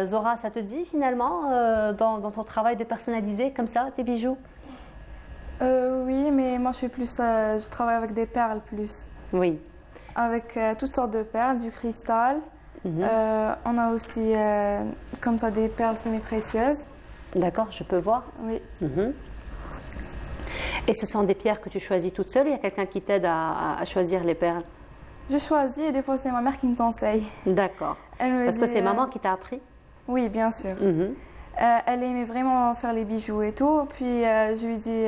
Zora, ça te dit finalement dans ton travail de personnaliser comme ça tes bijoux? Oui, mais moi je travaille avec des perles plus. Oui. Avec toutes sortes de perles, du cristal. On a aussi comme ça des perles semi-précieuses. D'accord, je peux voir. Oui. Et ce sont des pierres que tu choisis toute seule? Il y a quelqu'un qui t'aide à choisir les perles? Je choisis et des fois c'est ma mère qui me conseille. D'accord. Parce que c'est maman qui t'a appris? Oui, bien sûr. Elle aimait vraiment faire les bijoux et tout. Puis je lui dis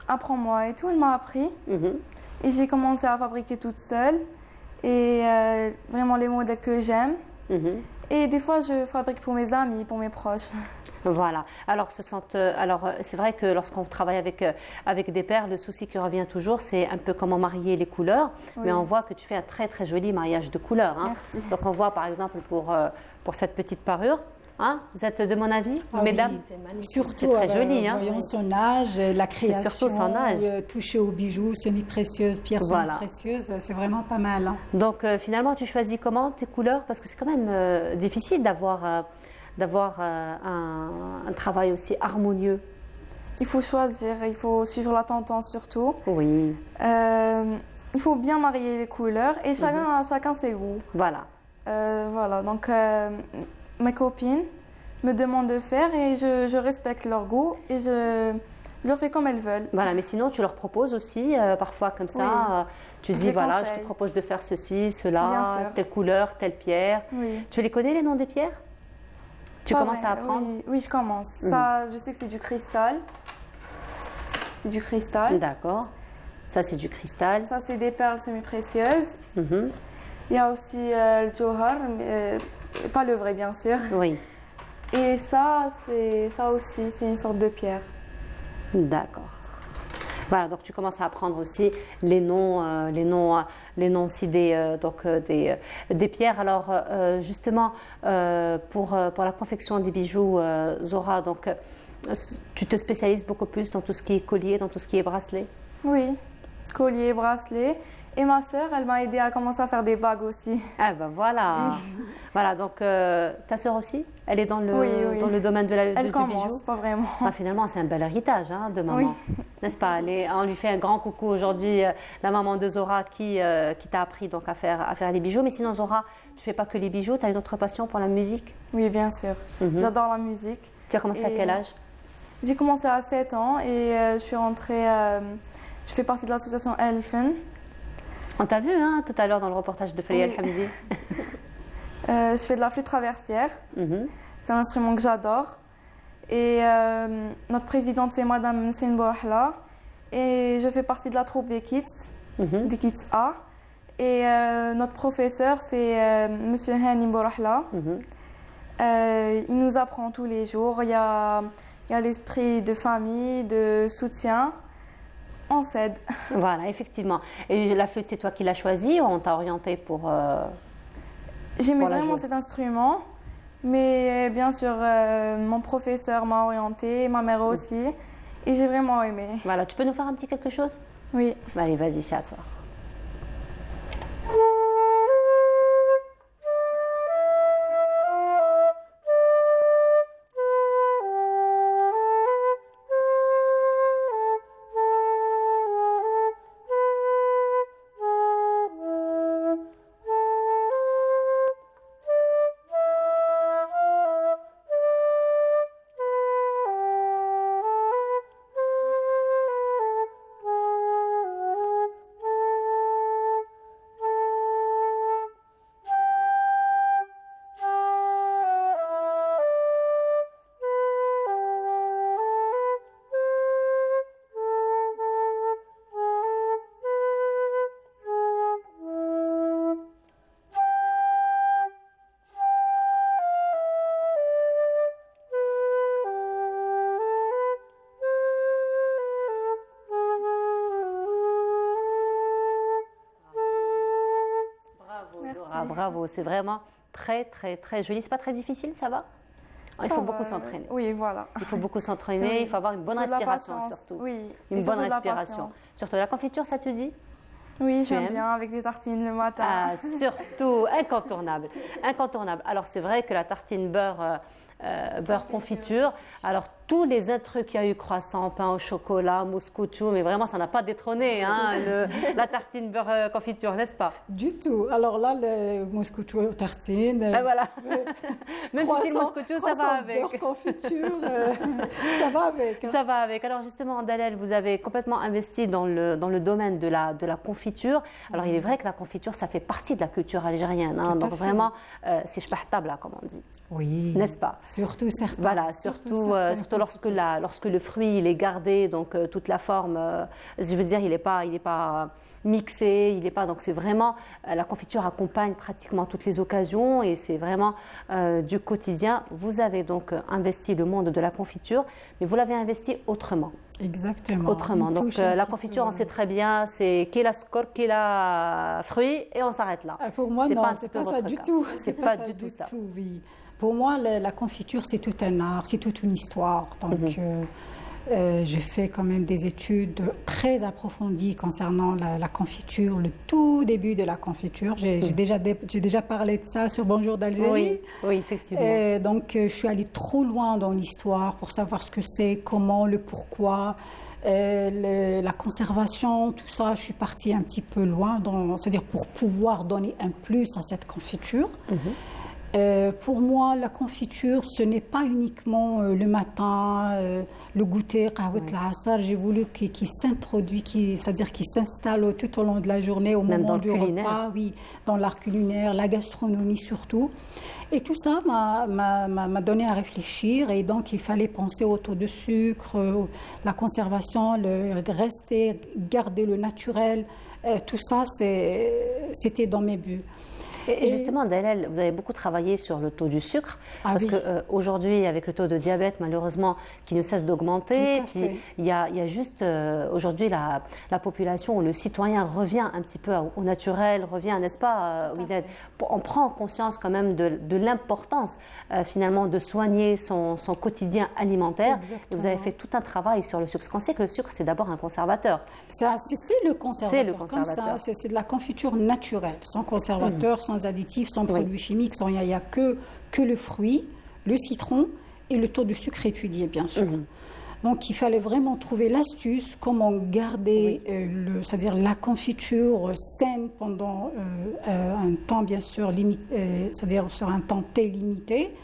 apprends-moi et tout. Elle m'a appris. Et j'ai commencé à fabriquer toute seule. Et vraiment les modèles que j'aime. Et des fois je fabrique pour mes amis, pour mes proches. Voilà. Alors, c'est vrai que lorsqu'on travaille avec des perles, le souci qui revient toujours, c'est un peu comment marier les couleurs. Oui. Mais on voit que tu fais un très très joli mariage de couleurs. Hein. Merci. Donc, on voit par exemple pour cette petite parure. Hein, vous êtes de mon avis, mesdames? Oui, c'est magnifique. Surtout très joli, voyant son âge, la création, surtout son âge. Toucher aux bijoux semi-précieuses, pierres semi-précieuses, c'est vraiment pas mal. Hein. Donc, finalement, tu choisis comment tes couleurs? Parce que c'est quand même difficile d'avoir un travail aussi harmonieux. Il faut choisir, il faut suivre la tendance surtout. Oui. Il faut bien marier les couleurs et chacun ses goûts. Voilà. Voilà, donc mes copines me demandent de faire et je respecte leur goût et je leur fais comme elles veulent. Voilà, mais sinon tu leur proposes aussi parfois comme ça, tu dis voilà, je te propose de faire ceci, cela, telle couleur, telle pierre. Oui. Tu les connais les noms des pierres? Tu commences à apprendre? Oui, je commence. Ça, je sais que c'est du cristal. C'est du cristal. D'accord. Ça, c'est du cristal. Ça, c'est des perles semi-précieuses. Il y a aussi le johar, pas le vrai, bien sûr. Oui. Et ça aussi, c'est une sorte de pierre. D'accord. Voilà, donc tu commences à apprendre aussi les noms aussi des pierres. Alors justement pour la confection des bijoux, Zora, donc tu te spécialises beaucoup plus dans tout ce qui est collier, dans tout ce qui est bracelet? Oui, collier, bracelet. Et ma sœur, elle m'a aidée à commencer à faire des bagues aussi. Ah ben voilà. Voilà, donc ta sœur aussi, elle est dans le domaine du bijou? Elle commence, pas vraiment. Ah, finalement, c'est un bel héritage de maman, n'est-ce pas? On lui fait un grand coucou aujourd'hui, la maman de Zora qui t'a appris donc à faire les bijoux. Mais sinon, Zora, tu fais pas que les bijoux, tu as une autre passion pour la musique? Oui, bien sûr. J'adore la musique. Tu as commencé à quel âge? J'ai commencé à 7 ans et je suis rentrée, je fais partie de l'association Elfen. On t'a vu tout à l'heure dans le reportage de Faya El-Hamdi. Je fais de la flûte traversière. C'est un instrument que j'adore. Et notre présidente, c'est Madame Nsine Bouahla. Et je fais partie de la troupe des Kids A. Et notre professeur, c'est Monsieur Hani Bouahla. Il nous apprend tous les jours. Il y a l'esprit de famille, de soutien. On s'aide. Voilà, effectivement. Et la flûte, c'est toi qui l'as choisie ou on t'a orienté pour J'aimais vraiment cet instrument, mais bien sûr, mon professeur m'a orientée, ma mère aussi, et j'ai vraiment aimé. Voilà, tu peux nous faire un petit quelque chose? Oui. Allez, vas-y, c'est à toi. Bravo, c'est vraiment très, très, très joli. C'est pas très difficile, ça va? Il faut beaucoup s'entraîner. Oui, voilà. Il faut beaucoup s'entraîner, Oui. il faut avoir une bonne respiration surtout. Oui, une bonne respiration. Surtout la confiture, ça te dit? Oui, j'aime bien avec des tartines le matin. Ah, surtout, incontournable. Incontournable. Alors, c'est vrai que la tartine beurre confiture, alors tous les autres trucs, il y a eu croissant, pain au chocolat, mousse couture, mais vraiment ça n'a pas détrôné hein, la tartine beurre confiture, n'est-ce pas? Du tout. Alors là, le mousse couture, tartine. Voilà. Même si c'est le mousse couture, ça va avec. Beurre confiture, ça va avec. Hein. Ça va avec. Alors justement, Dalel, vous avez complètement investi dans le domaine de la confiture. Alors il est vrai que la confiture, ça fait partie de la culture algérienne. Hein, donc vraiment, c'est shbahtab là, comme on dit. Oui. N'est-ce pas? Surtout certains. Voilà, surtout lorsque le fruit il est gardé, donc toute la forme, je veux dire, il n'est pas mixé, il n'est pas. Donc c'est vraiment la confiture accompagne pratiquement toutes les occasions et c'est vraiment du quotidien. Vous avez donc investi le monde de la confiture, mais vous l'avez investi autrement. Exactement. Autrement. Donc la confiture, on sait très bien, c'est qu'il a score, qu'il a fruit et on s'arrête là. Pour moi, non, c'est pas ça du tout. C'est pas du tout ça. Oui. Pour moi, la confiture, c'est tout un art, c'est toute une histoire. Donc, j'ai fait quand même des études très approfondies concernant la confiture, le tout début de la confiture. J'ai déjà parlé de ça sur Bonjour d'Algérie. Oui, effectivement. Donc, je suis allée trop loin dans l'histoire pour savoir ce que c'est, comment, le pourquoi. La conservation, tout ça, je suis partie un petit peu loin, c'est-à-dire pour pouvoir donner un plus à cette confiture. Pour moi, la confiture, ce n'est pas uniquement le matin, le goûter, qahwat al-asr. J'ai voulu qu'il s'introduise, c'est-à-dire qu'il s'installe tout au long de la journée, au moment du repas, oui, dans l'art culinaire, la gastronomie surtout. Et tout ça m'a donné à réfléchir. Et donc, il fallait penser au taux de sucre, la conservation, rester, garder le naturel. Tout ça, c'était dans mes buts. Et justement, Dalel, vous avez beaucoup travaillé sur le taux du sucre, parce qu'aujourd'hui, avec le taux de diabète, malheureusement, qui ne cesse d'augmenter, puis il y a juste aujourd'hui la population, le citoyen revient un petit peu au naturel, revient, n'est-ce pas, on prend conscience quand même de l'importance finalement de soigner son quotidien alimentaire. Et vous avez fait tout un travail sur le sucre. Parce qu'on sait que le sucre, c'est d'abord un conservateur. C'est le conservateur. C'est le conservateur. C'est de la confiture naturelle, sans conservateur, sans additifs, sans produits chimiques, il n'y a que le fruit, le citron et le taux de sucre étudié, bien sûr. Donc, il fallait vraiment trouver l'astuce, comment garder c'est-à-dire la confiture saine pendant un temps, bien sûr, limité, c'est-à-dire sur un temps T limité.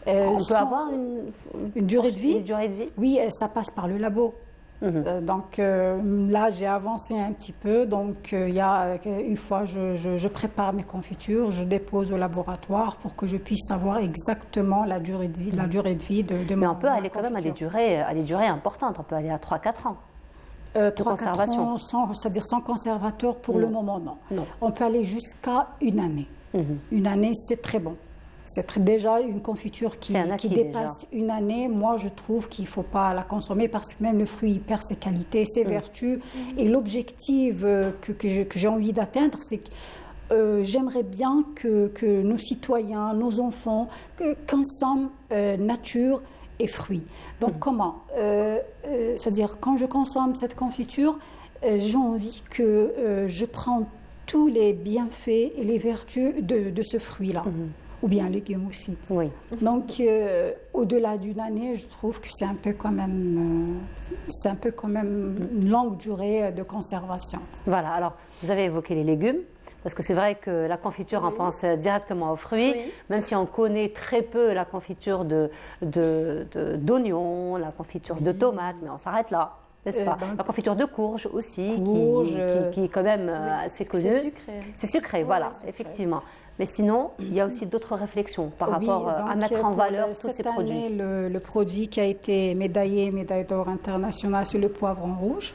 On peut avoir une durée de vie. Une durée de vie. Oui, ça passe par le labo. Donc là, j'ai avancé un petit peu. Donc une fois, je prépare mes confitures, je dépose au laboratoire pour que je puisse savoir exactement la durée de vie, de Mais on peut aller quand même à des durées importantes. On peut aller à 3-4 ans. 3-4 ans, c'est-à-dire sans conservateur pour le moment, non. On peut aller jusqu'à une année. Une année, c'est très bon. C'est déjà une confiture qui dépasse une année. Moi, je trouve qu'il ne faut pas la consommer parce que même le fruit il perd ses qualités, ses vertus. Et l'objectif que j'ai envie d'atteindre, c'est que j'aimerais bien que nos citoyens, nos enfants, consomment nature et fruits. Donc comment c'est-à-dire quand je consomme cette confiture, j'ai envie que je prends tous les bienfaits et les vertus de ce fruit-là. Ou bien légumes aussi. Oui. Donc, au-delà d'une année, je trouve que c'est un peu quand même une longue durée de conservation. Voilà, alors vous avez évoqué les légumes, parce que c'est vrai que la confiture, on pense directement aux fruits, même si on connaît très peu la confiture d'oignons, la confiture de tomates, mais on s'arrête là. N'est-ce pas? La confiture de courge aussi, qui est quand même assez connue. C'est sucré. C'est sucré, voilà, effectivement. Mais sinon, il y a aussi d'autres réflexions par rapport à mettre en valeur tous ces produits. Cette année, le produit qui a été médaillé, médaille d'or internationale, c'est le poivron rouge.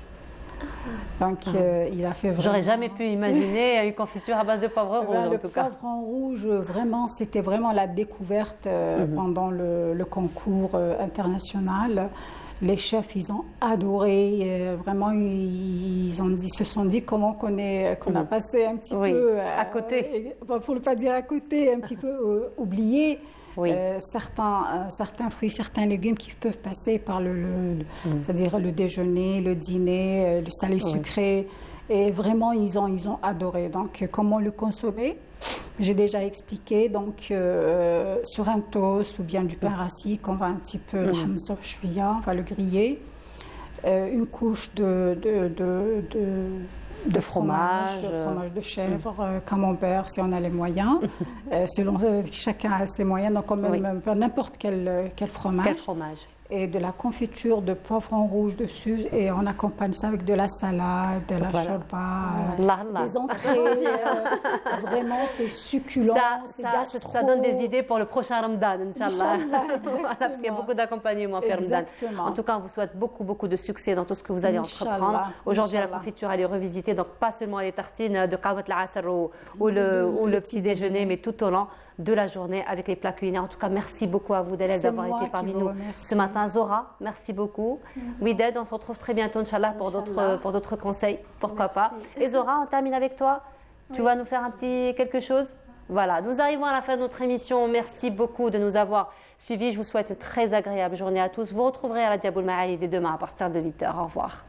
Donc, il a fait vraiment... J'aurais jamais pu imaginer une confiture à base de poivron rouge, en tout cas. Le poivron rouge, vraiment, c'était vraiment la découverte pendant le concours international. Les chefs, ils ont adoré. Vraiment, ils se sont dit comment qu'on a passé un petit peu à côté. Pour ne pas dire à côté, un petit peu oublié. Certains fruits, certains légumes qui peuvent passer par c'est-à-dire le déjeuner, le dîner, le salé sucré. Et vraiment, ils ont adoré. Donc, comment le consommer? J'ai déjà expliqué. Donc, sur un toast ou bien du pain rassis, on va un petit peu on va le griller. Une couche de fromage de chèvre, camembert si on a les moyens. Selon chacun a ses moyens, donc même n'importe quel fromage. Quel fromage? Et de la confiture de poivron rouge dessus, et on accompagne ça avec de la salade, de la chorba, des entrées. Vraiment, c'est succulent, ça donne des idées pour le prochain Ramadan, Inch'Allah. Voilà, parce qu'il y a beaucoup d'accompagnement pour Ramadan. En tout cas, on vous souhaite beaucoup de succès dans tout ce que vous allez entreprendre. Aujourd'hui, la confiture, elle est revisitée, donc pas seulement les tartines de Qawat al-Asr ou le petit déjeuner, mais tout au long de la journée avec les plats culinaires. En tout cas, merci beaucoup à vous, Delal, d'avoir été parmi nous ce matin. Zora, merci beaucoup. Wided, on se retrouve très bientôt, Inch'Allah, pour d'autres conseils, pourquoi pas. Et Zora, on termine avec toi. Tu vas nous faire un petit quelque chose? Voilà, nous arrivons à la fin de notre émission. Merci beaucoup de nous avoir suivis. Je vous souhaite une très agréable journée à tous. Vous retrouverez à la Diaboul Ma'ali dès demain à partir de 8h. Au revoir.